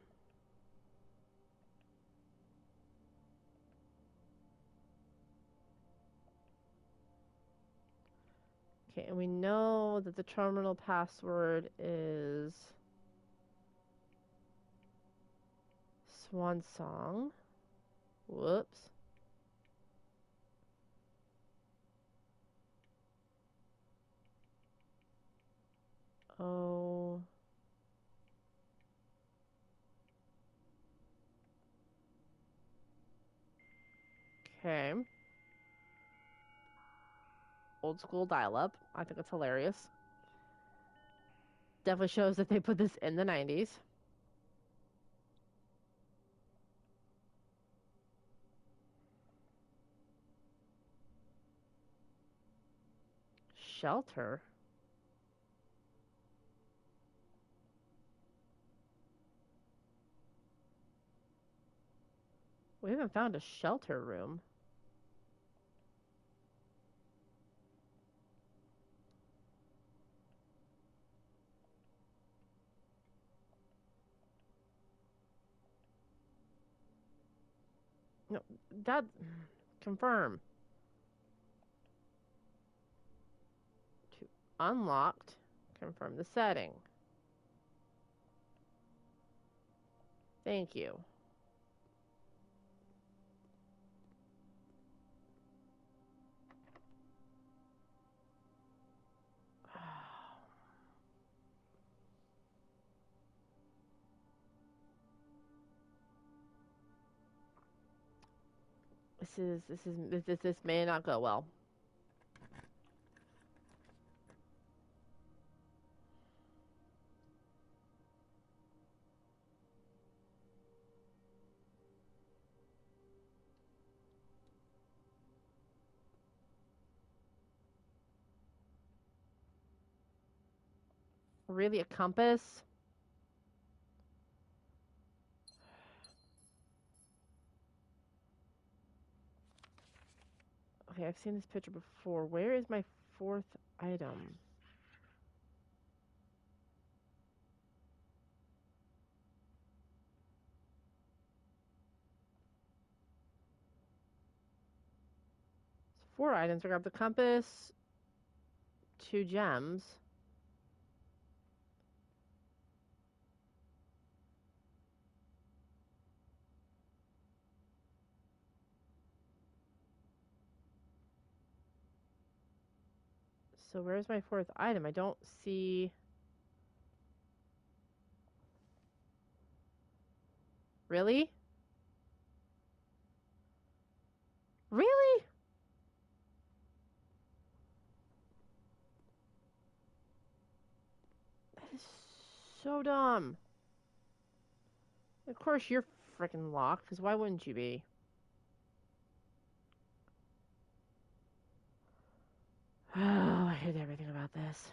Okay, and we know that the terminal password is Swan Song. Whoops. Oh. Okay. Old school dial-up. I think it's hilarious. Definitely shows that they put this in the 90s. Shelter. We haven't found a shelter room. No, that confirm. To unlocked. Confirm the setting. Thank you. This may not go well. Really, a compass? Okay, I've seen this picture before. Where is my fourth item? It's 4 items. I grabbed the compass, 2 gems. So where's my fourth item? I don't see... Really? Really? That is so dumb. Of course you're freaking locked, because why wouldn't you be? Oh, I hate everything about this.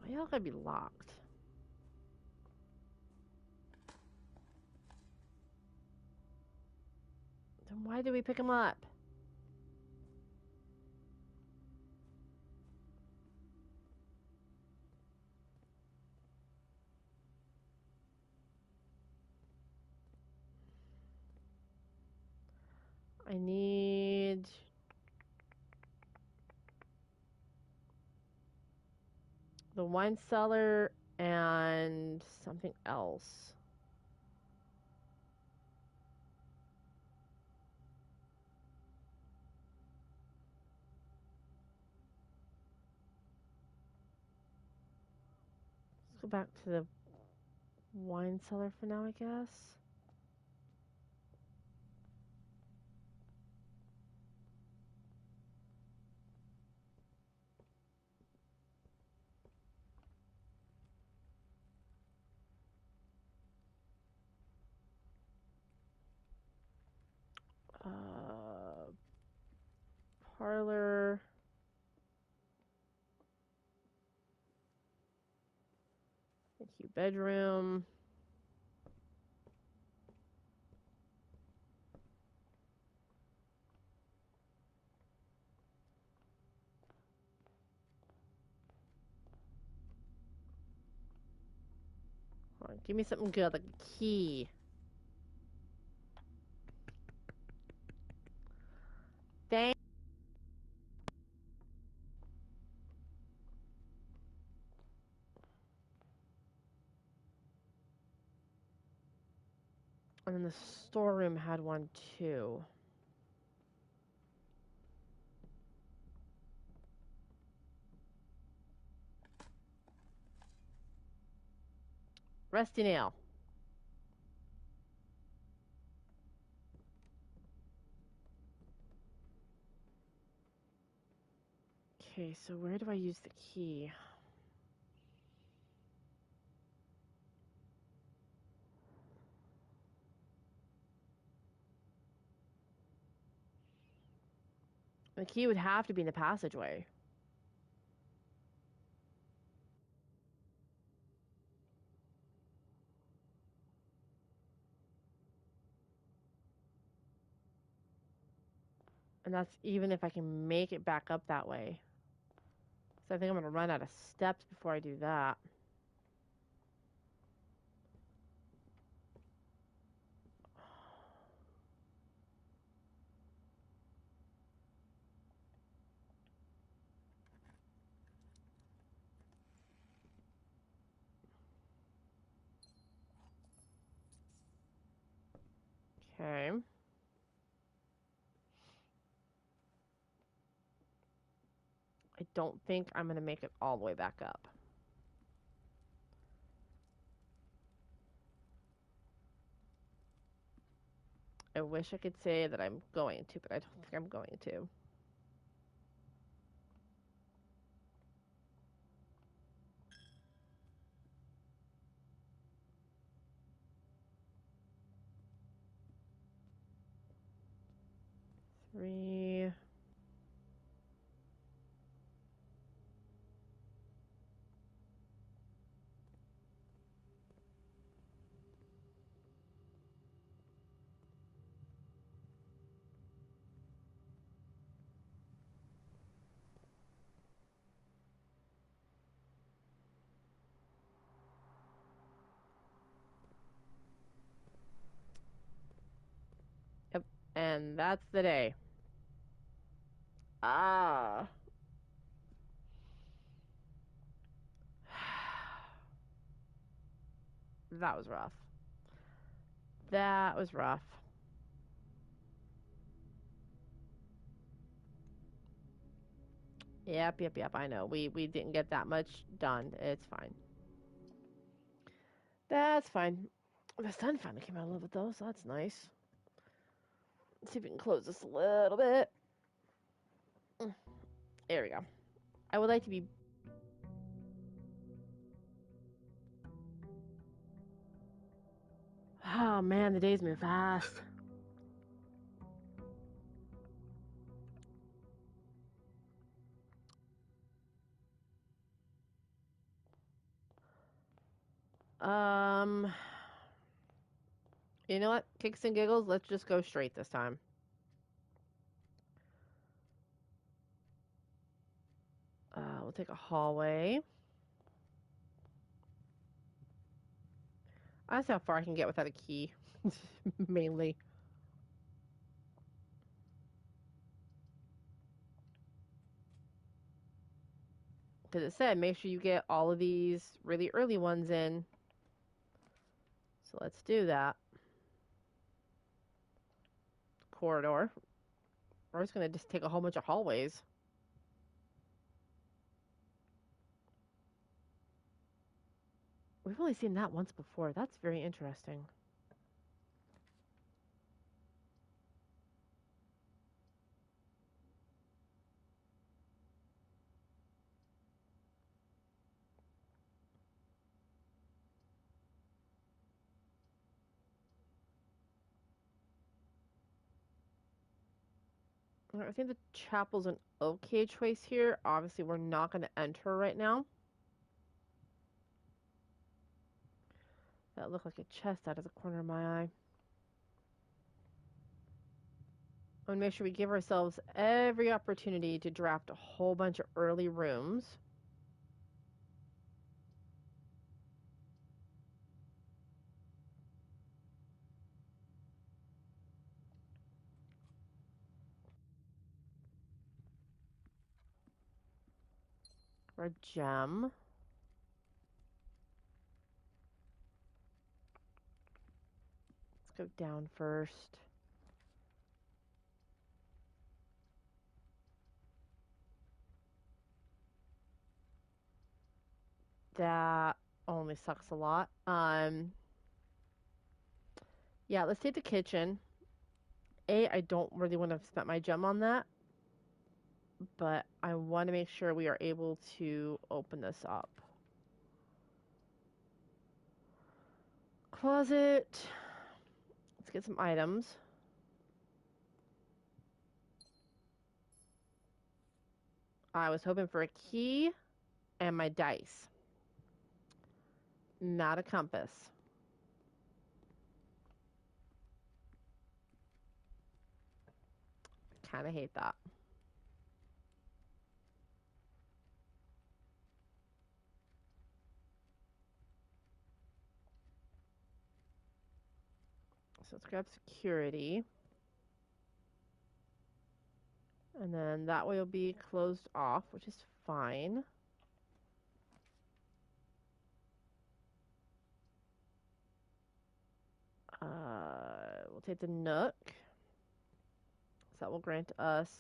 Why y'all gotta be locked? Then why do we pick them up? I need... the wine cellar and something else. Let's go back to the wine cellar for now, I guess. Parlor. Thank you, bedroom. Come on, give me something good, like a key. Thank. And then the storeroom had one too. Rusty nail. Okay, so where do I use the key? The key would have to be in the passageway. And that's even if I can make it back up that way. So I think I'm going to run out of steps before I do that. Okay. I don't think I'm going to make it all the way back up. I wish I could say that I'm going to, but I don't think I'm going to. Three. Yep. And that's the day. Ah. That was rough. That was rough. Yep. I know. We didn't get that much done. It's fine. That's fine. The sun finally came out a little bit though, so that's nice. Let's see if we can close this a little bit. There we go. I would like to be. Oh man, the days move fast. Um, you know what? Kicks and giggles. Let's just go straight this time. We'll take a hallway. I don't see how far I can get without a key, mainly. Because it said make sure you get all of these really early ones in. So let's do that. Corridor. We're just going to just take a whole bunch of hallways. We've only seen that once before. That's very interesting. I think the chapel's an okay choice here. Obviously, we're not going to enter right now. That looked like a chest out of the corner of my eye. I want to make sure we give ourselves every opportunity to draft a whole bunch of early rooms. For a gem. Let's go down first. That only sucks a lot. Yeah, let's take the kitchen. I don't really want to spend my gem on that, but I want to make sure we are able to open this up. Closet. Let's get some items. I was hoping for a key and my dice. Not a compass. Kind of hate that. So let's grab security. And then that way will be closed off, which is fine. We'll take the Nook. So that will grant us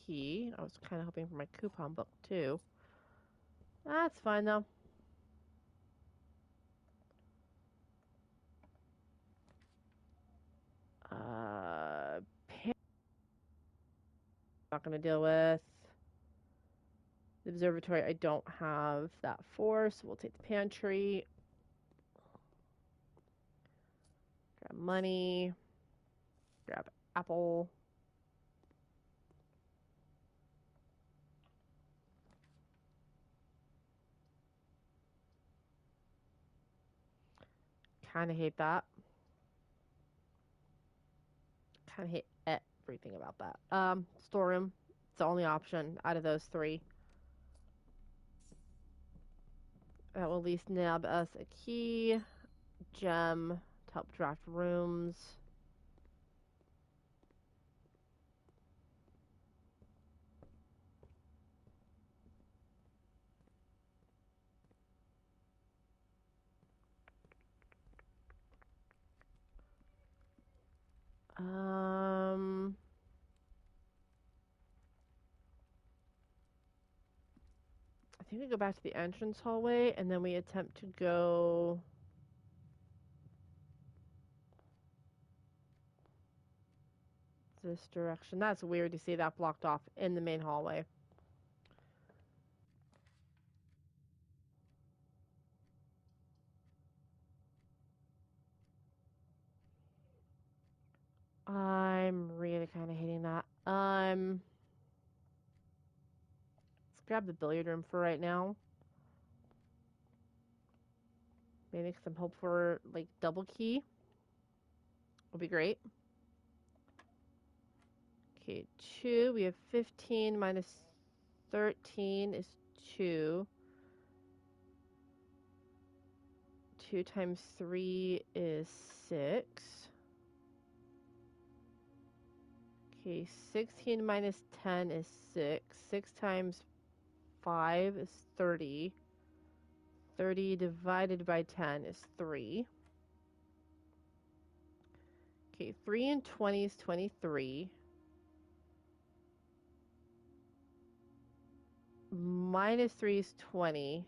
key. I was kind of hoping for my coupon book too. That's fine though. Not going to deal with. The observatory, I don't have that for, so we'll take the pantry. Grab money. Grab apple. Kind of hate that. Kind of hate everything about that. Storeroom. It's the only option out of those three. That will at least nab us a key, gem, to help draft rooms. I think we go back to the entrance hallway and then we attempt to go this direction. That's weird to see that blocked off in the main hallway. I'm really kind of hating that. Let's grab the billiard room for right now. Maybe because I'm hoping for like double key. Will be great. Okay, 2. We have 15 minus 13 is 2. 2 times 3 is 6. Okay, 16 minus 10 is 6. 6 times 5 is 30. 30 divided by 10 is 3. Okay, 3 and 20 is 23. Minus 3 is 20.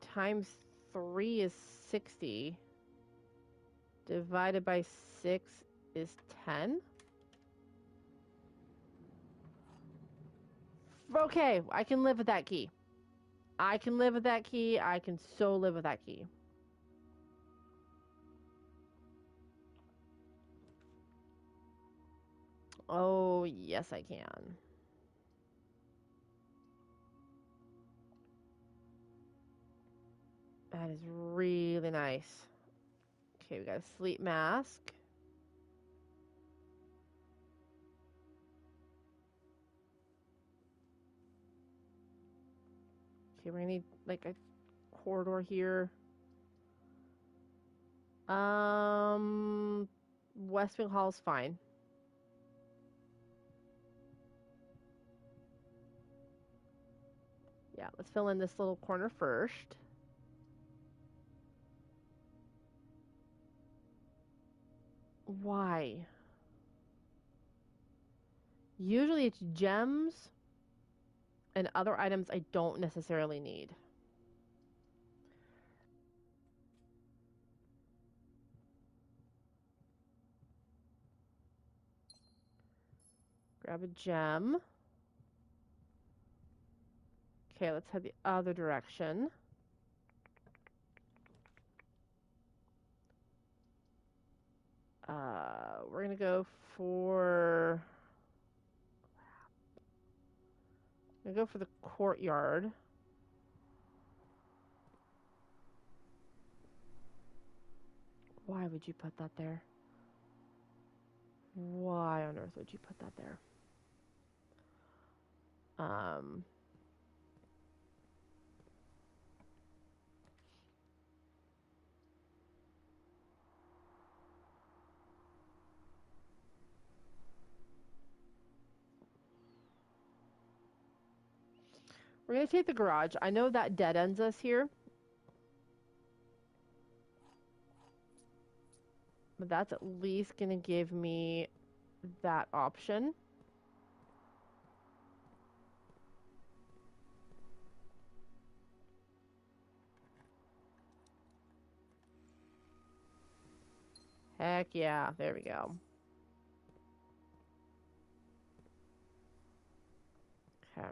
Times 3 is 60. Divided by 6 is 10. Okay, I can live with that key. I can live with that key. I can so live with that key. Oh, yes, I can. That is really nice. Okay, we got a sleep mask. Okay, we're gonna need like a corridor here. Westwing Hall is fine. Yeah, let's fill in this little corner first. Why? Usually it's gems and other items I don't necessarily need. Grab a gem. Okay, let's head the other direction. We're gonna go for go for the courtyard. Why would you put that there? Why on earth would you put that there? We're gonna take the garage. I know that dead ends us here. But that's at least gonna give me that option. Heck yeah, there we go. Okay.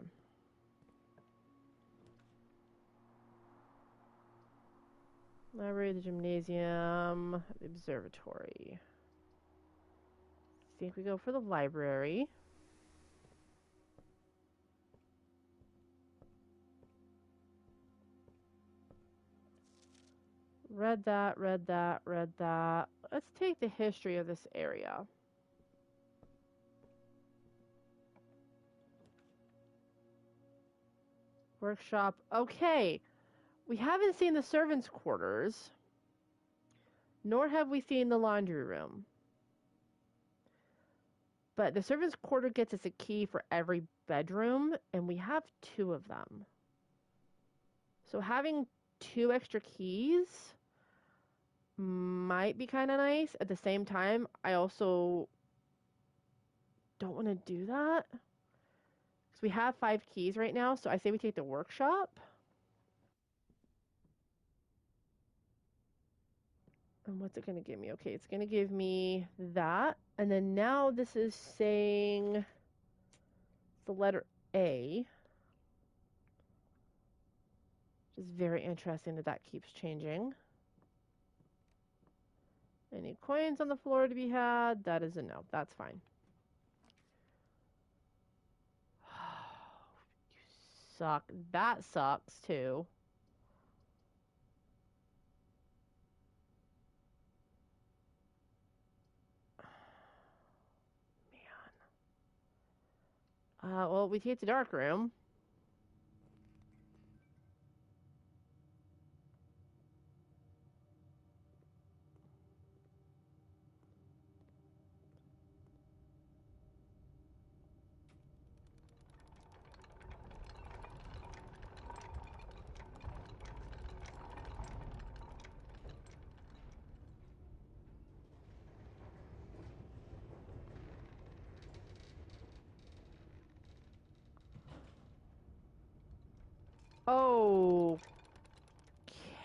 Library, the gymnasium, the observatory. I think we go for the library. Read that, read that, read that. Let's take the history of this area. Workshop. Okay. We haven't seen the servants' quarters, nor have we seen the laundry room. But the servants' quarter gets us a key for every bedroom, and we have 2 of them. So having 2 extra keys might be kind of nice. At the same time, I also don't want to do that. Because we have 5 keys right now, so I say we take the workshop. And what's it going to give me? Okay, it's going to give me that. And then now this is saying the letter A. Which is very interesting that that keeps changing. Any coins on the floor to be had? That is a no. That's fine. You suck. That sucks too. Well, we take the dark room.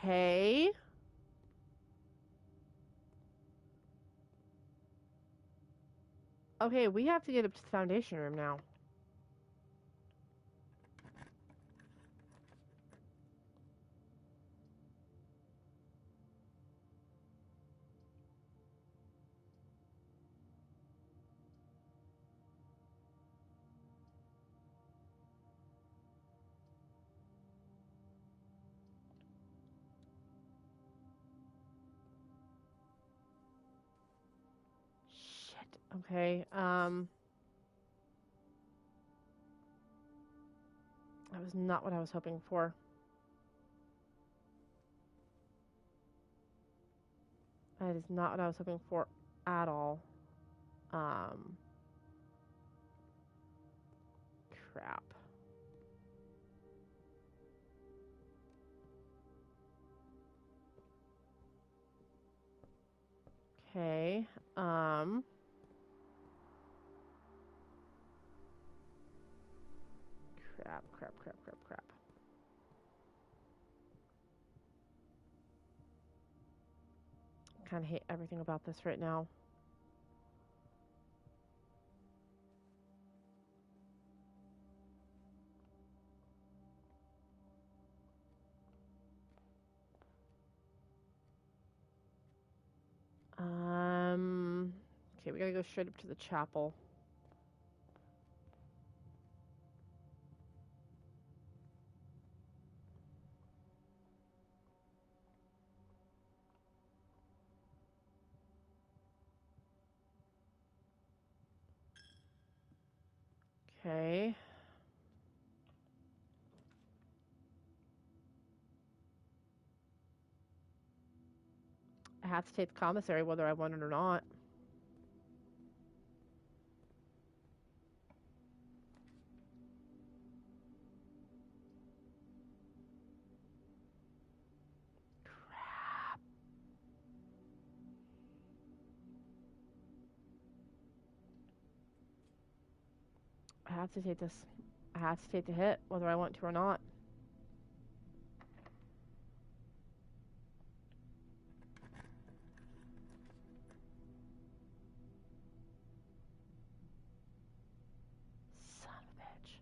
Okay. Okay, we have to get up to the foundation room now. Shit. Okay. That was not what I was hoping for. That is not what I was hoping for at all. Crap. Okay. Crap. Kind of hate everything about this right now. Okay, we gotta go straight up to the chapel. Okay. I have to take the commissary whether I want it or not. Crap. I have to take this. I have to take the hit whether I want to or not. Son of a bitch.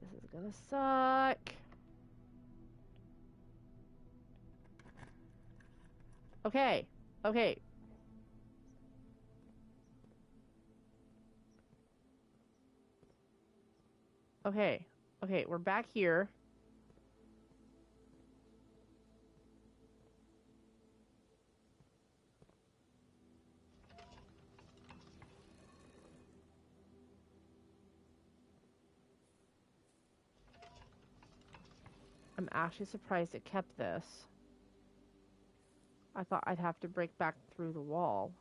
This is gonna suck. Okay. Okay. Okay. Okay, we're back here. I'm actually surprised it kept this. I thought I'd have to break back through the wall.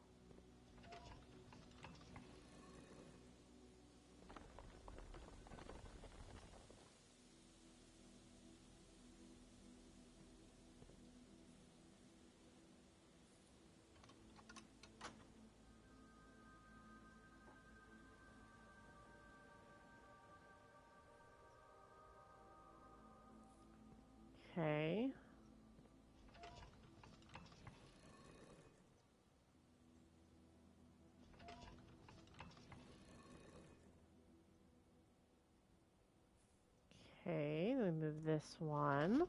Okay. Okay, let me move this one.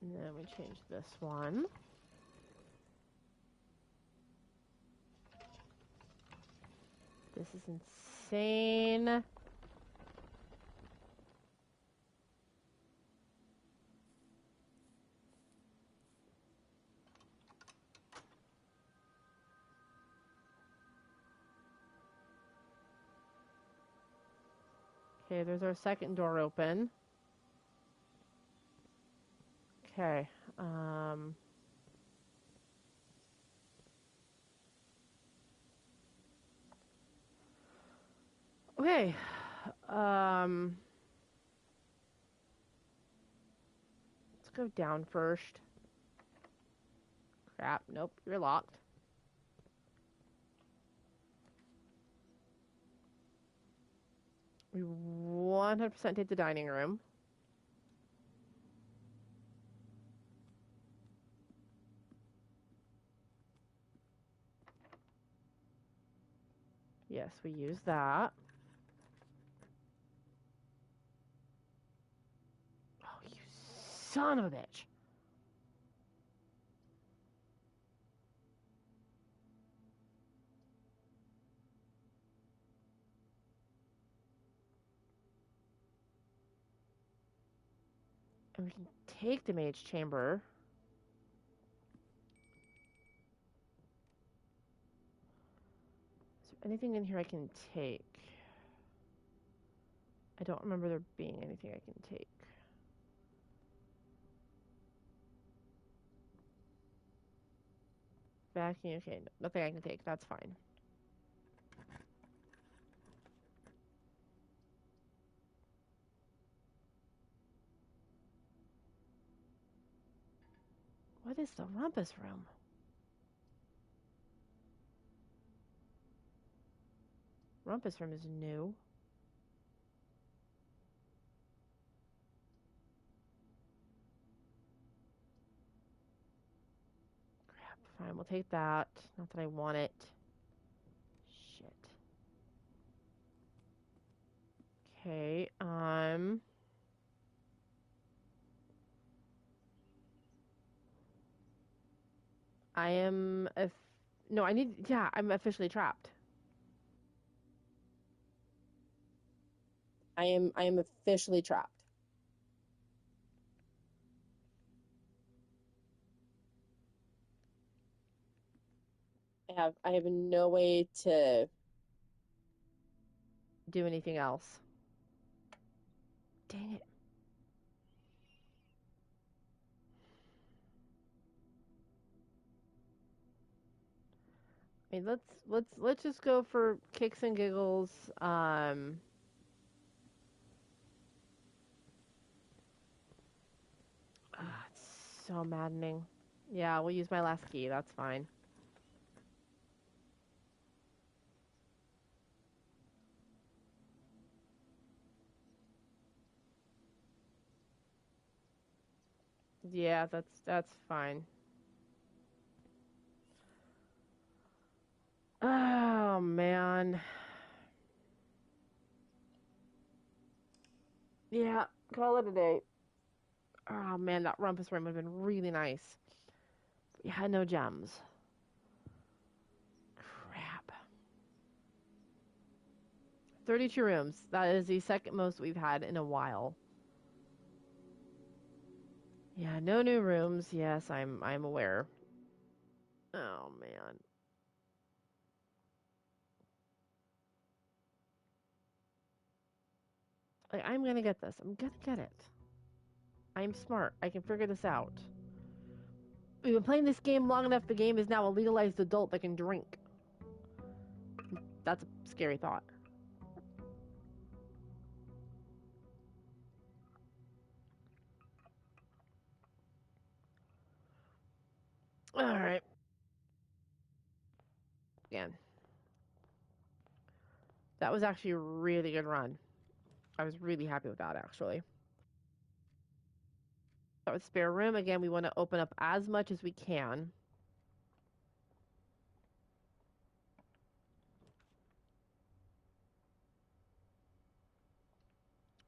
And then we change this one. This is insane. Okay, there's our second door open. Okay. Okay. Let's go down first. Crap. Nope, you're locked. We 100% take the dining room. Yes, we use that. Oh, you son of a bitch. And we can take the mage chamber. Is there anything in here I can take? I don't remember there being anything I can take. Vacuum, okay, nothing I can take. That's fine. What is the rumpus room? Rumpus room is new. Crap, fine, we'll take that. Not that I want it. Shit. Okay, I am. No, I need. Yeah, I'm officially trapped. I am officially trapped. I have no way to do anything else. Dang it. I mean, let's just go for kicks and giggles. It's so maddening. Yeah, we'll use my last key. That's fine. Yeah, that's fine. Oh man. Yeah, call it a day. Oh man, that rumpus room would have been really nice. We had no gems. Crap. 32 rooms. That is the second most we've had in a while. Yeah, no new rooms. Yes, I'm aware. Oh man. Like, I'm gonna get this. I'm gonna get it. I'm smart. I can figure this out. We've been playing this game long enough. The game is now a legalized adult that can drink. That's a scary thought. All right. Again, that was actually a really good run. I was really happy with that actually. That was spare room. Again, we want to open up as much as we can.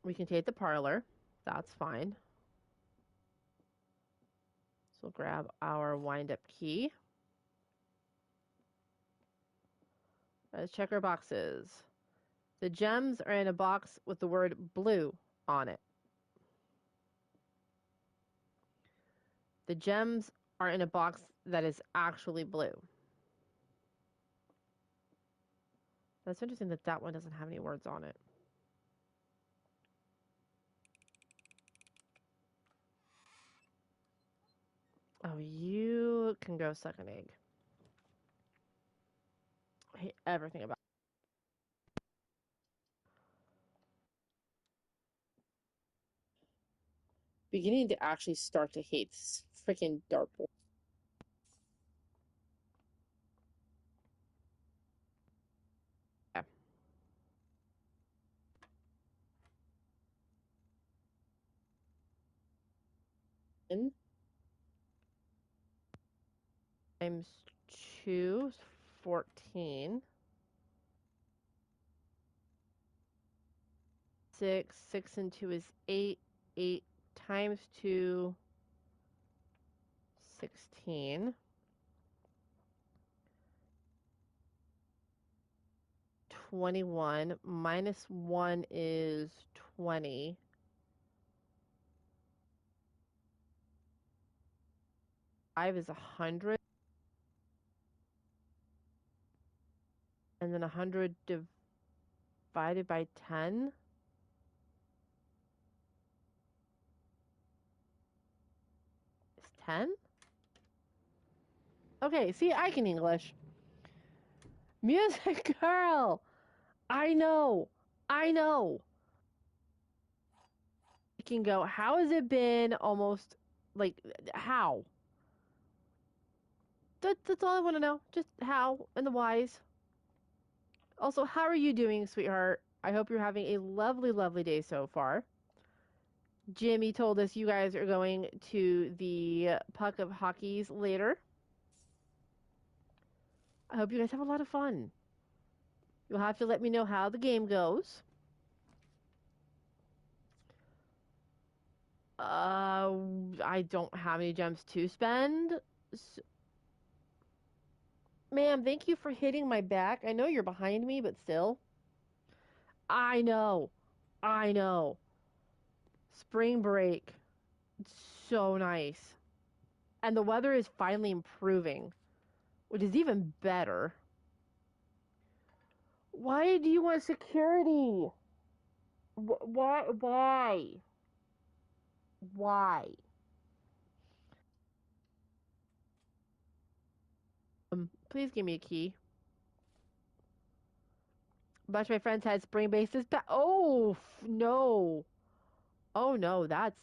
We can take the parlor. That's fine. So we'll grab our wind up key. Let's check our boxes. The gems are in a box with the word blue on it. The gems are in a box that is actually blue. That's interesting that that one doesn't have any words on it. Oh, you can go suck an egg. I hate everything about it. Beginning to actually start to hate this freaking dartboard. Yeah. And times 2 is 14. 6 and 2 is 8. 8 times 2, 16. 21 minus 1 is 20. 5 is 100. And then 100 divided by 10 is 10? Okay, see, I can English. Music girl! I know! I know! I can go, how has it been almost, like, how? That's all I want to know. Just how and the whys. Also, how are you doing, sweetheart? I hope you're having a lovely, lovely day so far. Jimmy told us you guys are going to the Puck of Hockeys later. I hope you guys have a lot of fun. You'll have to let me know how the game goes. I don't have any gems to spend. Ma'am, thank you for hitting my back. I know you're behind me, but still. I know. I know. Spring break. It's so nice. And the weather is finally improving, which is even better. Why do you want security? Why? Why? Why? Please give me a key. A bunch of my friends had spring bases. Oh no! Oh no! That's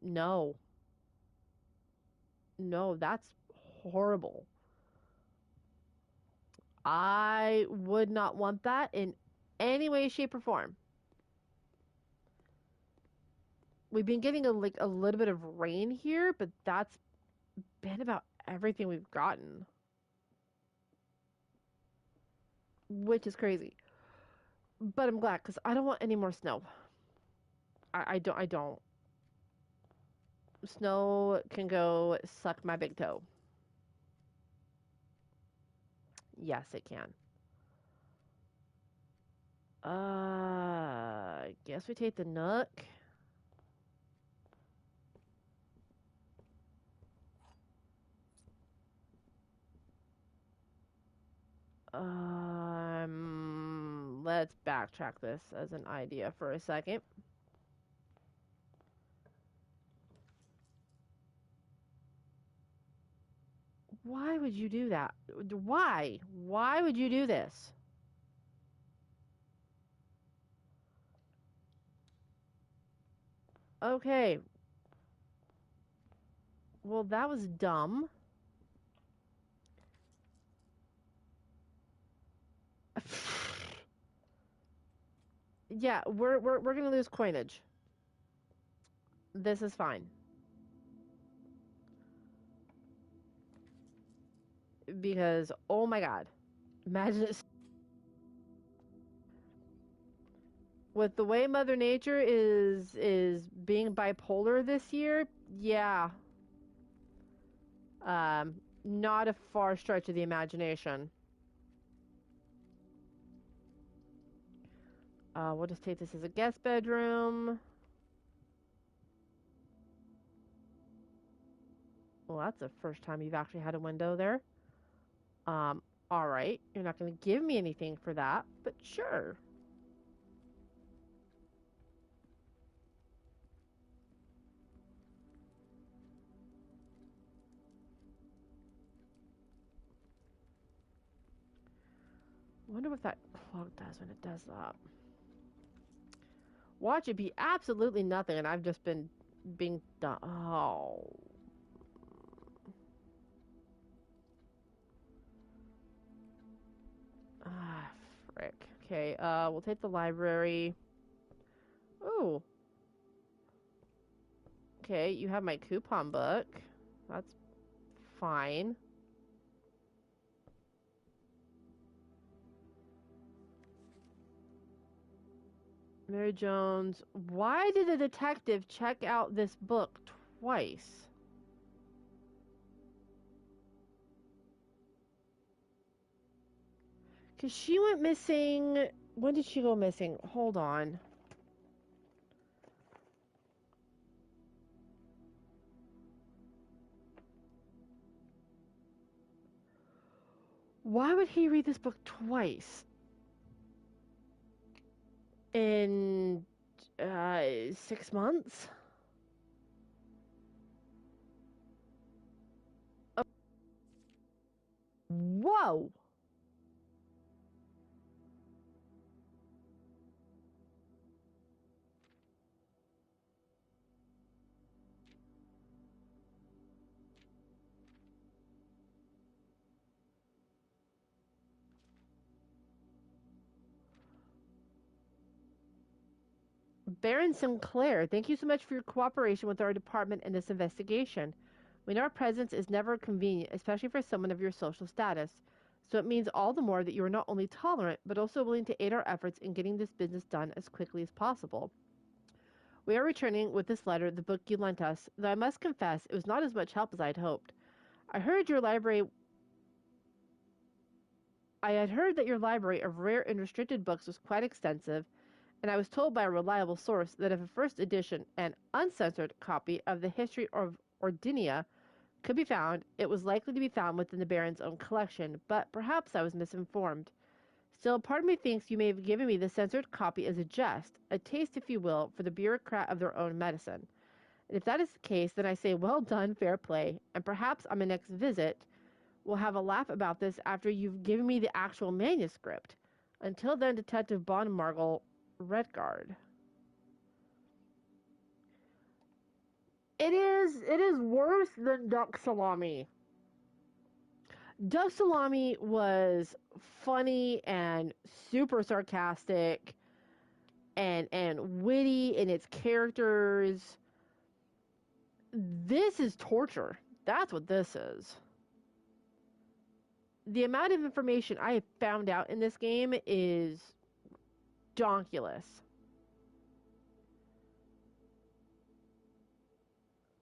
no, no. That's horrible. I would not want that in any way, shape, or form. We've been getting a little bit of rain here, but that's been about everything we've gotten, which is crazy. But I'm glad because I don't want any more snow. I don't. I don't. Snow can go suck my big toe. Yes, it can. I guess we take the Nook. Let's backtrack this as an idea for a second. Why would you do that? Why? Why would you do this? Okay. Well, that was dumb. Yeah, we're gonna lose coinage. This is fine. Because oh my god. Imagine it with the way Mother Nature is being bipolar this year, yeah. Not a far stretch of the imagination. We'll just take this as a guest bedroom. Well, that's the first time you've actually had a window there. Um, all right. You're not going to give me anything for that, but sure. Wonder what that clock does when it does that. Watch it be absolutely nothing, and I've just been being done. Oh. Ah, frick. Okay, we'll take the library. Ooh. Okay, you have my coupon book. That's fine. Mary Jones. Why did the detective check out this book twice? Because she went missing. When did she go missing? Hold on. Why would he read this book twice? In 6 months? Oh, whoa! Baron Sinclair, thank you so much for your cooperation with our department in this investigation. We know our presence is never convenient, especially for someone of your social status. So it means all the more that you are not only tolerant, but also willing to aid our efforts in getting this business done as quickly as possible. We are returning with this letter the book you lent us, though I must confess it was not as much help as I had hoped. I heard your library I had heard that your library of rare and restricted books was quite extensive, and I was told by a reliable source that if a first edition and uncensored copy of the history of Ordinia could be found, it was likely to be found within the Baron's own collection, but perhaps I was misinformed. Still, part of me thinks you may have given me the censored copy as a jest, a taste, if you will, for the bureaucrat of their own medicine. And if that is the case, then I say well done, fair play, and perhaps on my next visit we'll have a laugh about this after you've given me the actual manuscript. Until then, Detective Bon Margle, Redguard. It is worse than Duck Salami. Duck Salami was funny and super sarcastic and witty in its characters. This is torture. That's what this is. The amount of information I have found out in this game is donkulous.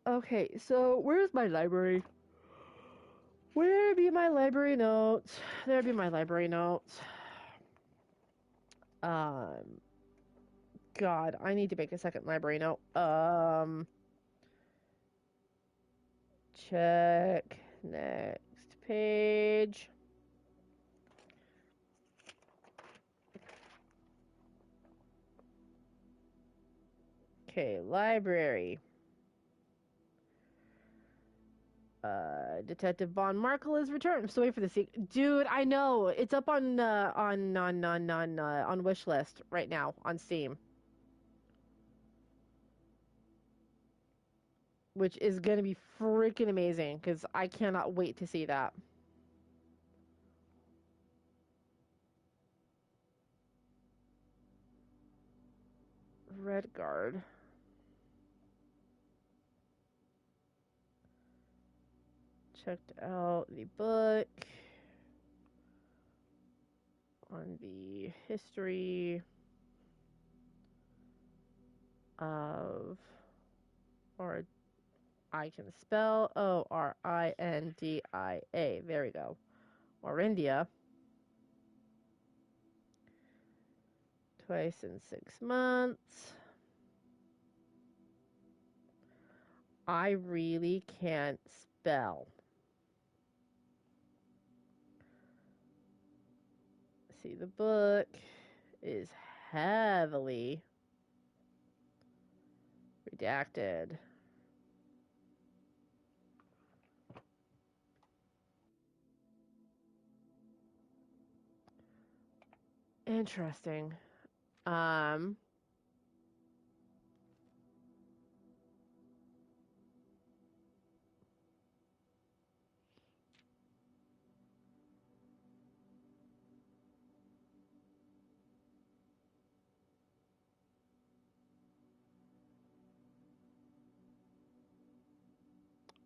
Okay, so where's my library? Where be my library notes? There be my library notes. God, I need to make a second library note. Check next page. Okay, library. Detective Bon Markle is returned. I'm still waiting for the sequel. Dude, I know. It's up on wishlist right now on Steam. Which is gonna be freaking amazing, because I cannot wait to see that. Redguard. Checked out the book on the history of, or I can spell Orindia. There we go. Orindia. Twice in 6 months. I really can't spell. See, the book is heavily redacted. Interesting.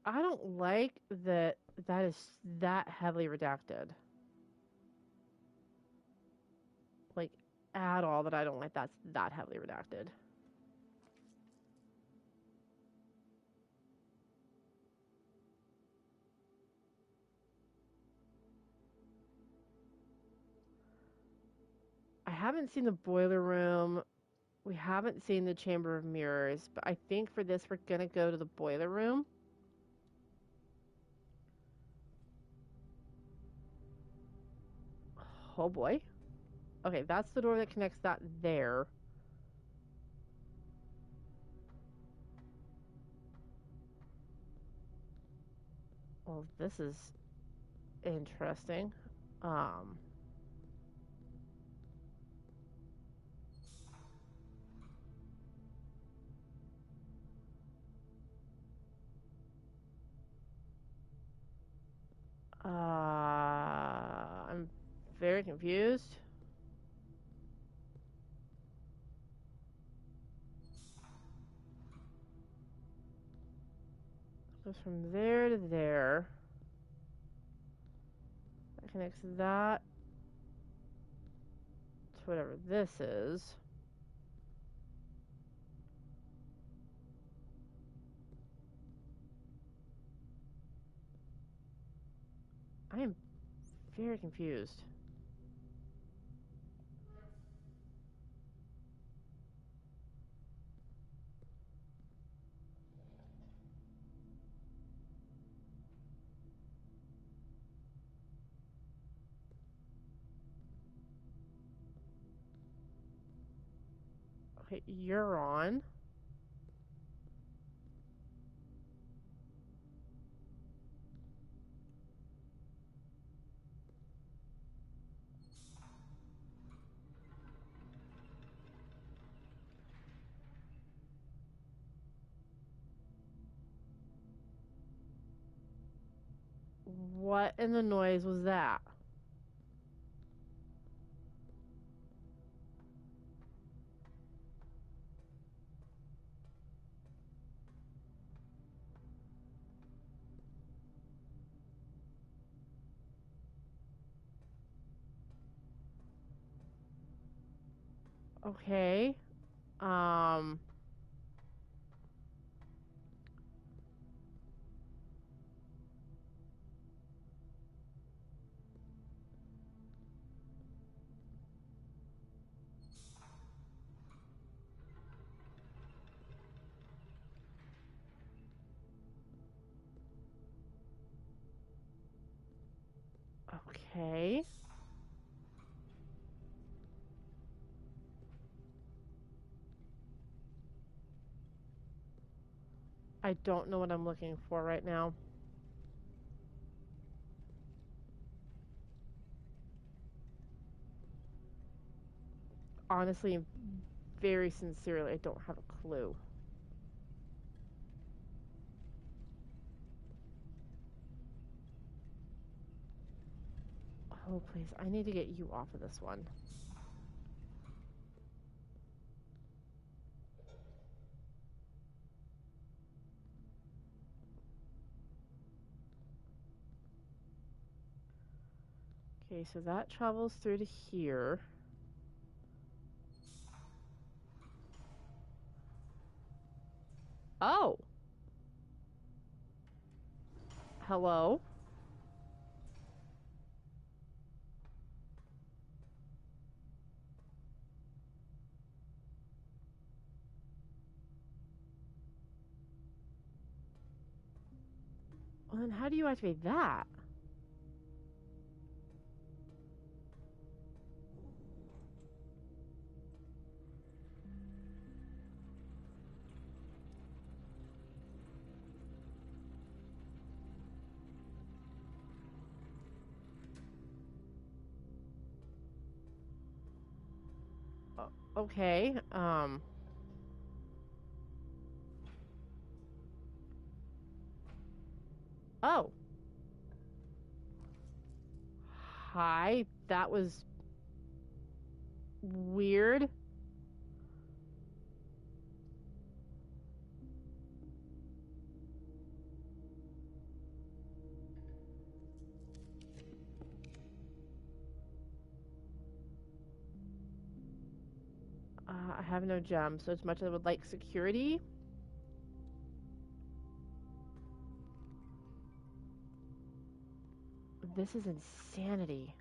I don't like that is that heavily redacted. Like, at all, that I don't like that's that heavily redacted. I haven't seen the boiler room. We haven't seen the Chamber of Mirrors, but I think for this we're gonna go to the boiler room. Oh boy. Okay, that's the door that connects that there. Well, this is interesting. Um, I'm very confused. Goes from there to there. That connects that to whatever this is. I am very confused. Put you're on. What in the noise was that? Okay. Um. Okay. I don't know what I'm looking for right now. Honestly, very sincerely, I don't have a clue. Oh, please. I need to get you off of this one. Okay, so that travels through to here. Oh! Hello? Well, then how do you activate that? Okay, Oh! Hi, that was weird. I have no gems, so as much as I would like security. This is insanity.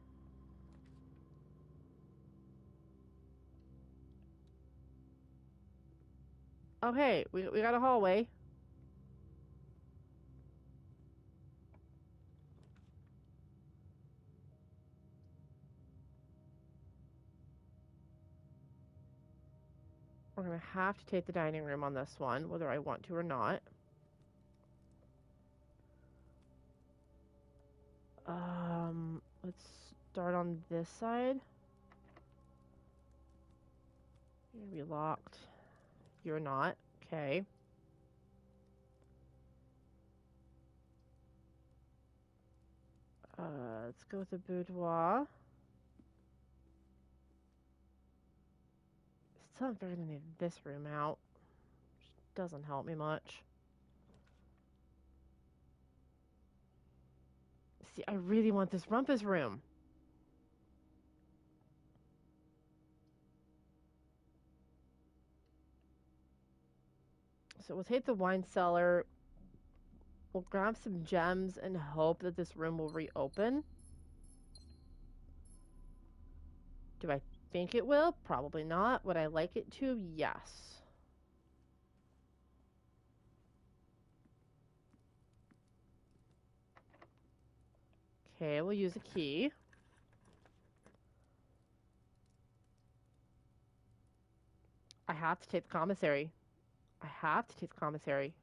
Okay, we got a hallway. We're gonna have to take the dining room on this one, whether I want to or not. Let's start on this side. You're gonna be locked. You're not. Okay. Let's go with the boudoir. Still haven't figured any of this room out. Which doesn't help me much. See, I really want this rumpus room. So we'll take the wine cellar. We'll grab some gems and hope that this room will reopen. Do I think it will? Probably not. Would I like it to? Yes. Okay, we'll use a key. I have to take the commissary. I have to take the commissary.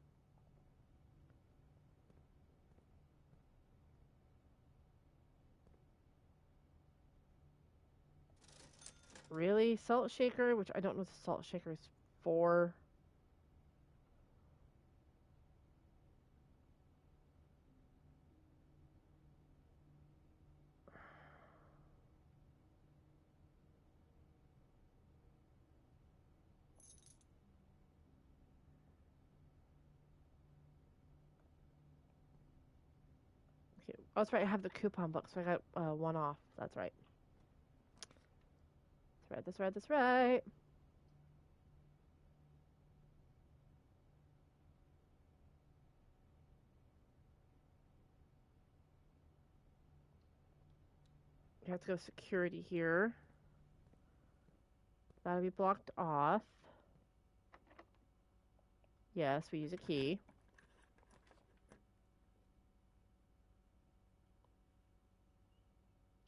Really? Salt shaker, which I don't know what the salt shaker is for. Okay. Oh, that's right. I have the coupon book, so I got one off. That's right. That's right. That's right. That's right. We have to go security here. That'll be blocked off. Yes, we use a key.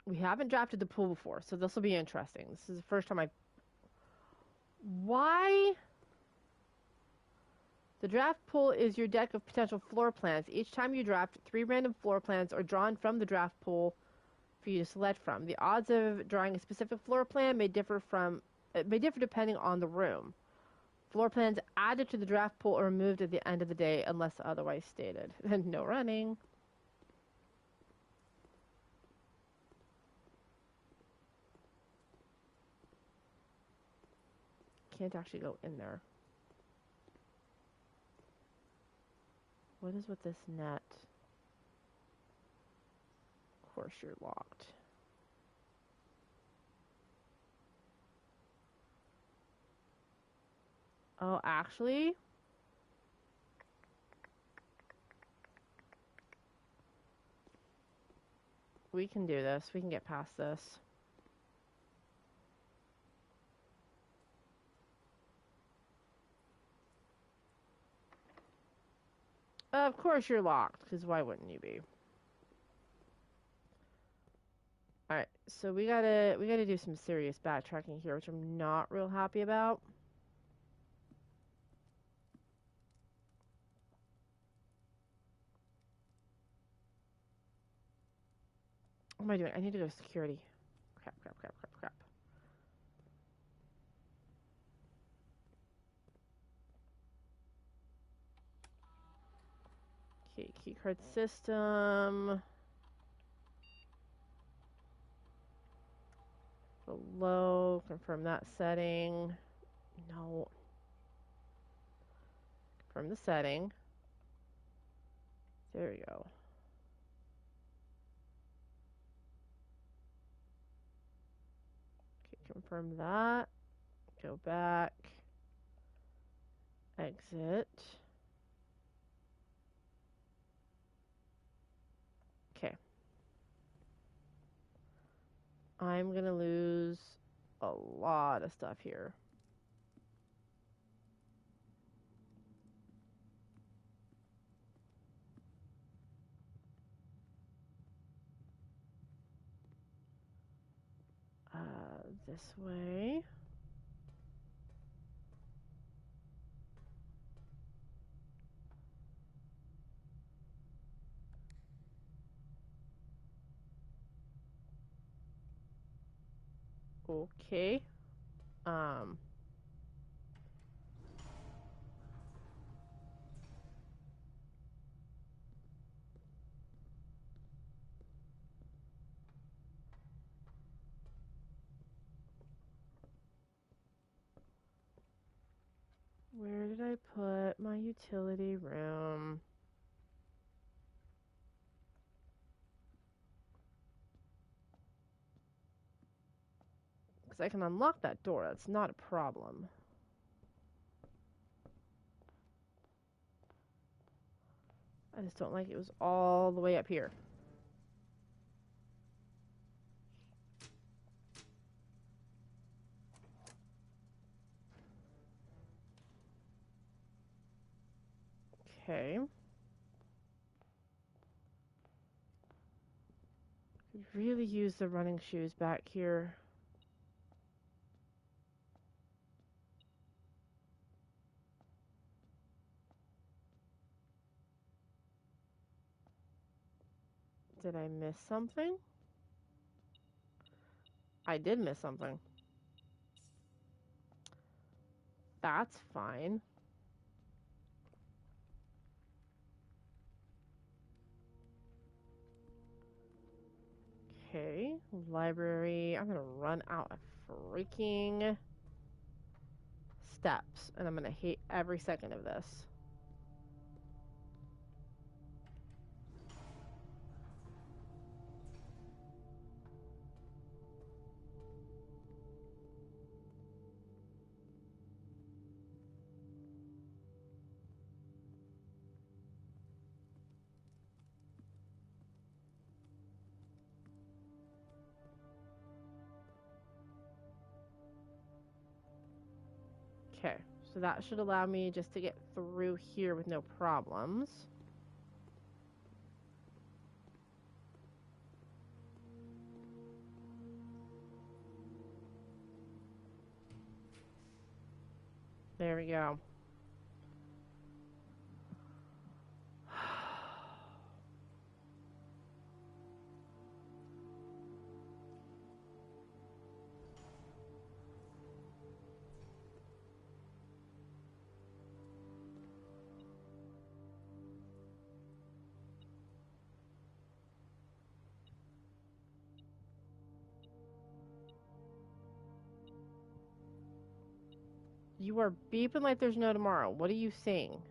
We haven't drafted the pool before, so this will be interesting. This is the first time I... Why? The draft pool is your deck of potential floor plans. Each time you draft, 3 random floor plans are drawn from the draft pool for you to select from. The odds of drawing a specific floor plan may differ depending on the room. Floor plans added to the draft pool are removed at the end of the day unless otherwise stated. No running. Can't actually go in there. What is with this net? Of course you're locked. Oh, actually? We can do this. We can get past this. Of course you're locked, because why wouldn't you be? Alright, so we gotta do some serious backtracking here, which I'm not real happy about. What am I doing? I need to go to security. Crap, crap, crap, crap, crap. Okay, keycard system. Below, confirm that setting. No. Confirm the setting. There we go. Okay, confirm that. Go back. Exit. Okay. I'm gonna lose a lot of stuff here. This way. Okay. Where did I put my utility room? Because I can unlock that door. That's not a problem. I just don't like it was all the way up here. Okay. Could really use the running shoes back here. Did I miss something? I did miss something. That's fine. Okay, library. I'm gonna run out of freaking steps, and I'm gonna hate every second of this. Okay, so that should allow me just to get through here with no problems. There we go. You are beeping like there's no tomorrow. What are you saying?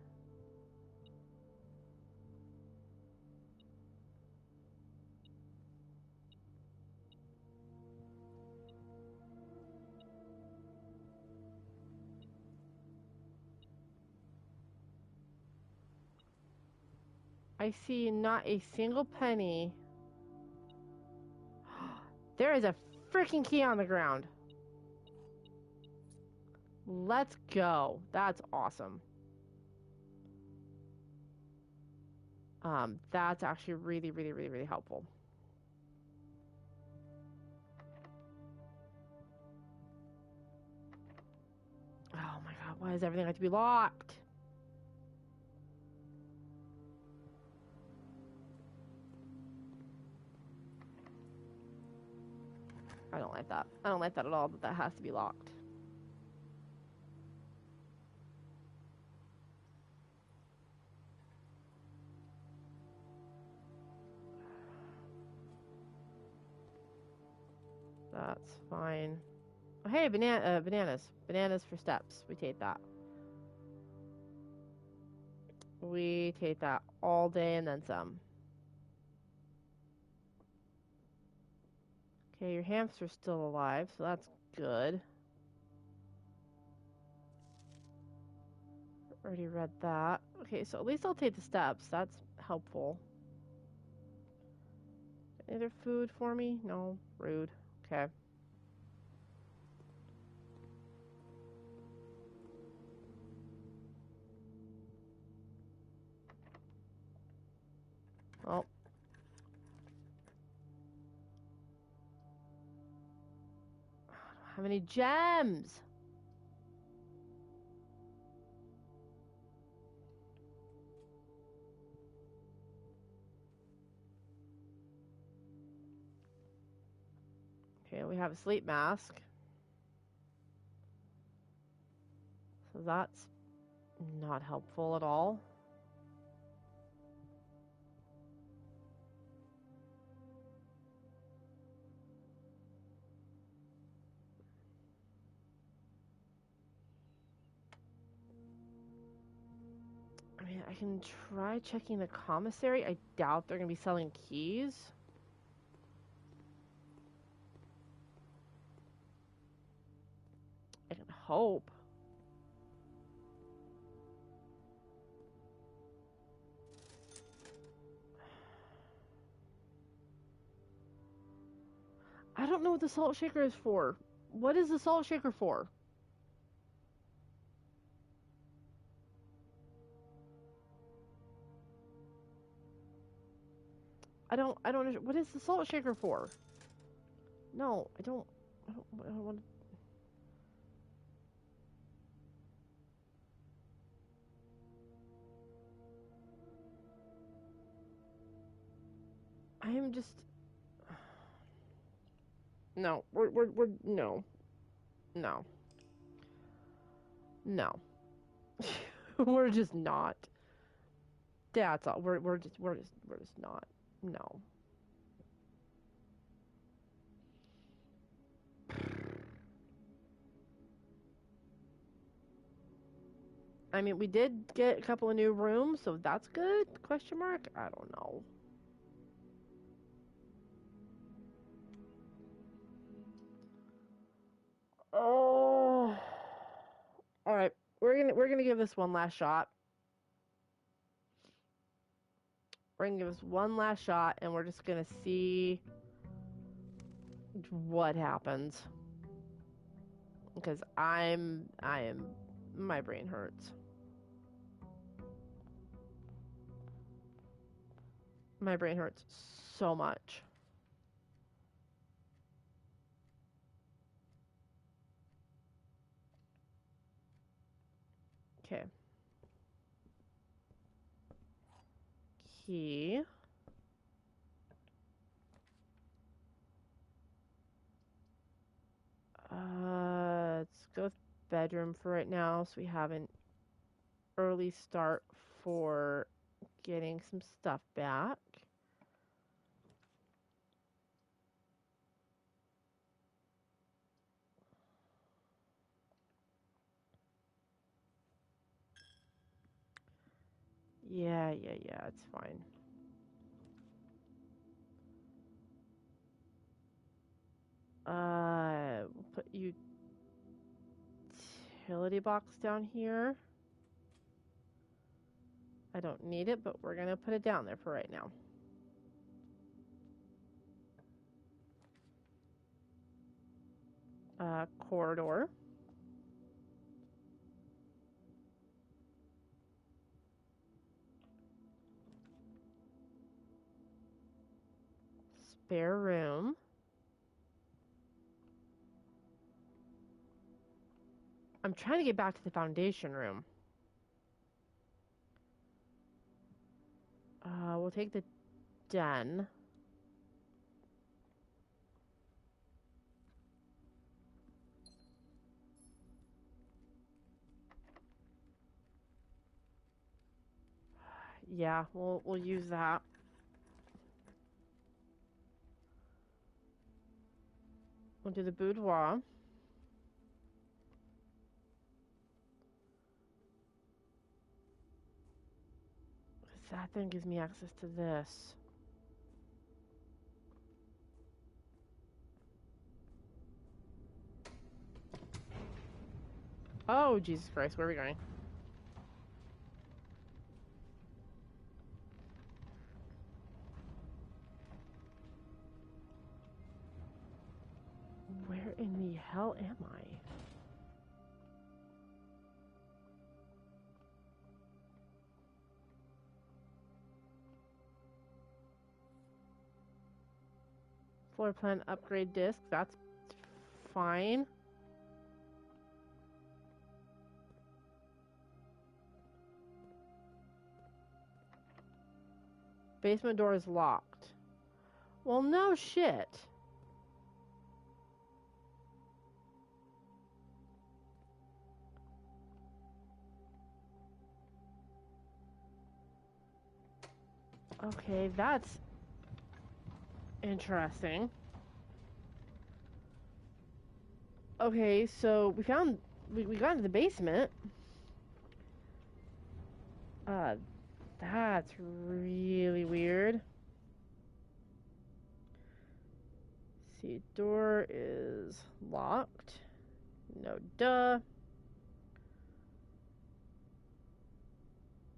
I see not a single penny. There is a freaking key on the ground. Let's go. That's awesome. That's actually really, really, really, really helpful. Oh my god, why does everything have to be locked? I don't like that. I don't like that at all, that that has to be locked. That's fine. Oh, hey, bananas. Bananas for steps. We take that. We take that all day and then some. Okay, your hamster's still alive, so that's good. Already read that. Okay, so at least I'll take the steps. That's helpful. Any other food for me? No. Rude. Okay. Well. I don't have any gems! Okay, we have a sleep mask. So that's not helpful at all. I mean, I can try checking the commissary. I doubt they're going to be selling keys. I can hope. I don't know what the salt shaker is for. What is the salt shaker for? I don't, what is the salt shaker for? No, I don't want. I'm just no. We're no, no, no. We're just not. That's all. We're just not. No. I mean, we did get a couple of new rooms, so that's good. Question mark? I don't know. Oh. All right. We're gonna give this one last shot. We're gonna give this one last shot, and we're just gonna see what happens. Because my brain hurts. My brain hurts so much. Okay. Key. Let's go with bedroom for right now, so we have an early start for getting some stuff back. Yeah, it's fine. We'll put utility box down here. I don't need it, but we're gonna put it down there for right now. Corridor. Spare room. I'm trying to get back to the foundation room. We'll take the den. Yeah, we'll use that. We'll do the boudoir. That then gives me access to this. Oh, Jesus Christ, where are we going? Where in the hell am I? Floor plan upgrade disc, that's fine. Basement door is locked. Well, no shit. Okay, that's interesting. Okay, so we got into the basement. That's really weird. See, door is locked. No duh.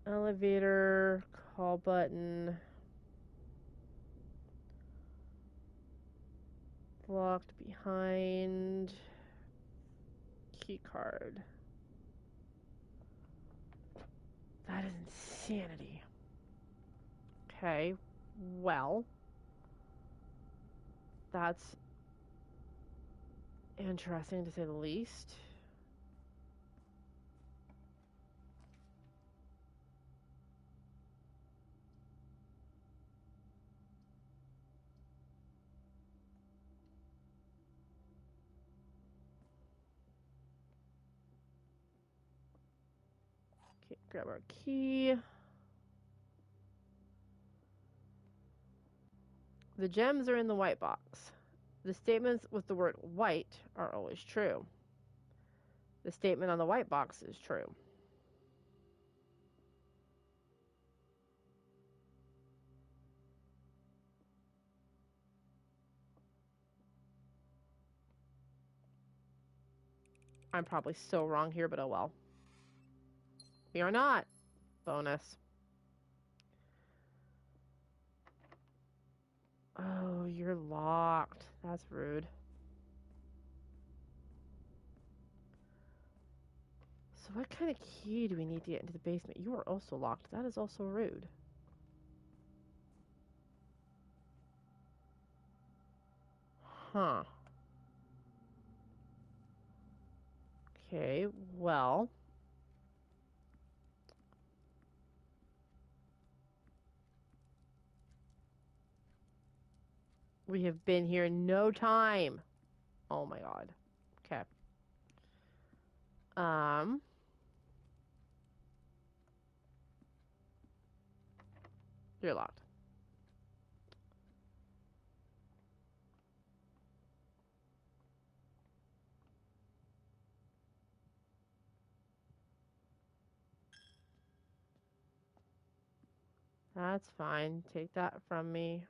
Elevator, call button. Locked behind. Key card. That is insanity. Okay, well, that's interesting to say the least. Grab our key. The gems are in the white box. The statements with the word white are always true. The statement on the white box is true. I'm probably so wrong here, but oh well. We are not. Bonus. Oh, you're locked. That's rude. So what kind of key do we need to get into the basement? You are also locked. That is also rude. Huh. Okay, well. We have been here no time. Oh my god. Okay. You're locked. That's fine. Take that from me.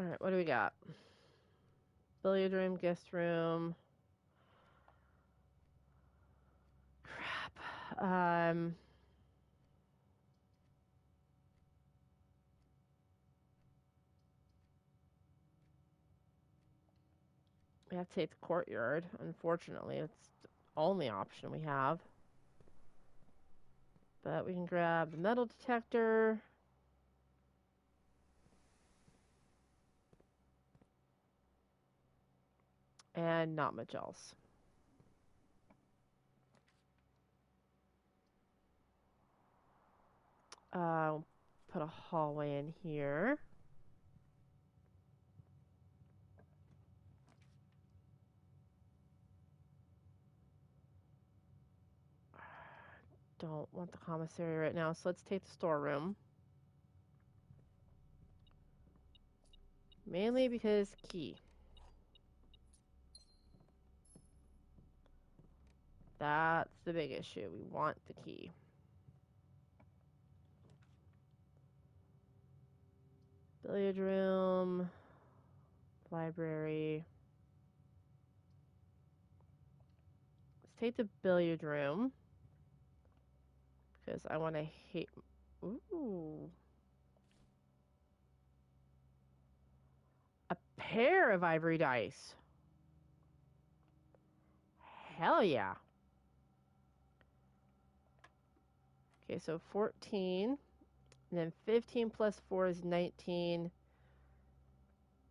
Alright, what do we got? Billiard room, guest room. Crap. We have to take the courtyard. Unfortunately, it's the only option we have. But we can grab the metal detector. And not much else. Put a hallway in here. Don't want the commissary right now, so let's take the storeroom. Mainly because key. That's the big issue. We want the key. Billiard room. Library. Let's take the billiard room. Because I want to hate... Ooh. A pair of ivory dice. Hell yeah. Okay, so 14. And then 15 plus 4 is 19.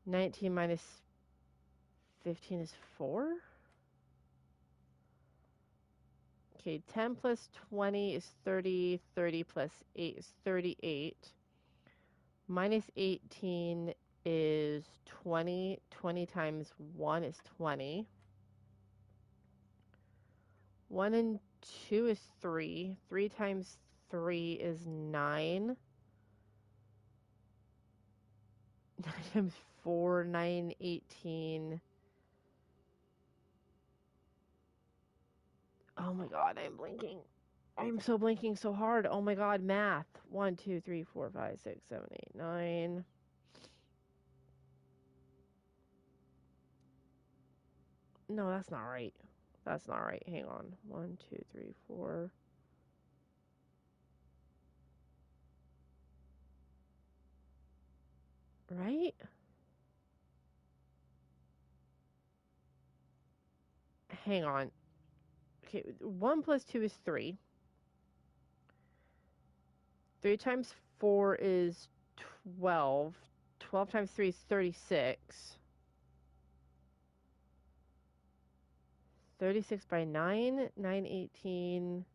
19 minus 15 is 4? Okay, 10 plus 20 is 30. 30 plus 8 is 38. Minus 18 is 20. 20 times 1 is 20. 1 and 2 is 3. 3 times 3 is 9. 9 times 4, 9, 18. Oh my god, I'm blinking. I'm so blinking so hard. Oh my god, math. 1, 2, 3, 4, 5, 6, 7, 8, 9. No, that's not right. That's not right. Hang on. 1, 2, 3, 4. Right? Hang on. Okay, 1 plus 2 is 3. 3 times 4 is 12. 12 times 3 is 36. 36 by 9. 9, 18.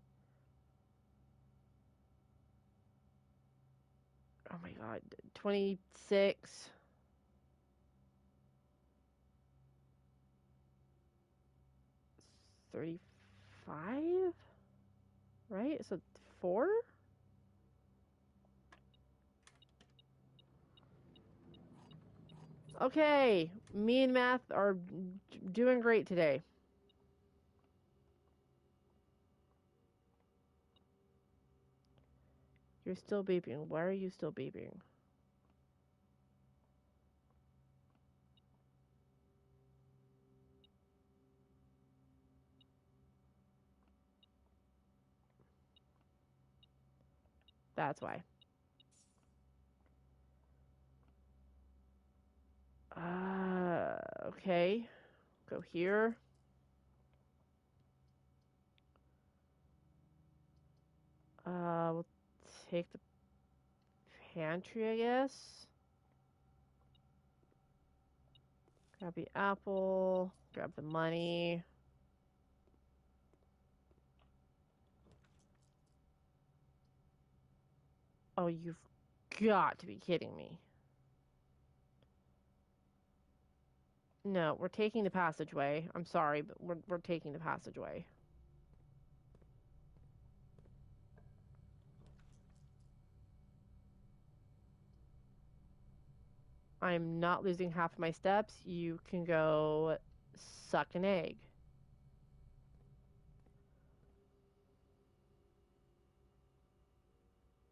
Oh my god. 26. $35? Right? So 4? Okay. Me and math are doing great today. You're still beeping. Why are you still beeping? That's why. Okay. Go here. We'll take the pantry, I guess. Grab the apple. Grab the money. Oh, you've got to be kidding me. No, we're taking the passageway. I'm sorry, but we're taking the passageway. I'm not losing half my steps. You can go suck an egg.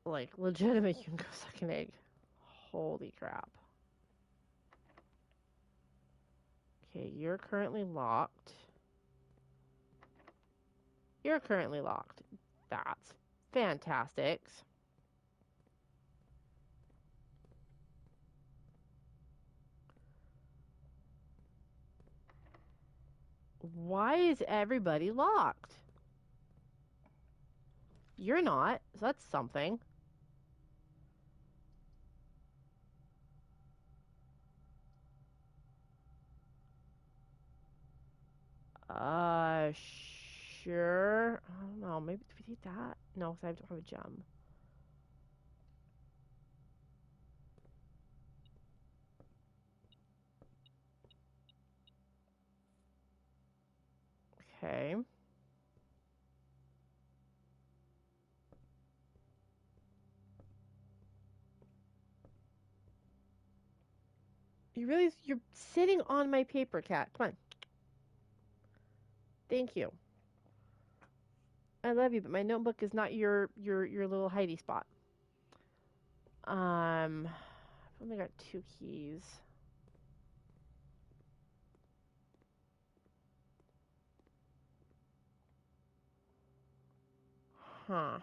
Like, legitimate, you can go suck an egg. Holy crap. Okay, you're currently locked. You're currently locked. That's fantastic. Why is everybody locked? You're not, so that's something. Uh, sure. I don't know. Maybe do we need that? No, because I don't have a gem. Okay. You're sitting on my paper, cat. Come on. Thank you. I love you, but my notebook is not your little hidey spot. I've only got 2 keys. Huh.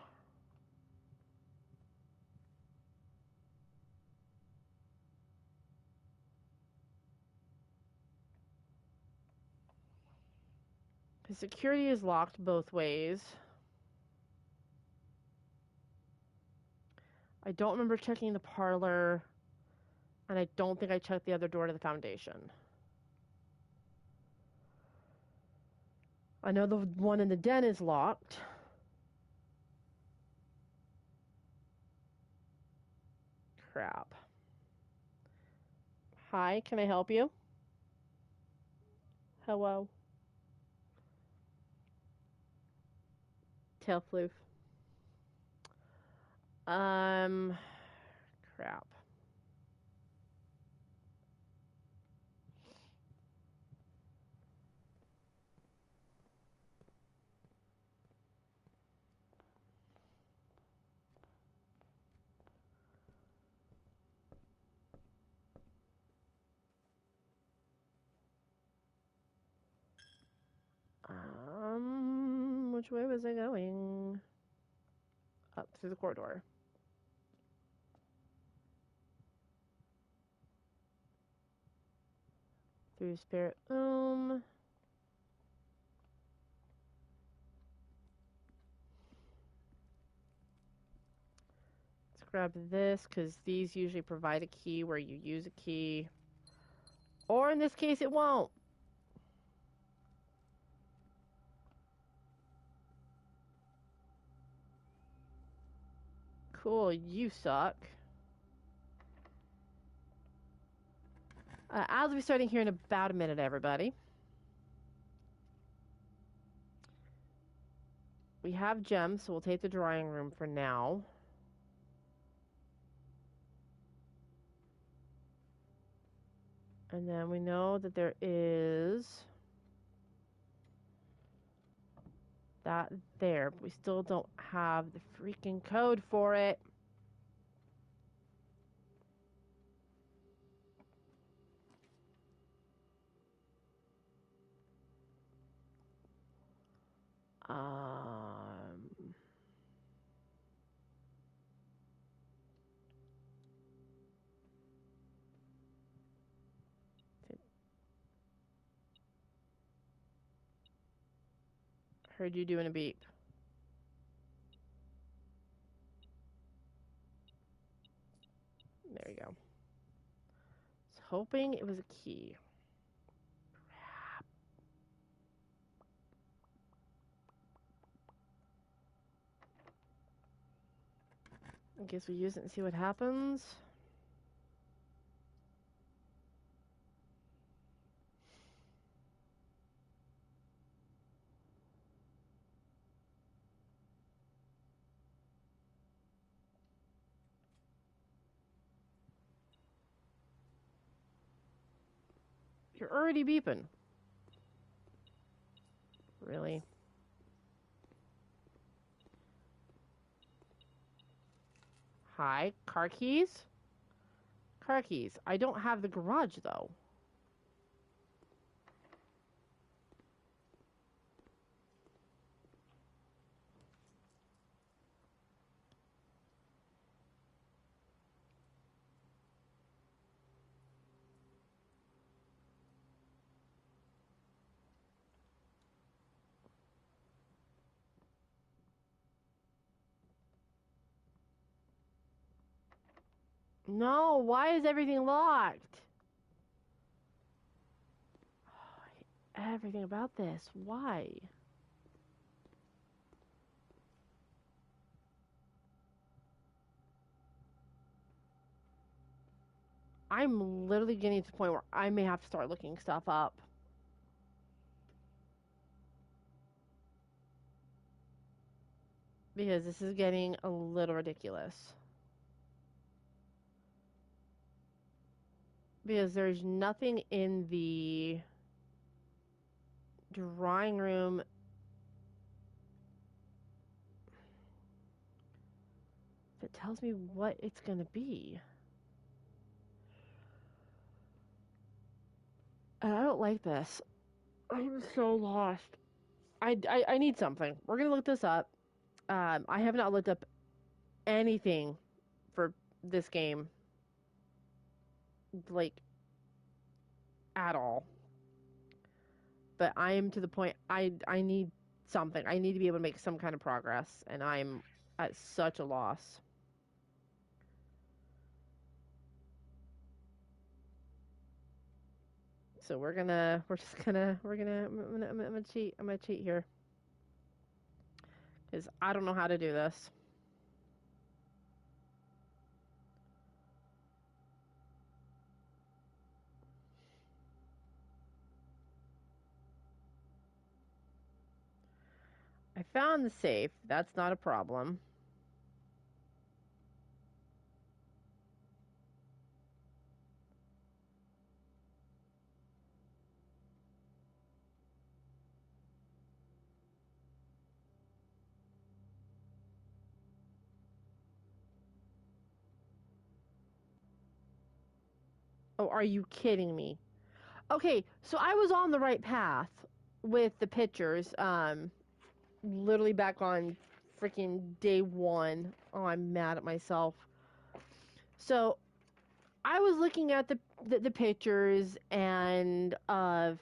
The security is locked both ways. I don't remember checking the parlor, and I don't think I checked the other door to the foundation. I know the one in the den is locked. Crap. Hi, can I help you? Hello. Tail floof. Crap. Which way was I going? Up through the corridor. Through spirit room. Let's grab this, because these usually provide a key where you use a key. Or in this case, it won't. Cool, you suck. I'll be starting here in about a minute, everybody. We have gems, so we'll take the drying room for now. And then we know that there is that there, but we still don't have the freaking code for it. Um, Heard you doing a beep. There you go. Was hoping it was a key. Crap. I guess we use it and see what happens. You're already beeping. Really? Hi, car keys? Car keys. I don't have the garage, though. No, why is everything locked? Oh, I hate everything about this. Why? I'm literally getting to the point where I may have to start looking stuff up. Because this is getting a little ridiculous. Because there's nothing in the drawing room that tells me what it's going to be. And I don't like this. I'm so lost. I need something. We're going to look this up. I have not looked up anything for this game. Like, at all. But I am to the point I need something. I need to be able to make some kind of progress, and I'm at such a loss. So I'm gonna cheat. I'm gonna cheat here. Because I don't know how to do this. I found the safe. That's not a problem. Oh, are you kidding me? Okay, so I was on the right path with the pictures. Literally back on freaking day one. Oh, I'm mad at myself. So I was looking at the pictures and of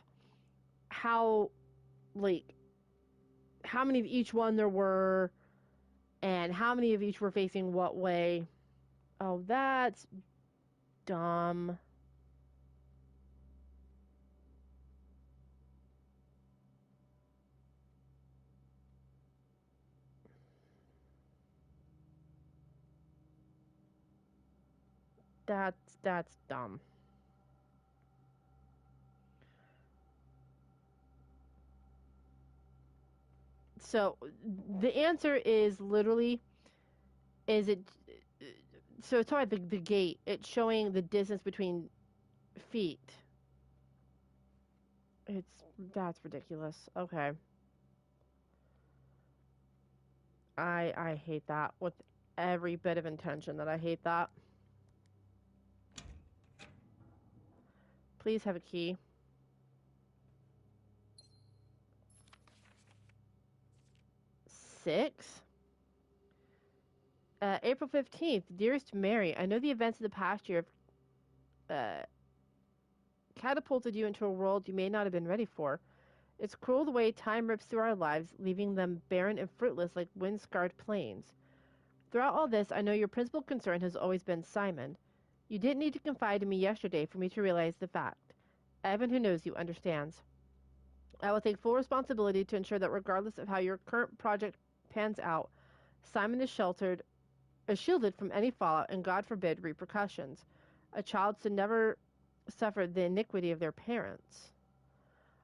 how, like, how many of each one there were and how many of each were facing what way. Oh, that's dumb. That's dumb. So the answer is literally, is it, so it's talking about the gate. It's showing the distance between feet. That's ridiculous. Okay. I hate that with every bit of intention that I hate that. Please have a key. 6. April 15th. Dearest Mary, I know the events of the past year have catapulted you into a world you may not have been ready for. It's cruel the way time rips through our lives, leaving them barren and fruitless like wind-scarred plains. Throughout all this, I know your principal concern has always been Simon. You didn't need to confide in me yesterday for me to realize the fact. Evan, who knows you, understands. I will take full responsibility to ensure that regardless of how your current project pans out, Simon is shielded from any fallout and, God forbid, repercussions. A child should never suffer the iniquity of their parents.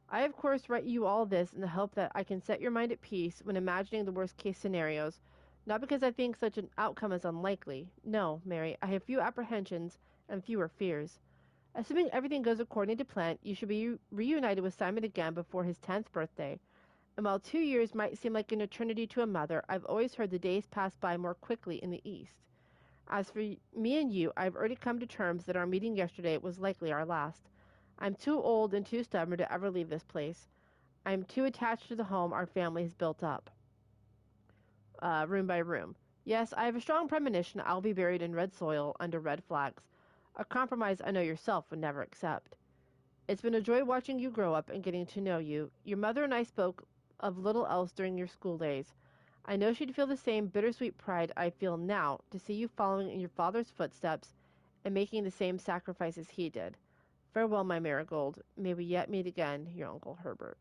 I, of course, write you all this in the hope that I can set your mind at peace when imagining the worst case scenarios, not because I think such an outcome is unlikely. No, Mary, I have few apprehensions and fewer fears. Assuming everything goes according to plan, you should be reunited with Simon again before his 10th birthday. And while 2 years might seem like an eternity to a mother, I've always heard the days pass by more quickly in the East. As for me and you, I've already come to terms that our meeting yesterday was likely our last. I'm too old and too stubborn to ever leave this place. I'm too attached to the home our family has built up, room by room. Yes, I have a strong premonition I'll be buried in red soil under red flags, a compromise I know yourself would never accept. It's been a joy watching you grow up and getting to know you. Your mother and I spoke of little else during your school days. I know she'd feel the same bittersweet pride I feel now to see you following in your father's footsteps and making the same sacrifices he did. Farewell, my marigold. May we yet meet again, your Uncle Herbert.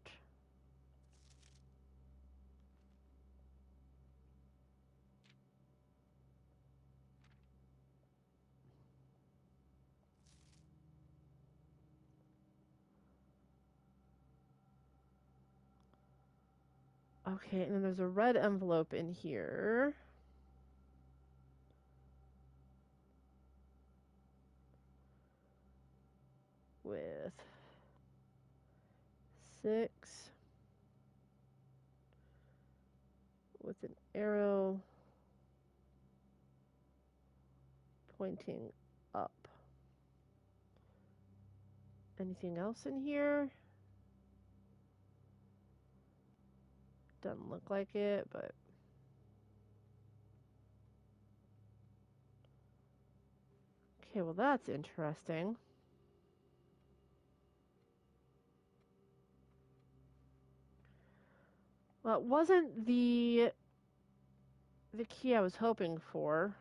Okay, and then there's a red envelope in here with 6 with an arrow pointing up. Anything else in here? Doesn't look like it, but okay, well that's interesting. Well, it wasn't the key I was hoping for.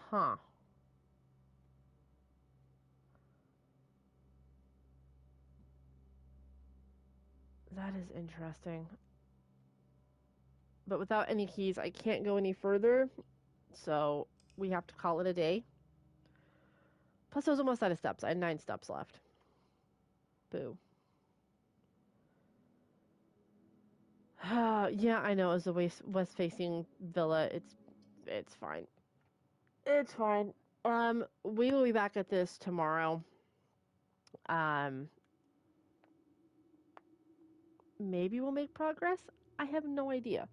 Huh. That is interesting. But without any keys, I can't go any further. So we have to call it a day. Plus, I was almost out of steps. I had 9 steps left. Boo. Yeah, I know. It was the west-facing villa. It's fine. It's fine. We will be back at this tomorrow. Um, maybe we'll make progress. I have no idea.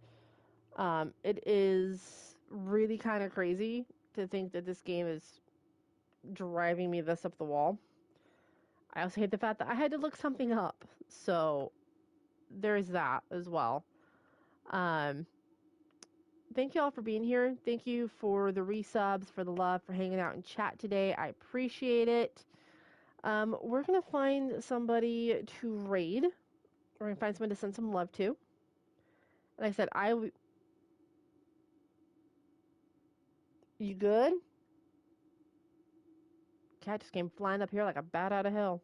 It is really kind of crazy to think that this game is driving me this up the wall. I also hate the fact that I had to look something up. So there's that as well. Um, thank you all for being here. Thank you for the resubs, for the love, for hanging out in chat today. I appreciate it. We're going to find somebody to raid. We're going to find someone to send some love to. Like I said, you good? Cat just came flying up here like a bat out of hell.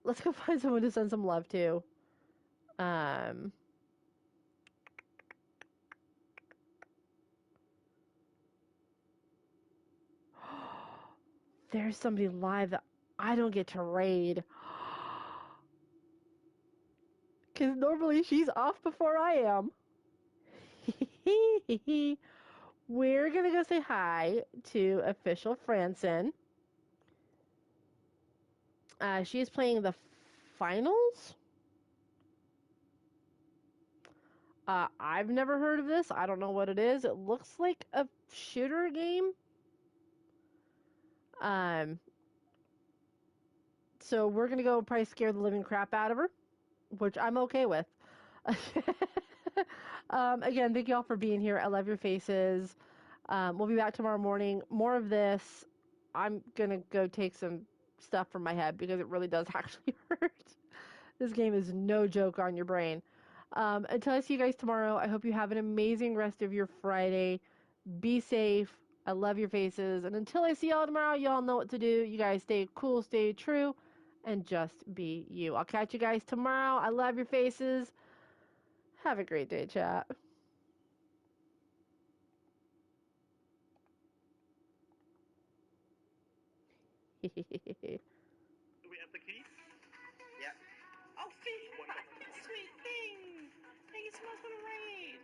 Let's go find someone to send some love to. Um, there's somebody live that I don't get to raid. Because normally she's off before I am. We're going to go say hi to official Franson. She is playing the finals. I've never heard of this. I don't know what it is. It looks like a shooter game. So we're gonna go probably scare the living crap out of her, which I'm okay with. Again, thank you all for being here. I love your faces. We'll be back tomorrow morning. More of this. I'm gonna go take some stuff from my head because it really does actually hurt. This game is no joke on your brain. Until I see you guys tomorrow, I hope you have an amazing rest of your Friday. Be safe. I love your faces. And until I see y'all tomorrow, y'all know what to do. You guys stay cool, stay true, and just be you. I'll catch you guys tomorrow. I love your faces. Have a great day, chat. Do we have the key? Yeah. Oh, sweet thing! Thank you so much for the raid.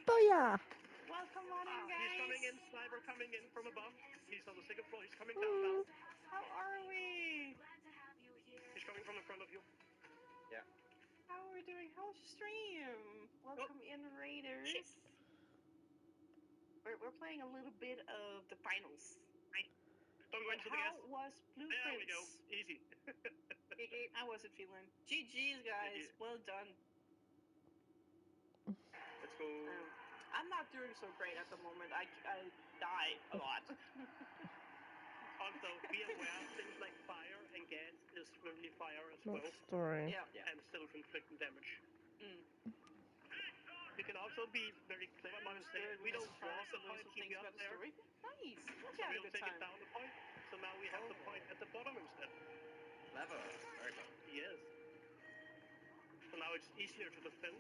Booyah! Welcome on in, guys. He's coming in, sniper coming in from above. He's on the second floor. He's coming down now. How are we? He's coming from the front of you. Yeah. How are we doing? How's your stream? Welcome in, raiders. Shit. We're playing a little bit of the finals. Don't go into the How gas. was Blueprints? There we go. Easy. How was it feeling? GG's, guys. Well done. Let's go. I'm not doing so great at the moment. I die a lot. Also, be aware things like fire and gas is friendly fire as well. Story. Yeah. And self-inflicting damage. Mm. You can also be very clever about saying we don't want the point, keep you up there. Nice. So we'll take it down the point. So now we have the point at the bottom instead. Clever. Very clever. Yes. So now it's easier to defend.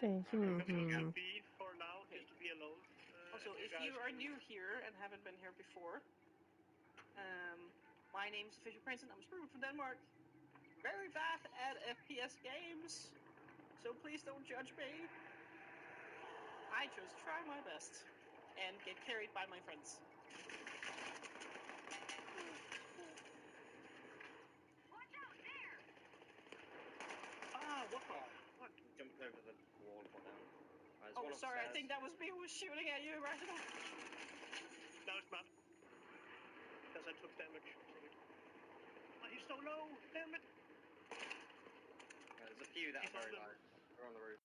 Thank you. B for now, just to be alone. Also, if you are new here and haven't been here before, my name is Official Princeton. I'm Screwed from Denmark. Very bad at FPS games, so please don't judge me. I just try my best and get carried by my friends. Watch out there! Ah, what the fuck? Jumped over the wall and fell down. Oh, sorry, I think that was me who was shooting at you right now. No, it's not. Because I took damage. Oh, he's so low! Damn it! There's a few that are very low. They're on the roof.